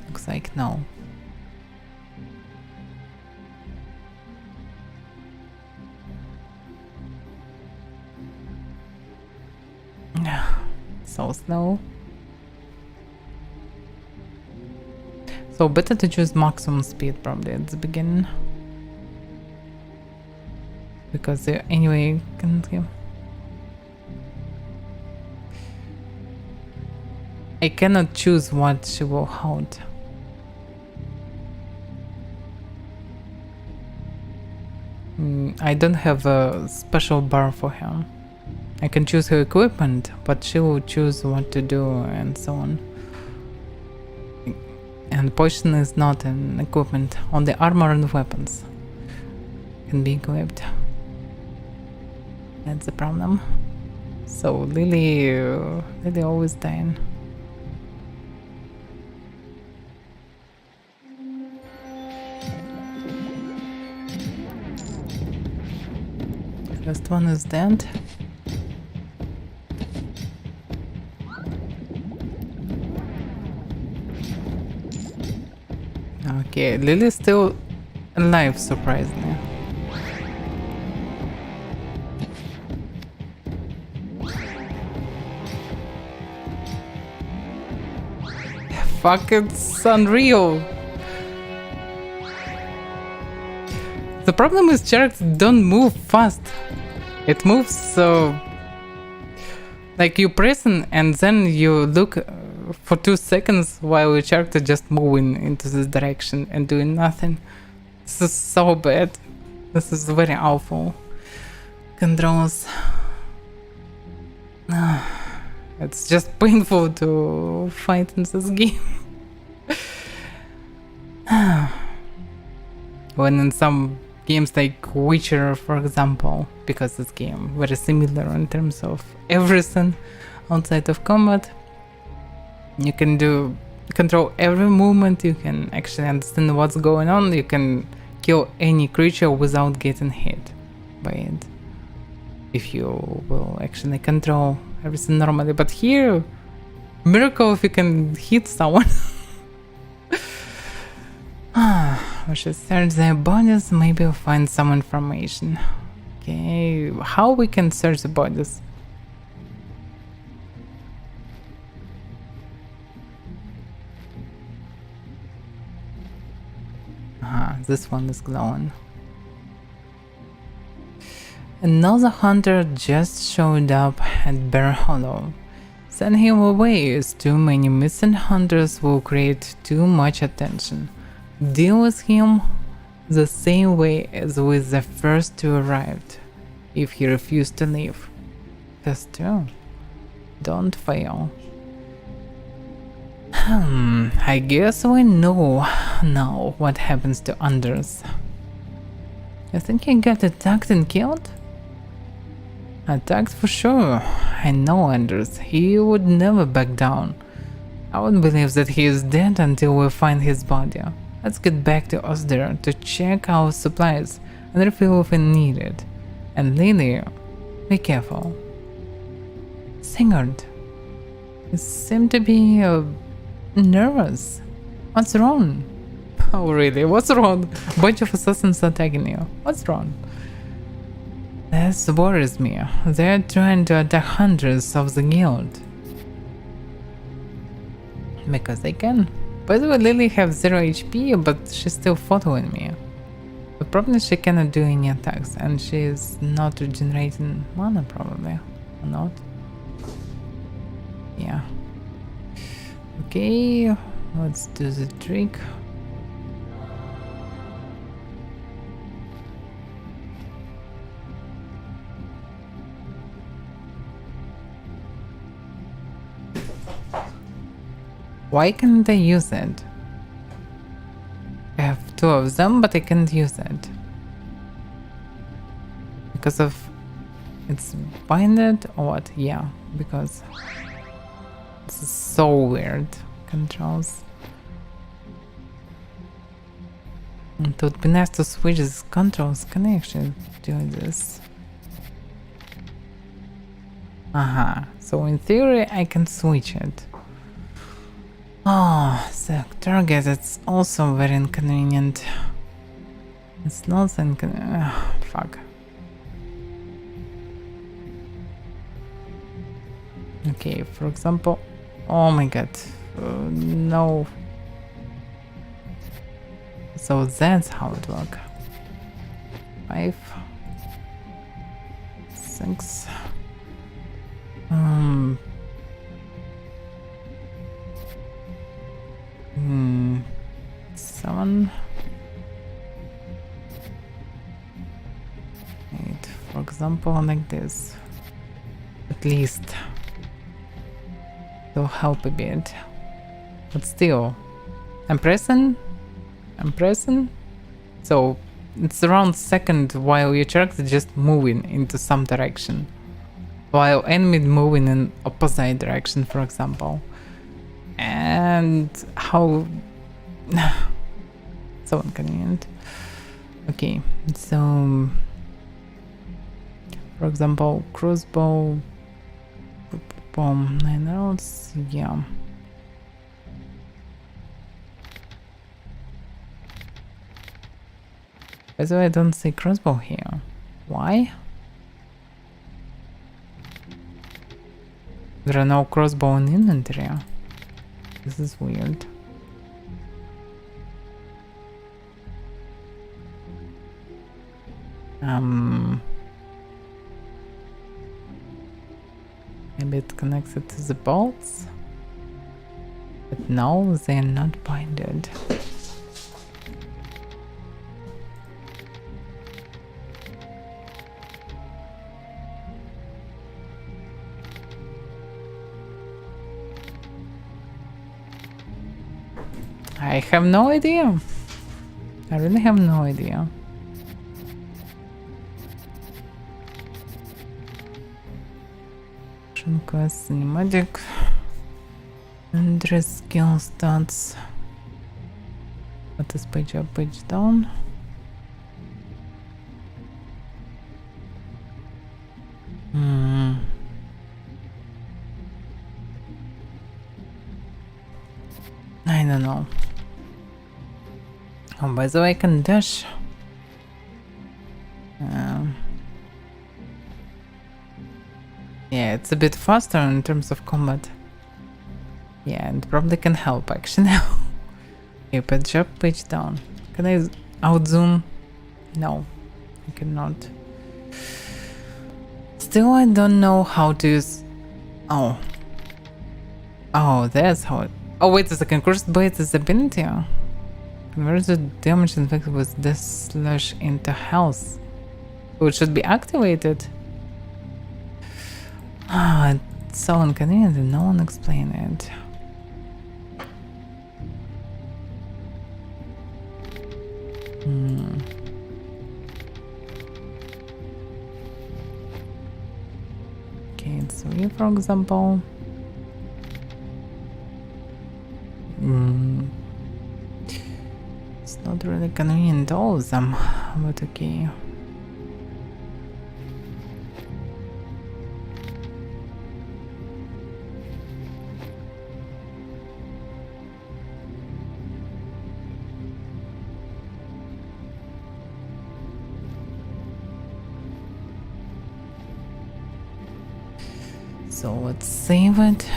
Looks like no. So slow. So better to choose maximum speed probably at the beginning. Because anyway can give. I cannot choose what she will hold. I don't have a special bar for her. I can choose her equipment, but she will choose what to do and so on. And poison is not an equipment. Only armor and weapons can be equipped. That's the problem. So Lily always dying. Last one is dead. Okay, Lily's still alive, surprisingly. Fuck, it's unreal. The problem is characters don't move fast. It moves so... like you press and then you look for 2 seconds while your character just moving into this direction and doing nothing. This is so bad. This is very awful. Controls. It's just painful to fight in this game. When in some games like Witcher, for example, because this game very similar in terms of everything outside of combat, you can control every movement, you can actually understand what's going on, you can kill any creature without getting hit by it, if you will actually control everything normally. But here, miracle if you can hit someone. We should search their bodies, maybe we'll find some information. Okay, how we can search the bodies? This one is glowing. Another hunter just showed up at Bear Hollow. Send him away, as too many missing hunters will create too much attention. Deal with him the same way as with the first two arrived, if he refused to leave. First two. Don't fail. I guess we know now what happens to Anders. You think he got attacked and killed? Attacked for sure. I know Anders. He would never back down. I would believe that he is dead until we find his body. Let's get back to Osder to check our supplies and refill if needed. And Lily, be careful. Sigurd, you seem to be nervous. What's wrong? Oh really, what's wrong? Bunch of assassins attacking you. What's wrong? This worries me. They're trying to attack hundreds of the guild. Because they can. By the way, Lily have 0 HP, but she's still following me. But probably she cannot do any attacks, and she is not regenerating mana probably. Or not? Yeah. Okay, let's do the trick. Why can't I use it? I have 2 of them, but I can't use it. Because of it's binded or what? Yeah, because this is so weird. Controls. It would be nice to switch these controls. Can I actually do this? So in theory I can switch it. Oh, the target, it's also very inconvenient. It's not inconvenient. Fuck. Okay, for example. Oh my god. No. So that's how it works. 5. 6. 7. 8. For example, like this. At least. To help a bit. But still. I'm pressing. So it's around second while your character is just moving into some direction. While enemy moving in opposite direction, for example. And how so inconvenient. Okay, so for example, crossbow, bomb, 9 rounds, yeah. By the way, I don't see crossbow here. Why? There are no crossbow in inventory. This is weird. Maybe it connected to the bolts, but no, they're not binded. I have no idea. I really have no idea. Action quest, cinematic, and skill stats. What is page up, page down? I don't know. Oh, by the way, I can dash. Yeah, it's a bit faster in terms of combat. Yeah, and probably can help actually. Okay, page up, page down. Can I outzoom? No, I cannot. Still, I don't know how to use... Oh. Oh, that's how it... Oh, wait a second. Crossbow is ability. Convert the damage inflicted with this slash into health. So it should be activated. Ah, it's so inconvenient and no one explained it. Okay, it's 3 for example. It's not really convenient all of them, but okay. So let's save it.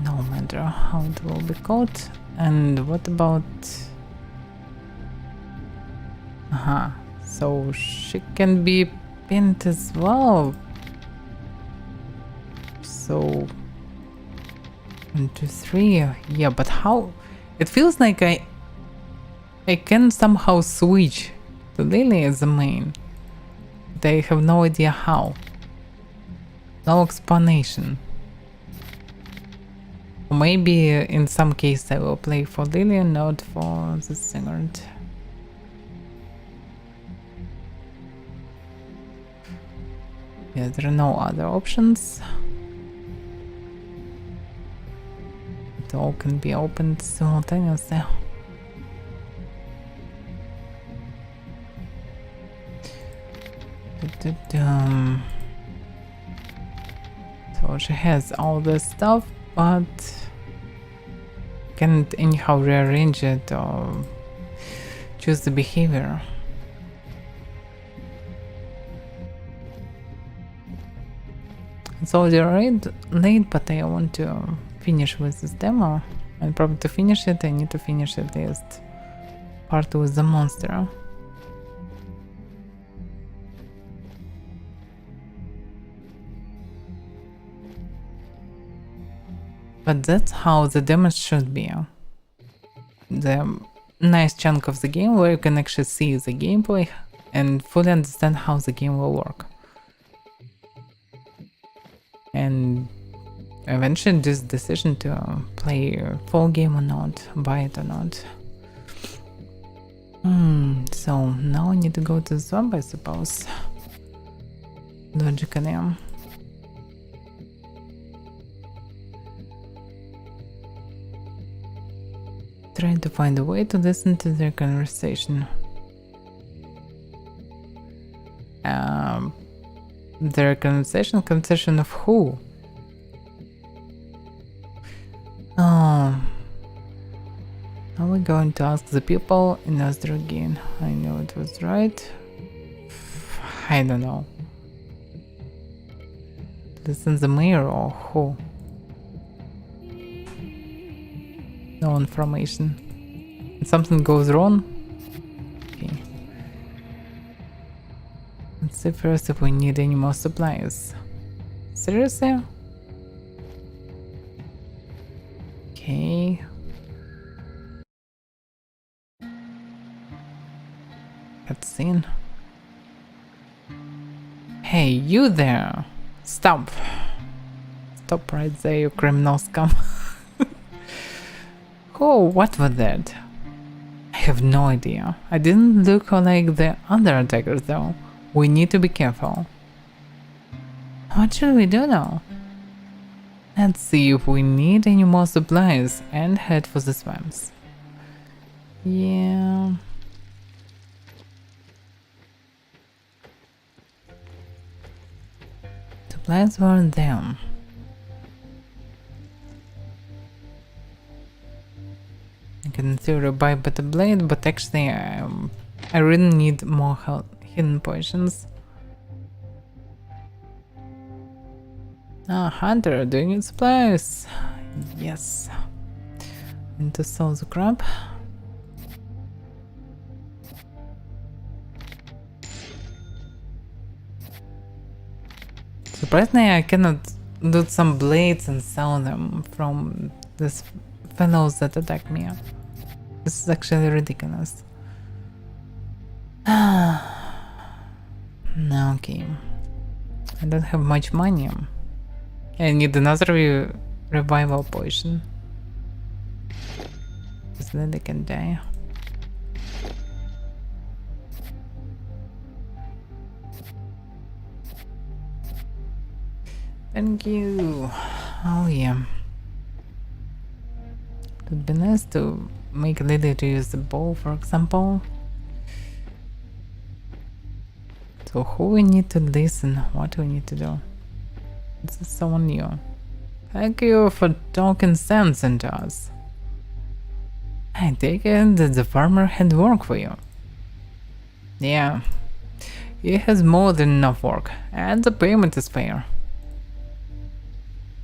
No matter how it will be caught. And what about... So she can be pinned as well. So... 1, 2, 3. Yeah, but how? It feels like I can somehow switch to Lily as the main. But I have no idea how. No explanation. Maybe in some case I will play for Lily and not for the singer. Yeah, there are no other options. It all can be opened simultaneously. So she has all this stuff, but can't anyhow rearrange it or choose the behavior. It's already late, but I want to finish with this demo. And probably to finish it, I need to finish at least part with the monster. But that's how the demos should be. The nice chunk of the game where you can actually see the gameplay and fully understand how the game will work. And eventually this decision to play a full game or not, buy it or not. So now I need to go to the swamp, I suppose. Logically. Trying to find a way to listen to their conversation. Their conversation of who? Are we going to ask the people in Ostrogen? I know it was right. I don't know. Listen the mayor or who? No information. If something goes wrong? Okay. Let's see first if we need any more supplies. Seriously? Okay. Cutscene. Hey, you there! Stop! Stop right there, you criminal scum. Oh, what was that? I have no idea. I didn't look like the other attackers though. We need to be careful. What should we do now? Let's see if we need any more supplies and head for the swamps. Yeah. Supplies weren't there. I can in theory buy better blade, but actually I really need more hidden potions. Ah, Hunter, do you need supplies? Yes. Need to sell the crab. Surprisingly, I cannot do some blades and sell them from these fellows that attack me. This is actually ridiculous. Okay. I don't have much money. I need another revival potion. Because then they can die. Thank you. Oh yeah. It would be nice to make Lily to use the bow, for example. So who we need to listen? What we need to do? This is someone new. Thank you for talking sense into us. I take it that the farmer had work for you. Yeah. He has more than enough work, and the payment is fair.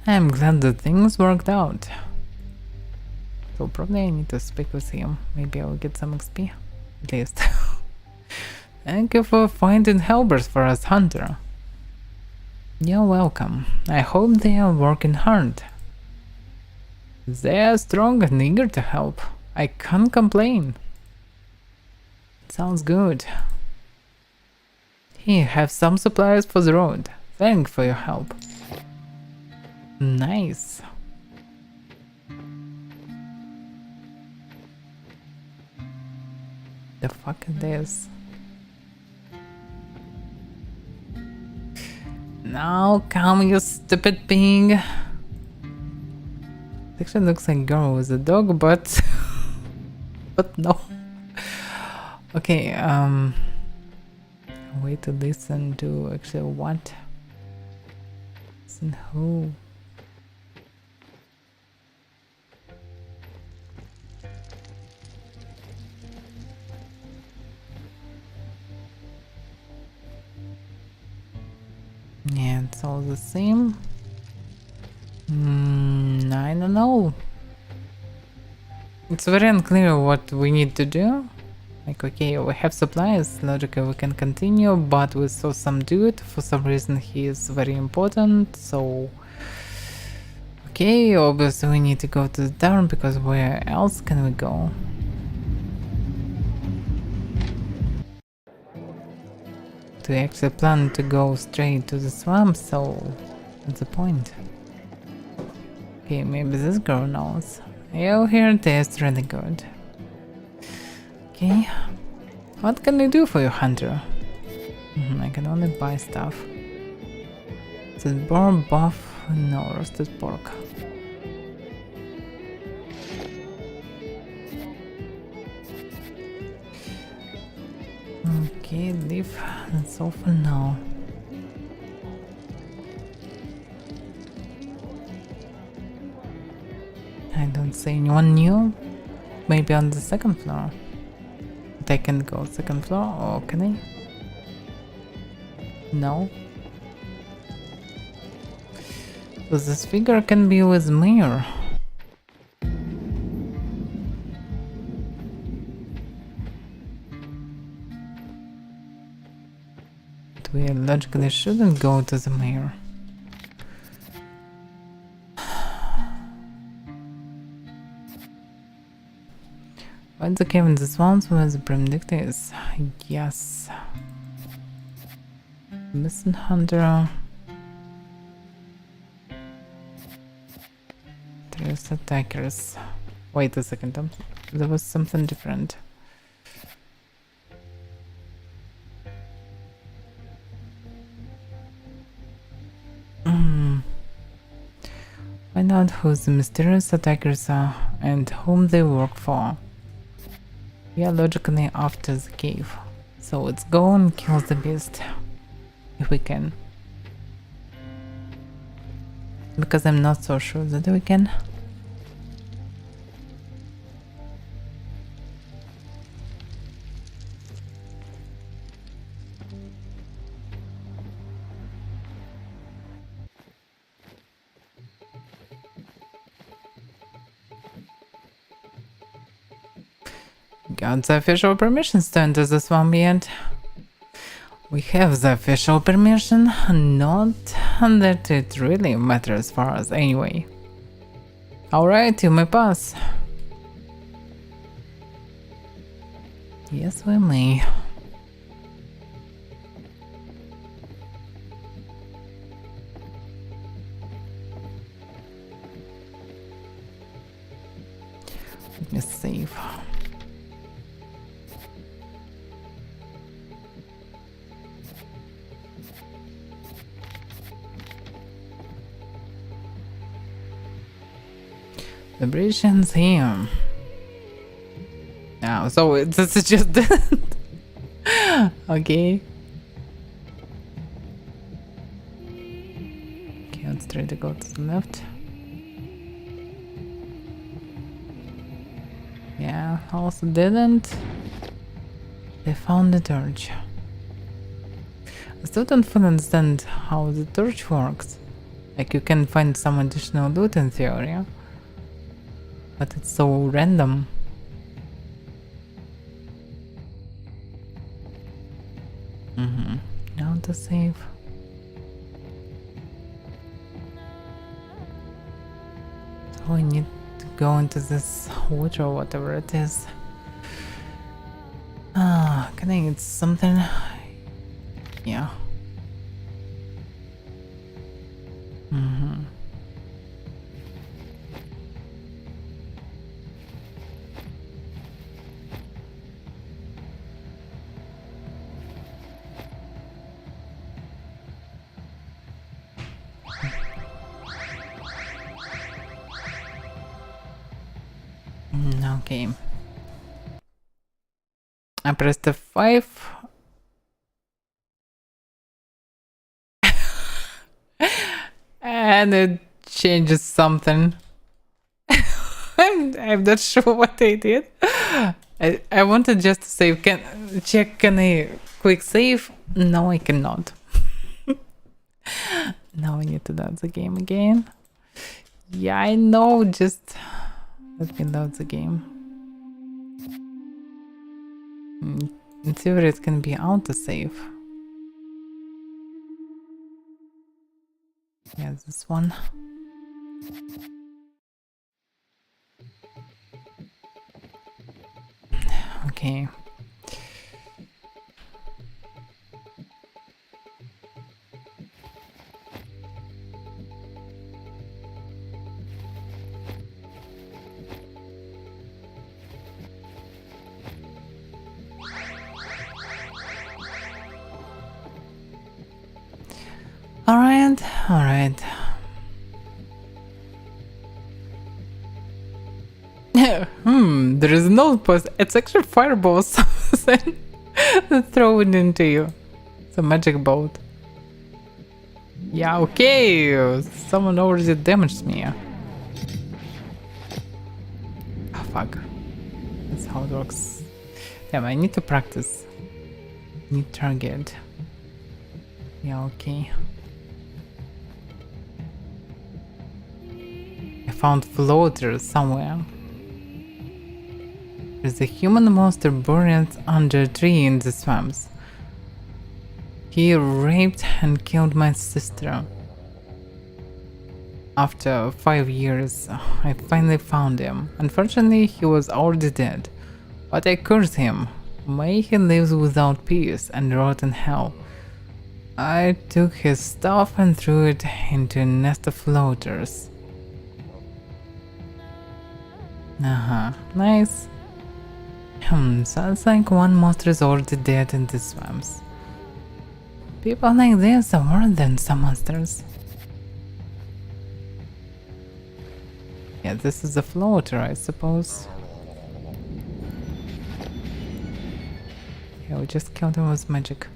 I'm glad that things worked out. So probably I need to speak with him. Maybe I'll get some XP. At least. Thank you for finding helpers for us, Hunter. You're welcome. I hope they are working hard. They are strong and eager to help. I can't complain. Sounds good. Here, have some supplies for the road. Thanks for your help. Nice. The fuck is this? Now come, you stupid pig. It actually looks like a girl with a dog, but but no. Okay, wait to listen to actually what? Listen who? Yeah, it's all the same. I don't know. It's very unclear what we need to do. Like, okay, we have supplies, logically we can continue, but we saw some dude, for some reason he is very important, so... Okay, obviously we need to go to the town, because where else can we go? We actually plan to go straight to the swamp, so what's the point? Okay, maybe this girl knows. You here tastes really good. Okay, what can I do for you, Hunter? I can only buy stuff. Is it boar buff? No, roasted pork. Okay, leave. That's all for now. I don't see anyone new. Maybe on the second floor. But I can go second floor, or can I? No. So this figure can be with Mayor. But we logically shouldn't go to the Mayor. What's the cave in the swamps where the Benedict is? Yes. Missing Hunter. attackers. Wait a second, there was something different. Find out who the mysterious attackers are and whom they work for. We are logically after the cave, so let's go and kill the beast, if we can. Because I'm not so sure that we can. Got the official permissions to enter the swamp yet? We have the official permission, not that it really matters for us anyway. Alright, you may pass. Yes, we may. Let me save. Vibrations here. Now, so it's just okay. Okay, let's try to go to the left. Yeah, also didn't. They found the torch. I still don't fully understand how the torch works. Like, you can find some additional loot in theory, but it's so random. Now to save. So we need to go into this water or whatever it is. Can I eat something? Yeah. Okay. I pressed F5. And it changes something. I'm not sure what I did. I wanted just to save. Can I quick save? No, I cannot. Now I need to load the game again. Yeah, I know, just let me load the game. In theory it can be autosave. Yeah, this one. Okay. Alright. There is no post. It's actually fireballs that throw it into you. It's a magic bolt. Yeah, okay. Someone already damaged me. Oh, fuck. That's how it works. Damn, I need to practice. Need target. Yeah, okay. I found floaters somewhere. There's a human monster buried under a tree in the swamps. He raped and killed my sister. After 5 years, I finally found him. Unfortunately, he was already dead. But I cursed him. May he lives without peace and rot in hell. I took his stuff and threw it into a nest of floaters. Nice. Sounds like one monster is already dead in the swamps. People like this are more than some monsters. Yeah, this is a floater, I suppose. Yeah, we just killed him with magic.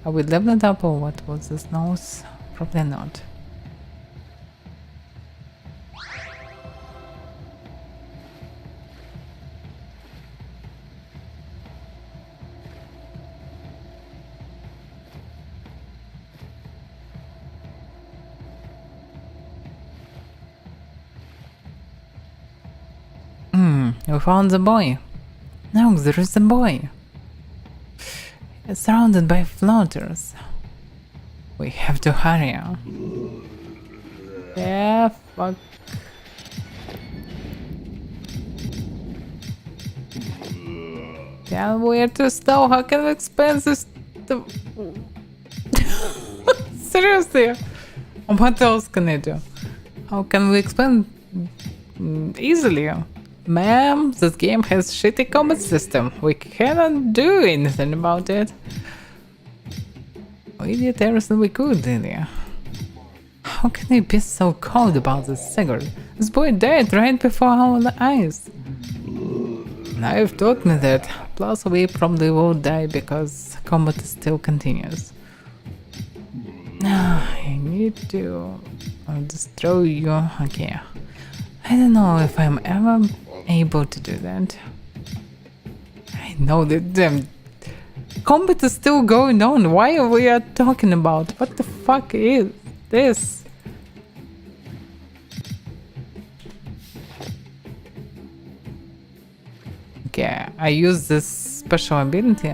Are we leveled up or what was this nose? Probably not. We found the boy. No, there is a boy. It's surrounded by floaters. We have to hurry. Yeah, fuck. Yeah, we're too slow. How can we explain this? Seriously? What else can I do? How can we explain easily? Ma'am, this game has shitty combat system. We cannot do anything about it. We did everything we could, Lydia. How can we be so cold about this cigarette? This boy died right before our eyes. Now you've taught me that. Plus we probably will die because combat still continues. I need to destroy you. Okay. I don't know if I'm ever able to do that. I know that damn combat is still going on. Why are we talking about? What the fuck is this? Okay, I use this special ability.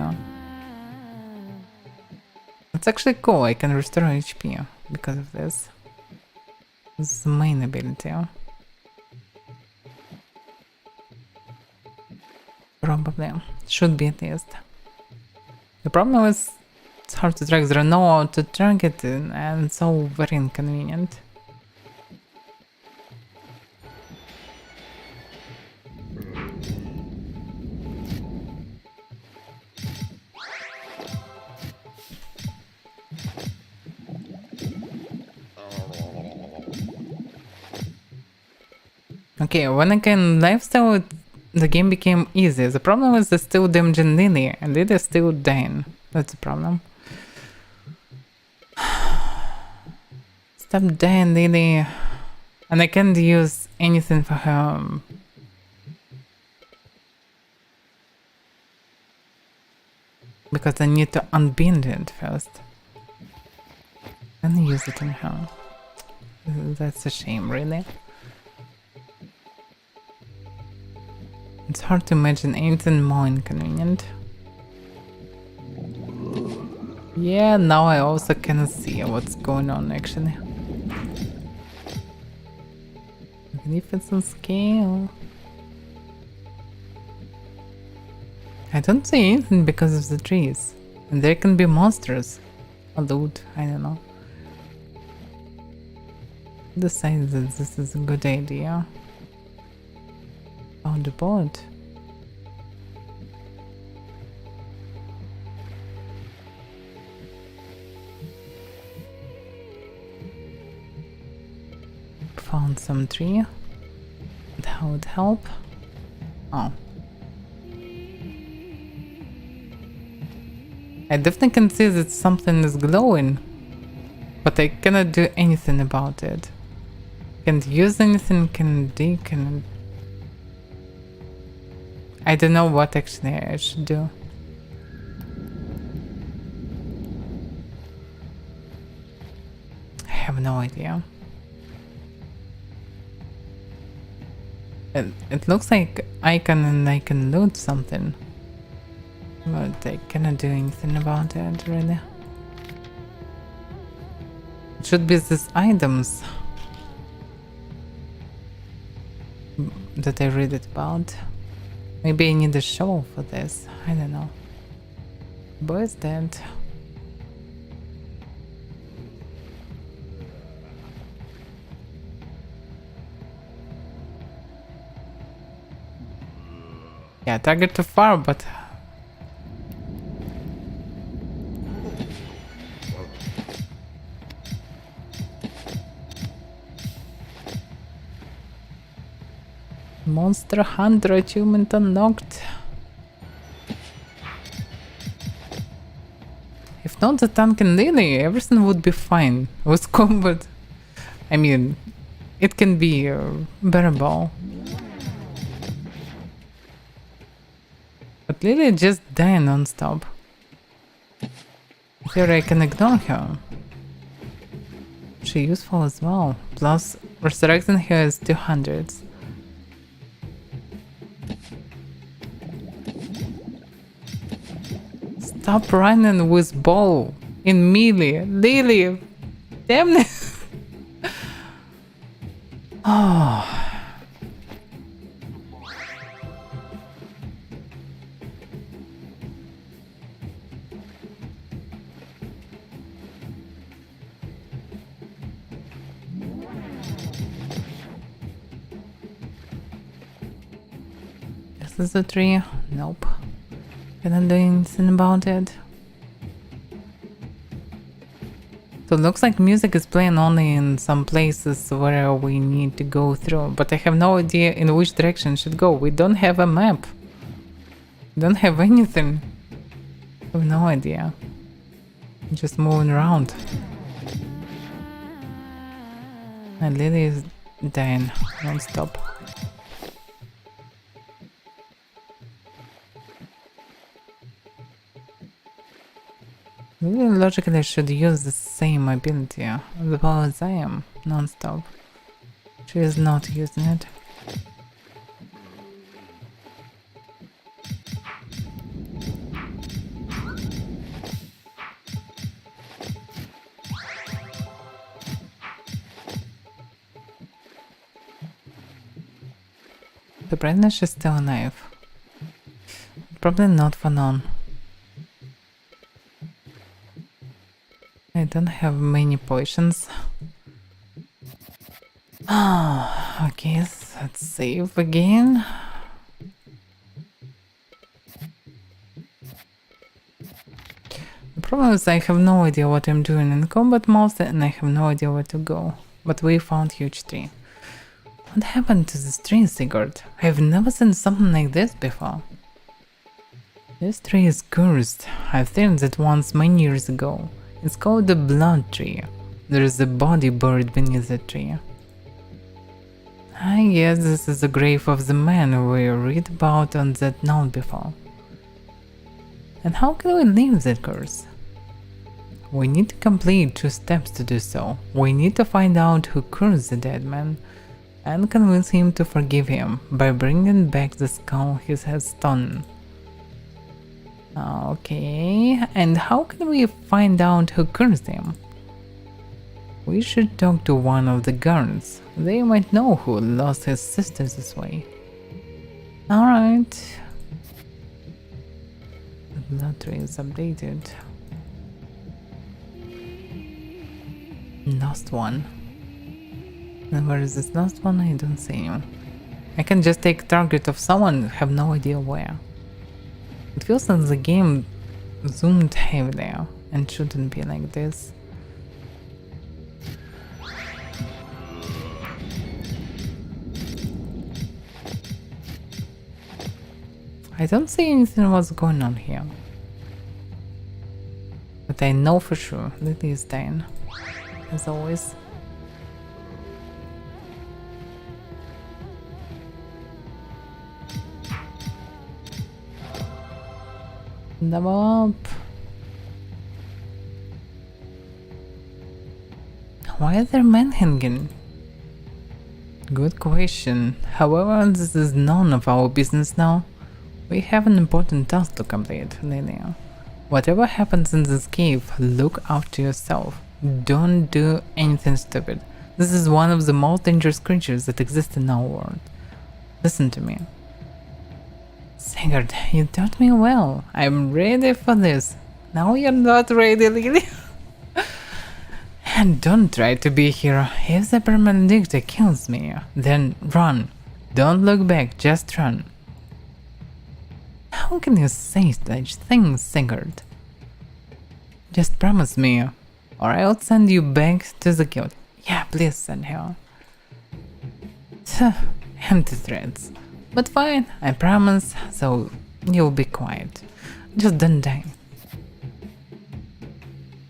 It's actually cool. I can restore HP because of this. This is the main ability. Probably. Should be at least. The problem is it's hard to track. There are no auto target and so very inconvenient. Okay, when I can lifestyle, the game became easy. The problem is they're still damaging Lily, and Lily's still dying. That's the problem. Stop dying, Lily. And I can't use anything for her. Because I need to unbind it first. Then use it on her. That's a shame, really. It's hard to imagine anything more inconvenient. Yeah, now I also cannot see what's going on actually. Even if it's on scale. I don't see anything because of the trees. And there can be monsters. Or loot, I don't know. Decide that this is a good idea. On the board. Found some tree. That would help. Oh. I definitely can see that something is glowing. But I cannot do anything about it. Can't use anything, can I don't know what actually I should do. I have no idea. It looks like I can loot something. But I cannot do anything about it, really. It should be these items that I read it about. Maybe I need a shovel for this. I don't know. Boy is dead. Yeah, target too far, but... Monster Hunter achievement unlocked. If not the tank and Lily, everything would be fine with combat. I mean, it can be bearable. But Lily just dying non-stop. Here I can ignore her. She's useful as well. Plus, resurrecting her is 200. Stop running with ball in melee. Lily! Damn it! Oh. This is a tree. Nope. Cannot do anything about it. So it looks like music is playing only in some places where we need to go through, but I have no idea in which direction it should go. We don't have a map. We don't have anything. I have no idea. Just moving around. And Lily is dying non-stop. Maybe logically I should use the same ability as well as I am, non-stop. She is not using it. The brightness is still alive. Probably not for long. I don't have many potions. Oh, okay, so let's save again. The problem is I have no idea what I'm doing in combat mode and I have no idea where to go. But we found huge tree. What happened to this tree, Sigurd? I've never seen something like this before. This tree is cursed. I've seen it once many years ago. It's called the blood tree. There is a body buried beneath the tree. I guess this is the grave of the man we read about on that note before. And how can we leave that curse? We need to complete 2 steps to do so. We need to find out who cursed the dead man and convince him to forgive him by bringing back the skull he has stolen. Okay, and how can we find out who cursed him? We should talk to one of the guards. They might know who lost his sister this way. Alright. The blood tree is updated. Last one. And where is this last one? I don't see him. I can just take target of someone, have no idea where. It feels like the game zoomed heavily and shouldn't be like this. I don't see anything what's going on here. But I know for sure Lily is dying, as always. Double up. Why are there men hanging? Good question. However, this is none of our business now. We have an important task to complete, Lilia. Whatever happens in this cave, look after yourself. Don't do anything stupid. This is one of the most dangerous creatures that exist in our world. Listen to me. Sigurd, you taught me well. I'm ready for this. Now you're not ready, Lily. And don't try to be a hero. If the Permaledicta kills me, then run. Don't look back, just run. How can you say such things, Sigurd? Just promise me, or I'll send you back to the guild. Yeah, please send her. Empty threats. But fine, I promise, so you'll be quiet. Just don't die.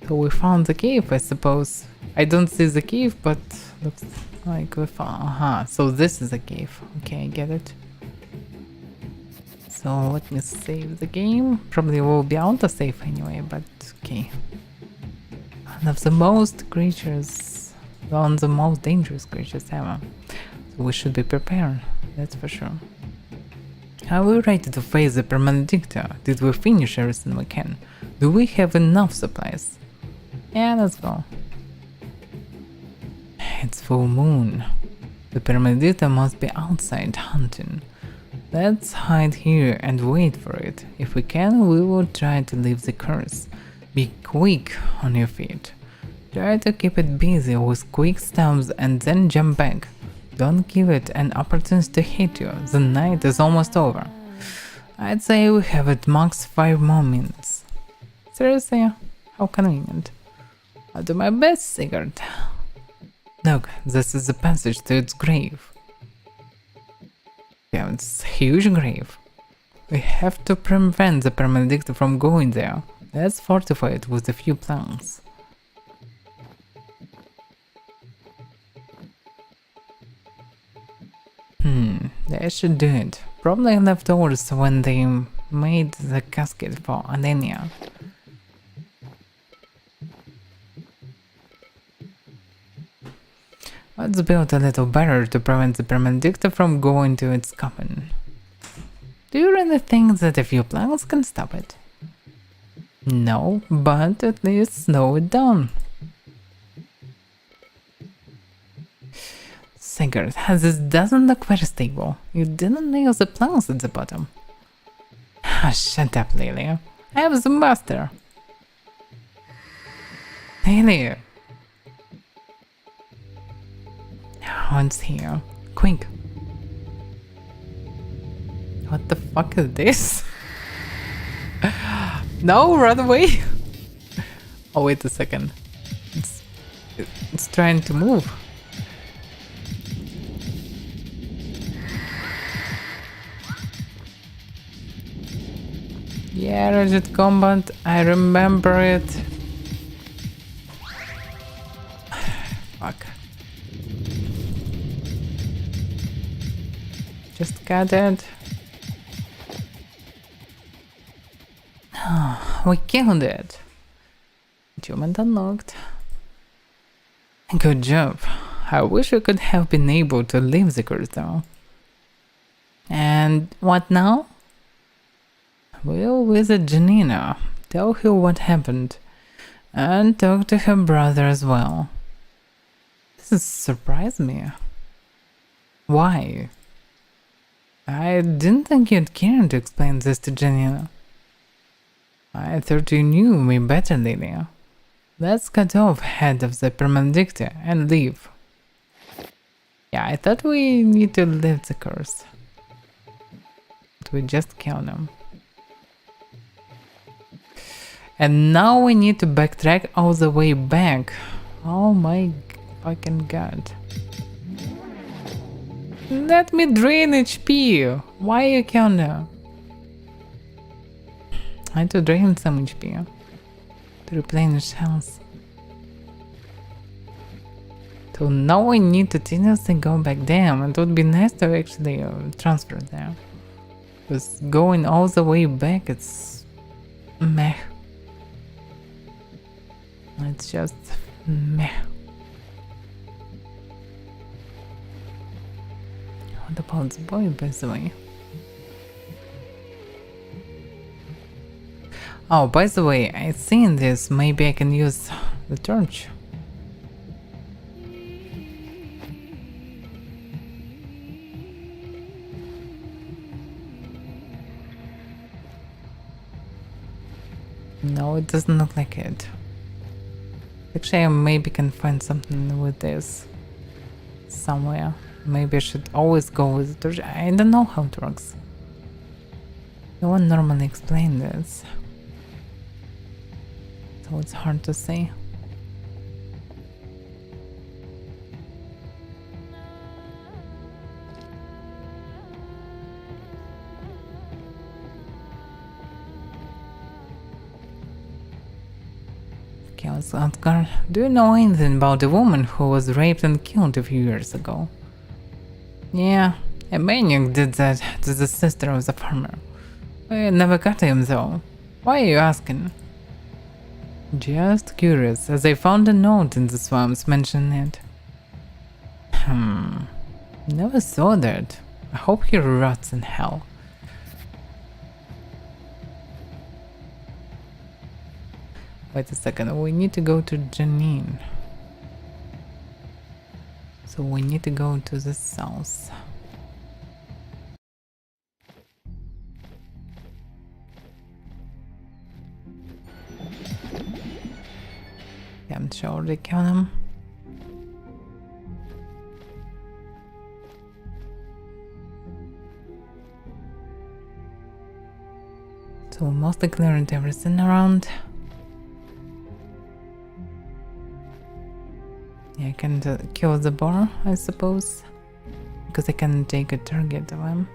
So we found the cave, I suppose. I don't see the cave, but looks like we found... so this is a cave. Okay, I get it. So let me save the game. Probably will be autosave anyway, but okay. One of the most creatures, one of the most dangerous creatures ever. So we should be prepared, that's for sure. Are we ready to face the permanent dictator? Did we finish everything we can? Do we have enough supplies? Yeah, let's go. It's full moon. The permanent dictator must be outside hunting. Let's hide here and wait for it. If we can, we will try to leave the curse. Be quick on your feet. Try to keep it busy with quick stabs and then jump back. Don't give it an opportunity to hit you. The night is almost over. I'd say we have at max 5 more minutes. Seriously? How convenient. I'll do my best, Sigurd. Look, this is the passage to its grave. Yeah, it's a huge grave. We have to prevent the permanent dictator from going there. Let's fortify it with a few planks. They should do it. Probably leftovers when they made the casket for Alenia. Let's build a little barrier to prevent the permanent dictator from going to its coffin. Do you really think that a few planks can stop it? No, but at least slow it down. Sigurd, this doesn't look very stable. You didn't nail the planks at the bottom. Shut up, Lily. I am the master. Lily. One's here. Quick. What the fuck is this? No, run away. Oh, wait a second. It's trying to move. Yeah, rigid combat, I remember it. Fuck. Just got it. We killed it. Achievement unlocked. Good job. I wish we could have been able to leave the curse though. And what now? We'll visit Janina, tell her what happened, and talk to her brother as well. This surprised me. Why? I didn't think you'd care to explain this to Janina. I thought you knew me better, Lilia. Let's cut off head of the permanent dictator and leave. Yeah, I thought we need to leave the curse. But we just killed him. And now we need to backtrack all the way back. Oh my fucking god. Let me drain HP. Why you counter? I had to drain some HP to replenish health. So now I need to continuously go back there. It would be nice to actually transfer there. Because going all the way back, it's meh. It's just meh. What about the boy, by the way? Oh, by the way, I seen this. Maybe I can use the torch. No, it doesn't look like it. Actually, I maybe can find something with this somewhere. Maybe I should always go with the torch. I don't know how it works. No one normally explained this, so it's hard to say. Oscar, do you know anything about the woman who was raped and killed a few years ago? Yeah, a maniac did that to the sister of the farmer. We never got him though. Why are you asking? Just curious, as I found a note in the swamps mentioning it. Never saw that. I hope he rots in hell. Wait a second, we need to go to Janine. So we need to go to the south. Yeah, I'm sure they count them. So mostly clearing everything around. Yeah, I can kill the boar, I suppose, because I can take a target of him.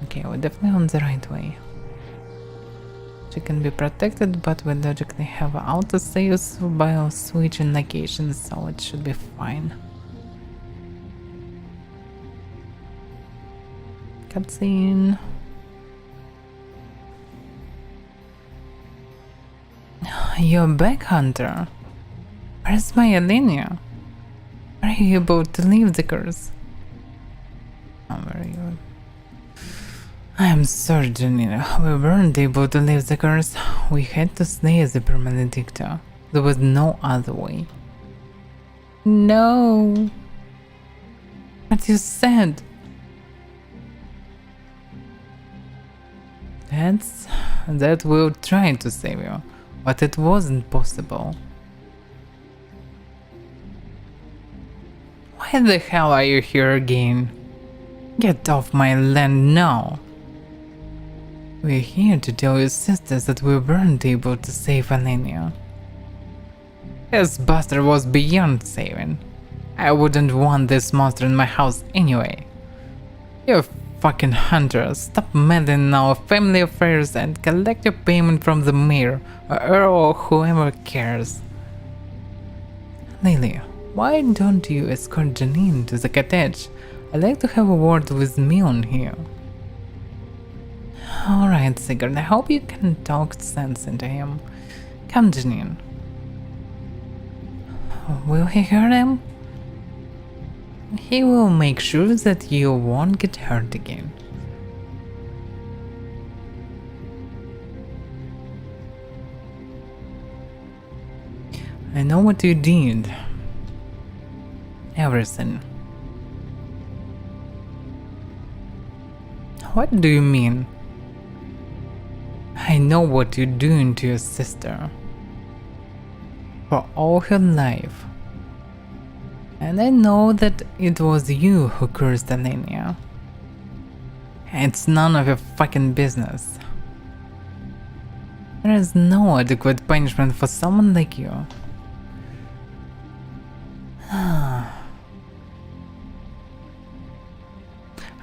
Okay, we're definitely on the right way. She can be protected, but we logically have auto saves by switching locations, so it should be fine. Cutscene. You're back, Hunter. Where's my Alenia? Are you about to leave the curse? Where are you? I am sorry, Janina. We weren't able to leave the curse. We had to stay as a permanent dictator. There was no other way. No. But you said. That we'll try to save you. But it wasn't possible. Why the hell are you here again? Get off my land now. We're here to tell your sisters that we weren't able to save Alenia. This bastard was beyond saving. I wouldn't want this monster in my house anyway. You fucking hunter, stop meddling in our family affairs and collect your payment from the mayor or Earl or whoever cares. Lily, why don't you escort Janine to the cottage? I'd like to have a word with Mion here. Alright, Sigurd, I hope you can talk sense into him. Come, Janine. Will he hurt him? He will make sure that you won't get hurt again. I know what you did. Everything. What do you mean? I know what you're doing to your sister. For all her life. And I know that it was you who cursed Alenia. It's none of your fucking business. There is no adequate punishment for someone like you.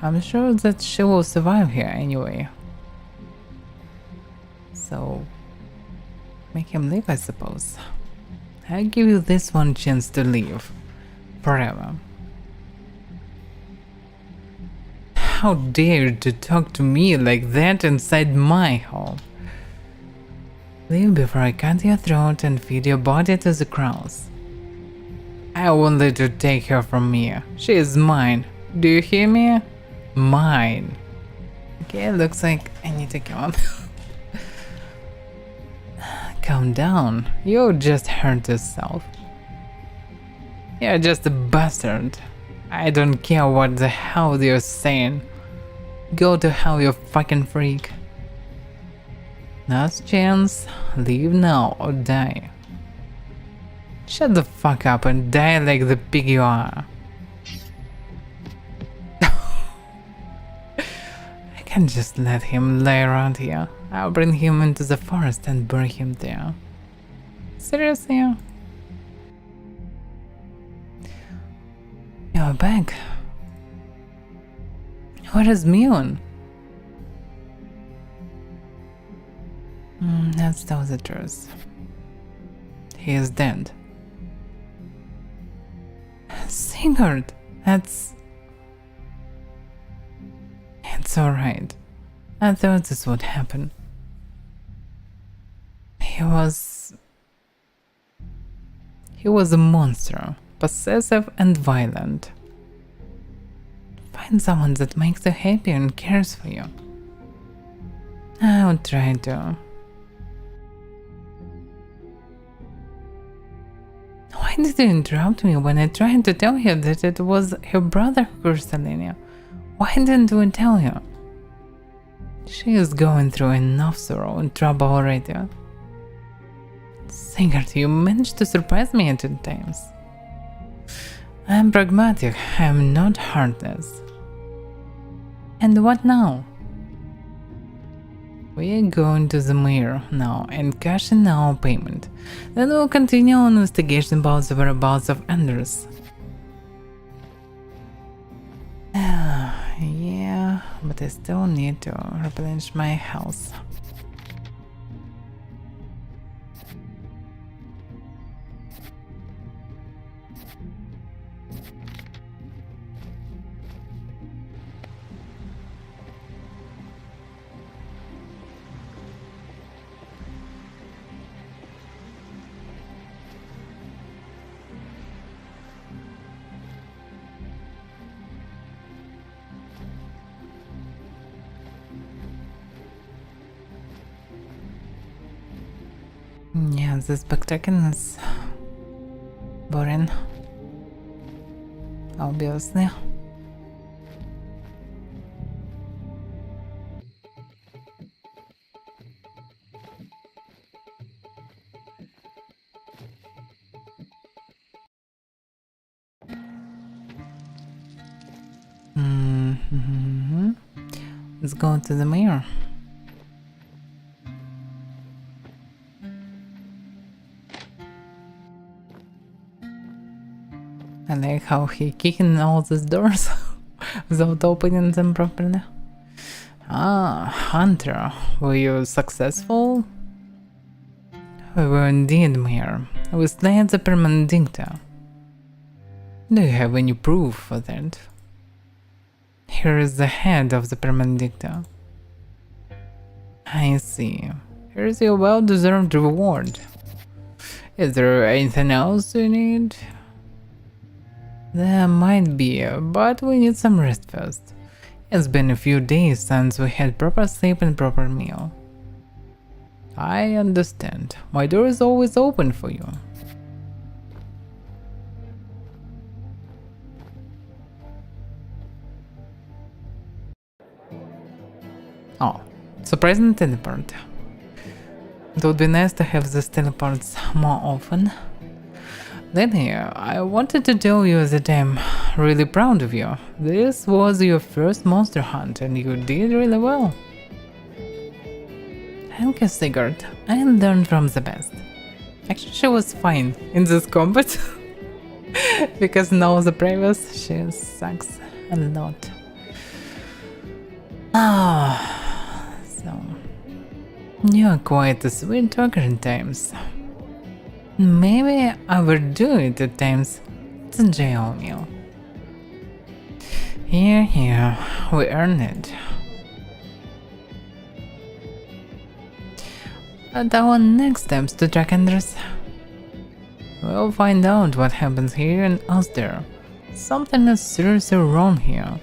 I'm sure that she will survive here anyway. So, make him leave, I suppose. I'll give you this one chance to leave. Forever. How dare you to talk to me like that inside my home? Leave before I cut your throat and feed your body to the crows. I won't let you take her from me. She is mine. Do you hear me? Mine. Okay, looks like I need to kill him. Calm down. You just hurt yourself. You're just a bastard. I don't care what the hell you're saying. Go to hell, you fucking freak. Last chance. Leave now or die. Shut the fuck up and die like the pig you are. can't just let him lay around here. I'll bring him into the forest and bury him there. Seriously? You're back. Where is Mion? Let's tell the truth. He is dead. Sigurd, it's alright. I thought this would happen. He was a monster, possessive and violent. Find someone that makes you happy and cares for you. I'll try to. Why did you interrupt me when I tried to tell you that it was her brother who cursed Alenia? Why didn't you tell her? She is going through enough sorrow and trouble already. Sigurd, you managed to surprise me at times. I am pragmatic, I am not heartless. And what now? We are going to the mayor now and cash in our payment. Then we'll continue our investigation about the whereabouts of Anders. Yeah, but I still need to replenish my house. Yeah, this backtracking is boring. Obviously. Let's go to the mayor. I like how he kicking all these doors without opening them properly. Ah, Hunter, were you successful? We were indeed, Mayor. We slayed the permanent dictator. Do you have any proof for that? Here is the head of the permanent dictator. I see. Here is your well-deserved reward. Is there anything else you need? There might be, but we need some rest first. It's been a few days since we had proper sleep and proper meal. I understand. My door is always open for you. Oh, surprising teleport. It would be nice to have these teleports more often. Lenny, I wanted to tell you that I'm really proud of you. This was your first monster hunt and you did really well. Thank you, Sigurd. I learned from the best. Actually, she was fine in this combat. Because now the previous, she sucks a lot. So... You're quite a sweet talker at times. Maybe I would do it at times. It's a jail meal. Here, we earned it. But our next steps to track Anders. We'll find out what happens here and us there. Something is seriously wrong here.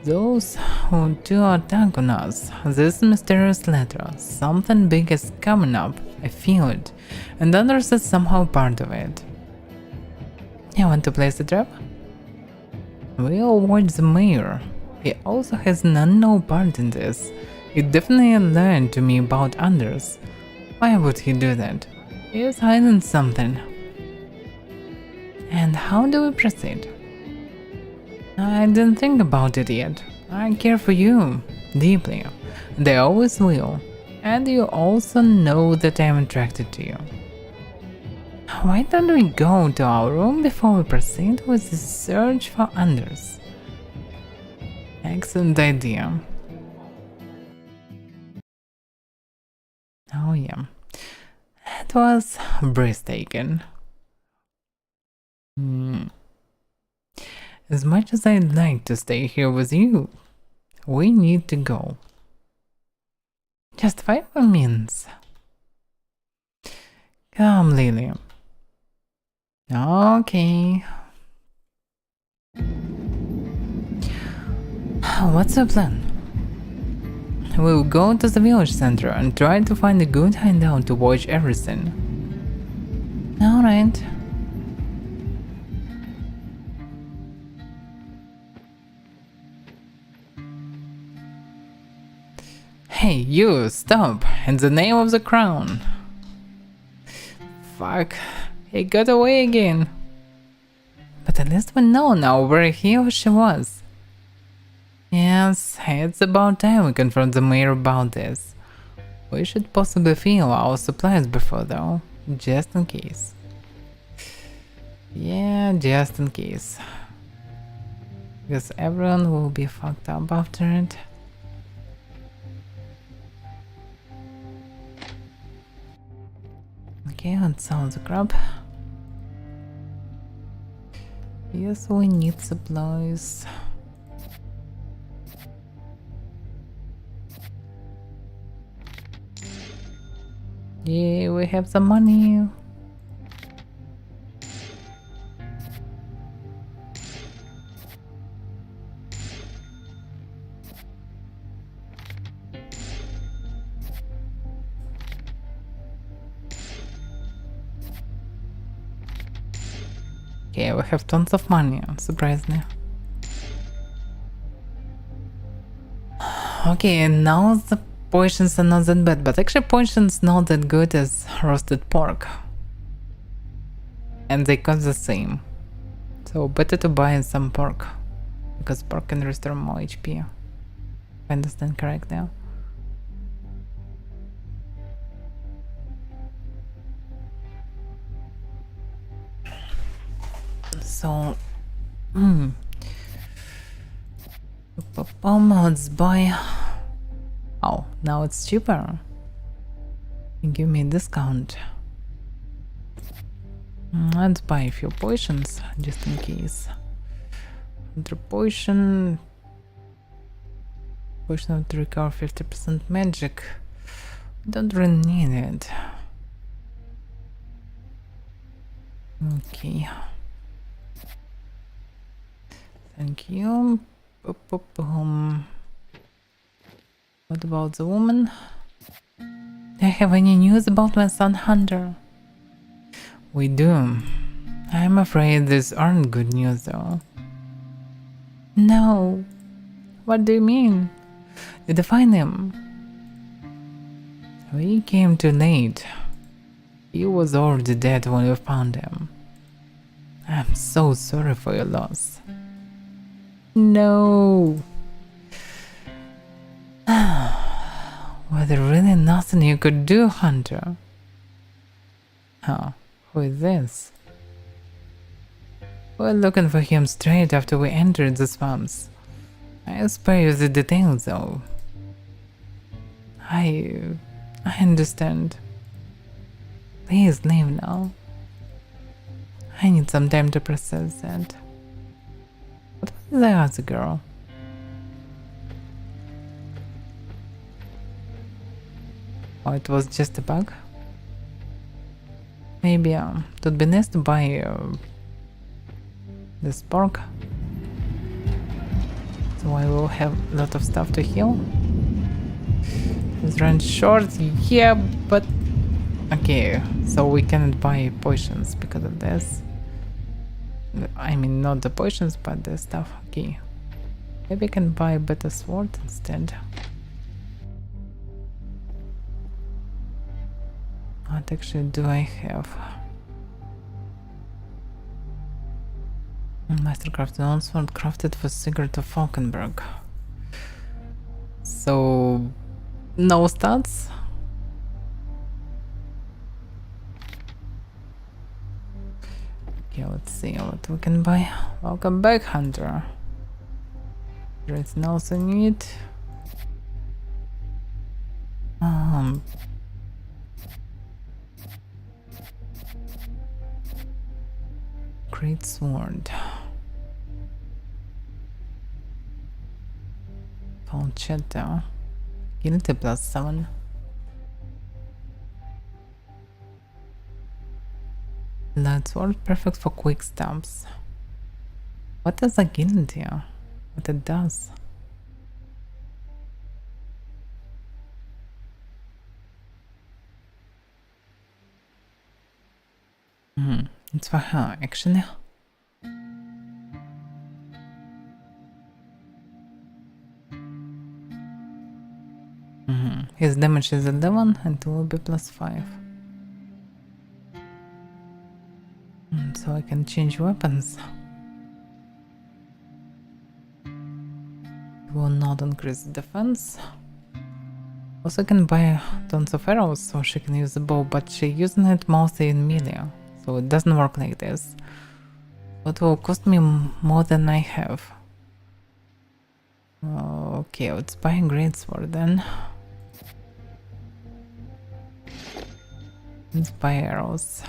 Those who do attack on us, this mysterious letter, something big is coming up, I feel it, and Anders is somehow part of it. You want to place the trap? We'll watch the mayor. He also has an unknown part in this. He definitely lied to me about Anders. Why would he do that? He is hiding something. And how do we proceed? I didn't think about it yet. I care for you. deeply. They always will. And you also know that I'm attracted to you. Why don't we go to our room before we proceed with the search for Anders? Excellent idea. Oh yeah. It was breathtaking. As much as I'd like to stay here with you, we need to go. Just 5 more minutes. Come, Lily. Okay. What's your plan? We'll go to the village center and try to find a good hideout to watch everything. Alright. Hey, you, stop! In the name of the crown! Fuck, he got away again. But at least we know now where he or she was. Yes, it's about time we confront the mayor about this. We should possibly fill our supplies before though, just in case. Yeah, just in case. Because everyone will be fucked up after it. Okay, let's sell the crap. Yes, we need supplies. Yeah, we have some money. Okay, we have tons of money, surprisingly. Okay, and now the potions are not that bad, but actually potions not that good as roasted pork. And they cost the same. So better to buy some pork, because pork can restore more HP. If I understand correct now. So, let's buy. Oh, now it's cheaper. You give me a discount. Let's buy a few potions just in case. Another potion. Potion to recover 50% magic. Don't really need it. Okay. Thank you. What about the woman? Do I have any news about my son Hunter? We do. I'm afraid these aren't good news though. No. What do you mean? Did I find him? We came too late. He was already dead when we found him. I'm so sorry for your loss. No. Was there really nothing you could do, Hunter? Oh, who is this? We're looking for him straight after we entered the swamps. I'll spare you the details though. I understand. Please leave now. I need some time to process that. What was the other girl? Oh, it was just a bug? Maybe it would be nice to buy this pork. So I will have a lot of stuff to heal. Let's run short, yeah, but... Okay, so we cannot buy potions because of this. I mean, not the potions, but the stuff. Okay. Maybe I can buy a better sword instead. What actually do I have? Mastercraft non-sword crafted for Secret of Falkenberg. So, no stats? Okay, let's see what we can buy. Welcome back, Hunter. There is nothing in it. Great sword. Falchetto. Guilty +7. Light sword, perfect for quick stabs. What is a guilty? What it does? It's for her, actually. His damage is 11 and it will be +5. So I can change weapons. It will not increase defense. Also can buy tons of arrows so she can use the bow, but she's using it mostly in melee. So it doesn't work like this. It will cost me more than I have. Okay, let's buy a great sword then. Let's buy arrows.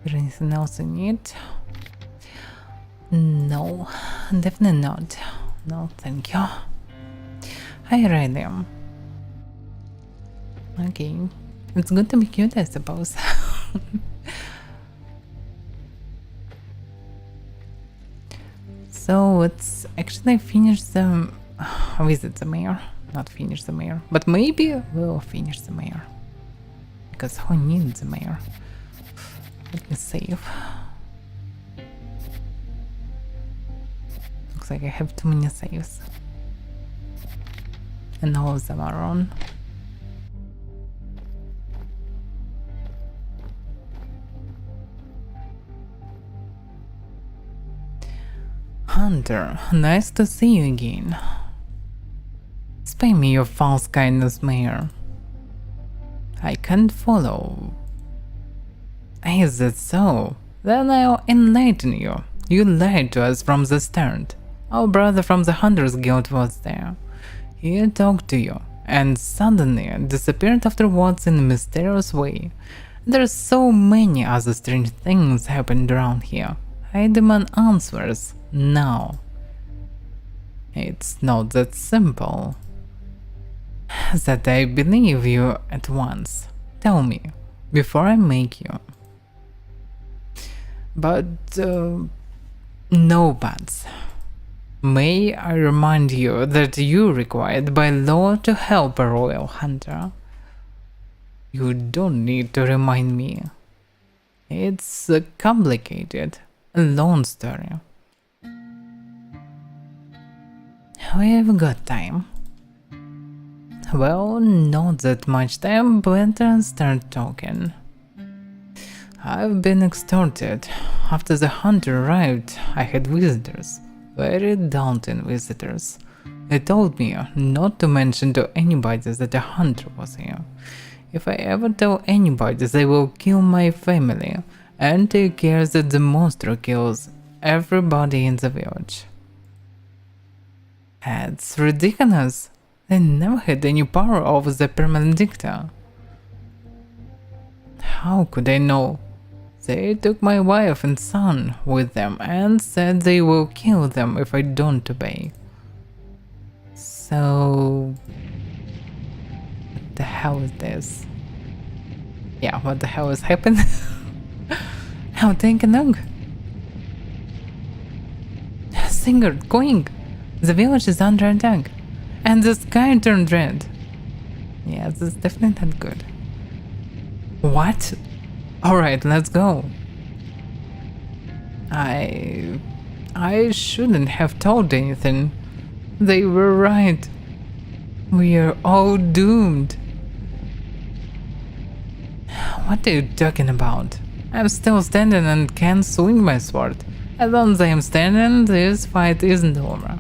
Is there anything else I need? No, definitely not. No, thank you. Hi, Radium. Okay, it's good to be cute, I suppose. So let's actually finish the visit the mayor. Not finish the mayor, but maybe we'll finish the mayor. Because who needs the mayor? Let me save. Looks like I have too many saves. And all of them are on. Hunter, nice to see you again. Spare me your false kindness, Mayor. I can't follow. Is that so? Then I'll enlighten you. You lied to us from the start. Our brother from the Hunters Guild was there. He talked to you, and suddenly disappeared afterwards in a mysterious way. There's so many other strange things happened around here. I demand answers now. It's not that simple. That I believe you at once. Tell me, before I make you. But, no buts. May I remind you that you're required by law to help a royal hunter? You don't need to remind me. It's a complicated, long story. We've got time. Well, not that much time, better start talking. I've been extorted. After the hunter arrived, I had visitors. Very daunting visitors. They told me not to mention to anybody that a hunter was here. If I ever tell anybody, they will kill my family and take care that the monster kills everybody in the village. That's ridiculous. They never had any power over the permanent dictator. How could I know? They took my wife and son with them and said they will kill them if I don't obey. So... what the hell is this? Yeah, what the hell has happened? I'll take a look. Singer, going! The village is under attack. And the sky turned red. Yeah, this is definitely not good. What? Alright, let's go. I shouldn't have told anything. They were right. We are all doomed. What are you talking about? I'm still standing and can't swing my sword. As long as I am standing, this fight isn't over.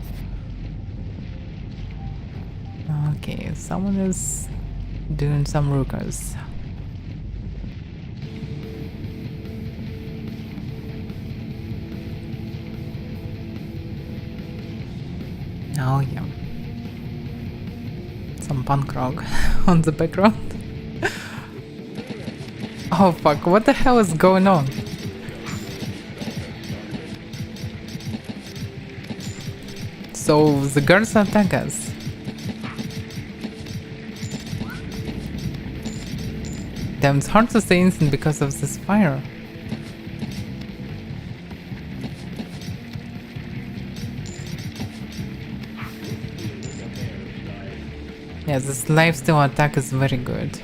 Okay, someone is doing some rookers. Oh yeah. Some punk rock on the background. Oh fuck, what the hell is going on? So the girls attack us. Damn, it's hard to say anything because of this fire. Yeah, this lifesteal attack is very good.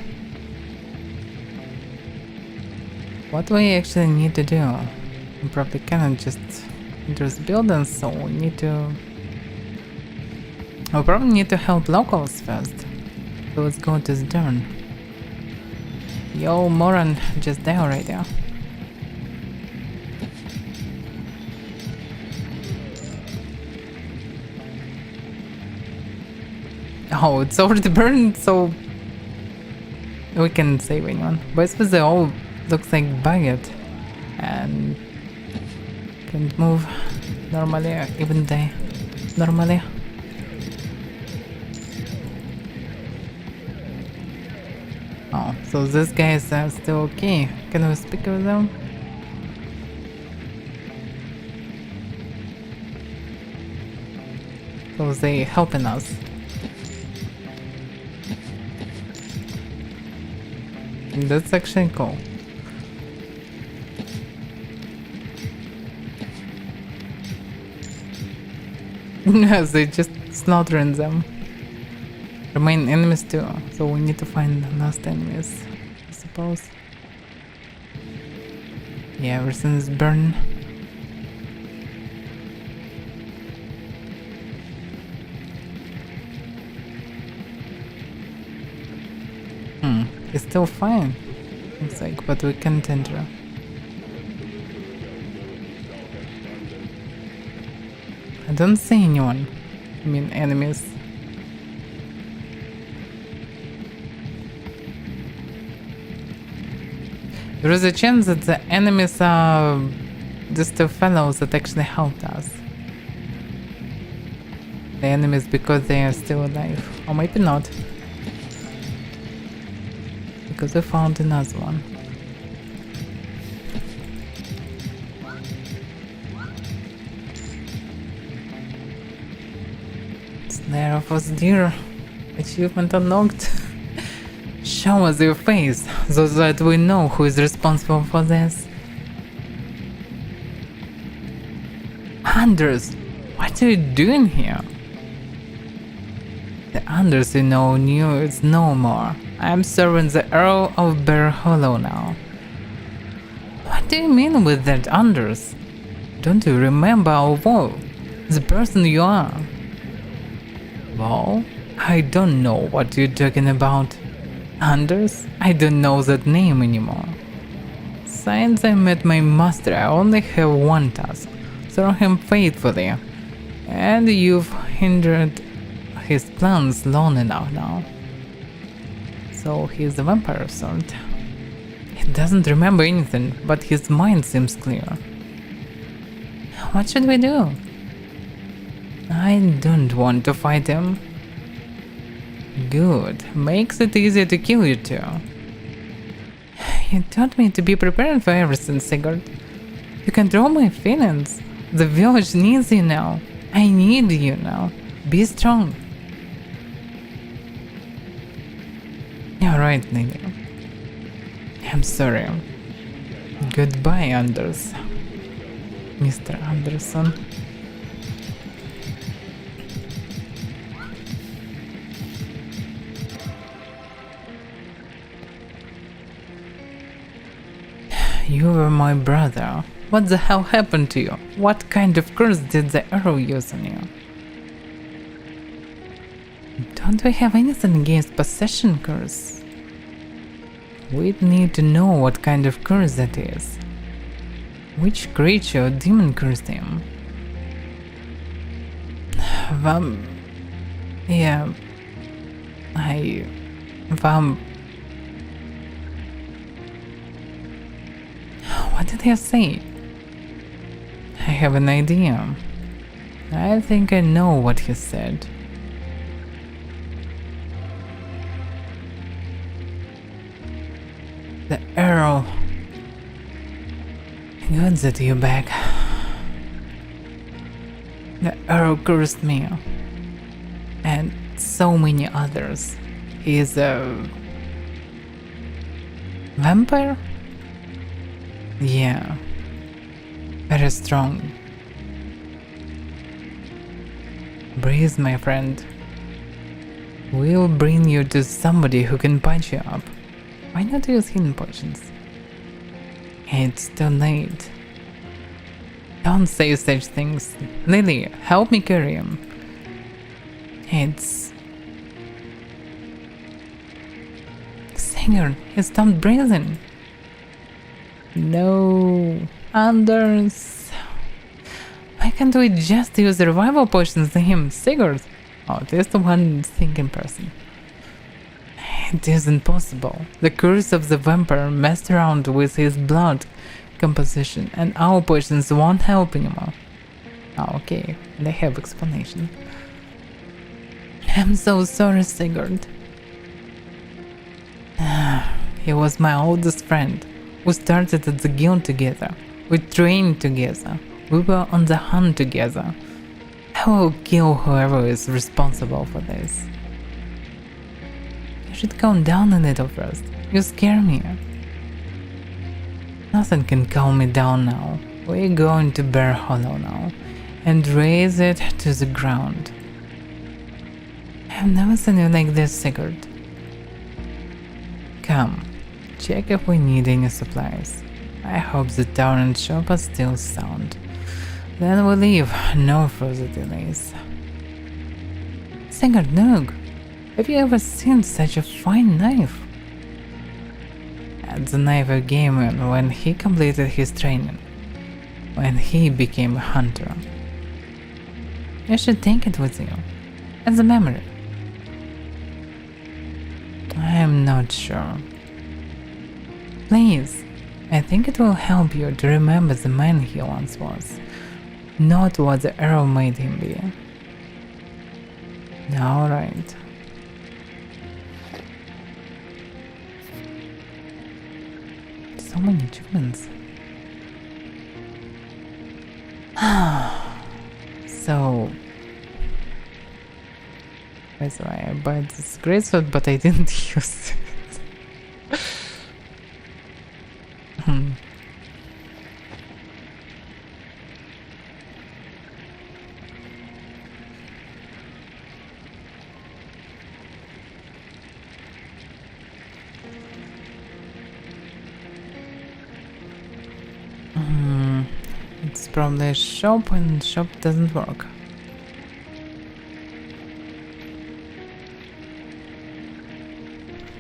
What do we actually need to do? We probably cannot just enter the building, so we need to... We probably need to help locals first. So let's go to the turn. Yo, Moran just died already. Oh, it's already burned, so we can save anyone. But I suppose they all looks like bugged and can't move normally, even die normally. Oh, so these guys are still okay. Can we speak with them? So they helping us. That's actually cool. Yes, they just slaughtering them. Remain enemies too, so we need to find last enemies, I suppose. Yeah, everything is burned. It's still fine, looks like, but we can't enter. I don't see anyone. I mean, enemies. There is a chance that the enemies are just the fellows that actually helped us. The enemies because they are still alive. Or maybe not. Because we found another one. Snare of us deer. Achievement unlocked. Show us your face, so that we know who is responsible for this. Anders, what are you doing here? The Anders you know knew is no more. I am serving the Earl of Bear Hollow now. What do you mean with that, Anders? Don't you remember our vow? The person you are? Well, I don't know what you're talking about. Anders? I don't know that name anymore. Since I met my master, I only have one task. Serve him faithfully. And you've hindered his plans long enough now. So he's the vampire sort. He doesn't remember anything, but his mind seems clear. What should we do? I don't want to fight him. Good. Makes it easier to kill you too. You taught me to be prepared for everything, Sigurd. You control my feelings. The village needs you now. I need you now. Be strong. You're right, lady. I'm sorry. Goodbye, Anders. Mr. Anderson. You were my brother. What the hell happened to you? What kind of curse did the arrow use on you? Don't we have anything against possession curse? We'd need to know what kind of curse that is. Which creature or demon cursed him? Yeah. What did he say? I have an idea. I think I know what he said. The arrow. Good that you're back. The arrow cursed me. And so many others. He is a vampire? Yeah. Very strong. Breathe, my friend. We'll bring you to somebody who can punch you up. Why not use hidden potions? It's too late. Don't say such things. Lily, help me carry him. It's... Singer, he stopped breathing. No... Anders... Why can't we just use revival potions to him, Sigurd? Oh, at least one thinking person. It isn't possible. The curse of the vampire messed around with his blood composition, and our potions won't help anymore. Oh, okay, they have explanation. I'm so sorry, Sigurd. He was my oldest friend. We started at the guild together. We trained together. We were on the hunt together. I will kill whoever is responsible for this. You should calm down a little first. You scare me. Nothing can calm me down now. We're going to Bear Hollow now and raise it to the ground. I've never seen you like this, Sigurd. Come, check if we need any supplies. I hope the town and shop are still sound. Then we'll leave, no further delays. Sigurd, look! Have you ever seen such a fine knife? That's the knife I gave him when he completed his training. When he became a hunter. You should take it with you. As a memory. I'm not sure. Please, I think it will help you to remember the man he once was. Not what the arrow made him be. Alright. So many achievements. So... By the way, I bought this greatsword, but I didn't use it. It's probably a shop and shop doesn't work.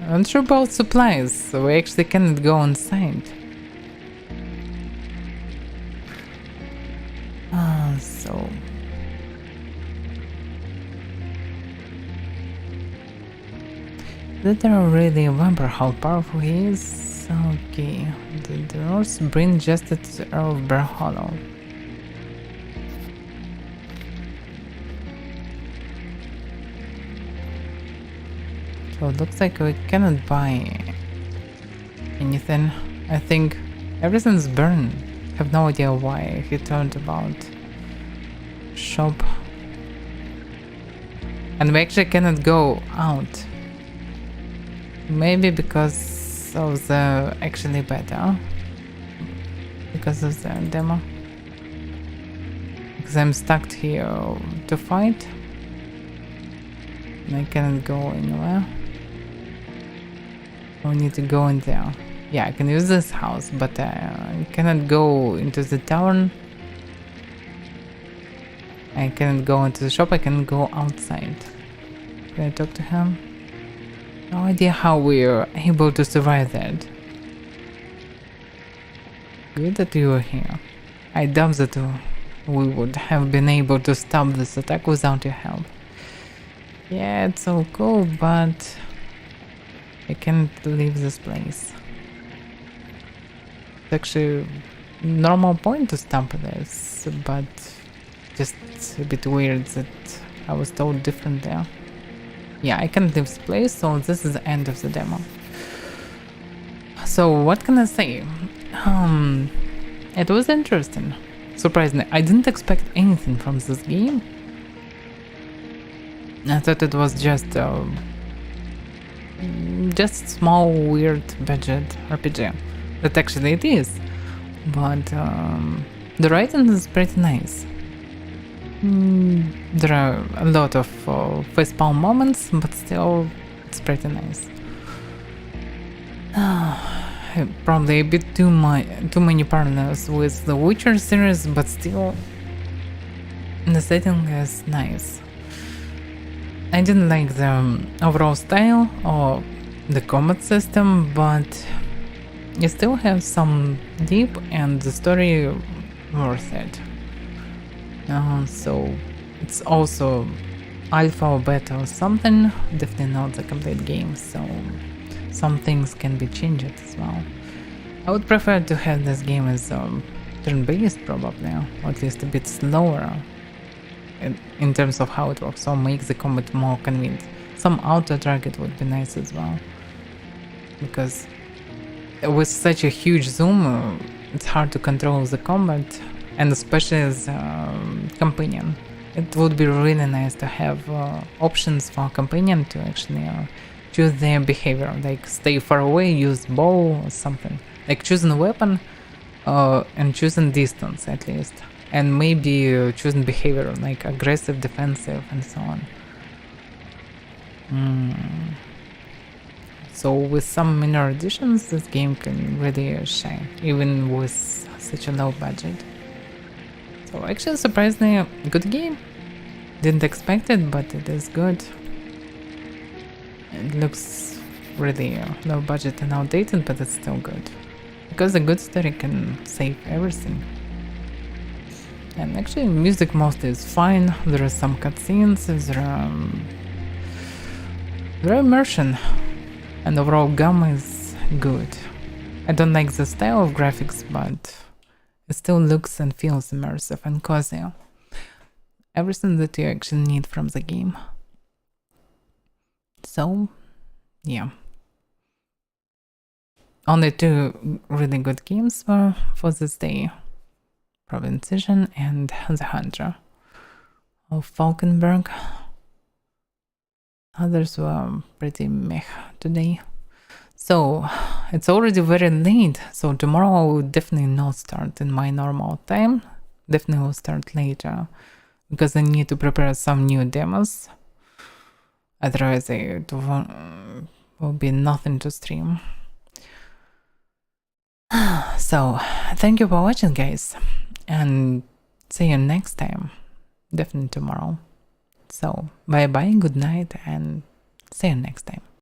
I'm sure about supplies, so we actually cannot go inside. So... That are really a vampire, how powerful he is? Okay, the dwarves bring just at the Earl of Bear Hollow. So it looks like we cannot buy anything. I think everything's burned. Have no idea why he turned about. Shop. And we actually cannot go out. Maybe because of the actually beta. Because of the demo. Because I'm stuck here to fight. And I cannot go anywhere. I need to go in there. Yeah, I can use this house, but I cannot go into the town. I cannot go into the shop, I can go outside. Can I talk to him? No idea how we're able to survive that. good that you are here. I doubt that we would have been able to stop this attack without your help. Yeah, it's so cool, but I can't leave this place. It's actually a normal point to stop this, but just a bit weird that I was told different there. Yeah, I can't leave this place, so this is the end of the demo. So what can I say? It was interesting. Surprisingly, I didn't expect anything from this game. I thought it was just small, weird budget RPG. That actually it is. But the writing is pretty nice. There are a lot of facepalm moments, but still, it's pretty nice. Probably a bit too many parallels with the Witcher series, but still, the setting is nice. I didn't like the overall style or the combat system, but you still have some deep and the story worth it. So it's also alpha or beta or something, definitely not the complete game, so some things can be changed as well. I would prefer to have this game as turn-based probably, or at least a bit slower in terms of how it works, so make the combat more convenient. Some auto target would be nice as well, because with such a huge zoom, it's hard to control the combat, and especially as companion. It would be really nice to have options for companion to actually choose their behavior, like stay far away, use bow or something, like choosing a weapon and choosing distance at least, and maybe choosing behavior like aggressive, defensive, and so on. So with some minor additions, this game can really shine, even with such a low budget. So actually surprisingly good game. Didn't expect it, but it is good. It looks really low budget and outdated, but it's still good. Because a good story can save everything. And actually music mostly is fine, there are some cutscenes, there are immersion, and overall gamma is good. I don't like the style of graphics, but it still looks and feels immersive and cozy. Everything that you actually need from the game. So, yeah. Only two really good games were for this day. Provincision and The Hunter of Falkenberg. Others were pretty meh today. So, it's already very late, so tomorrow I will definitely not start in my normal time. Definitely will start later, because I need to prepare some new demos. Otherwise it will be nothing to stream. So, thank you for watching, guys, and see you next time. Definitely tomorrow. So, bye bye, good night, and see you next time.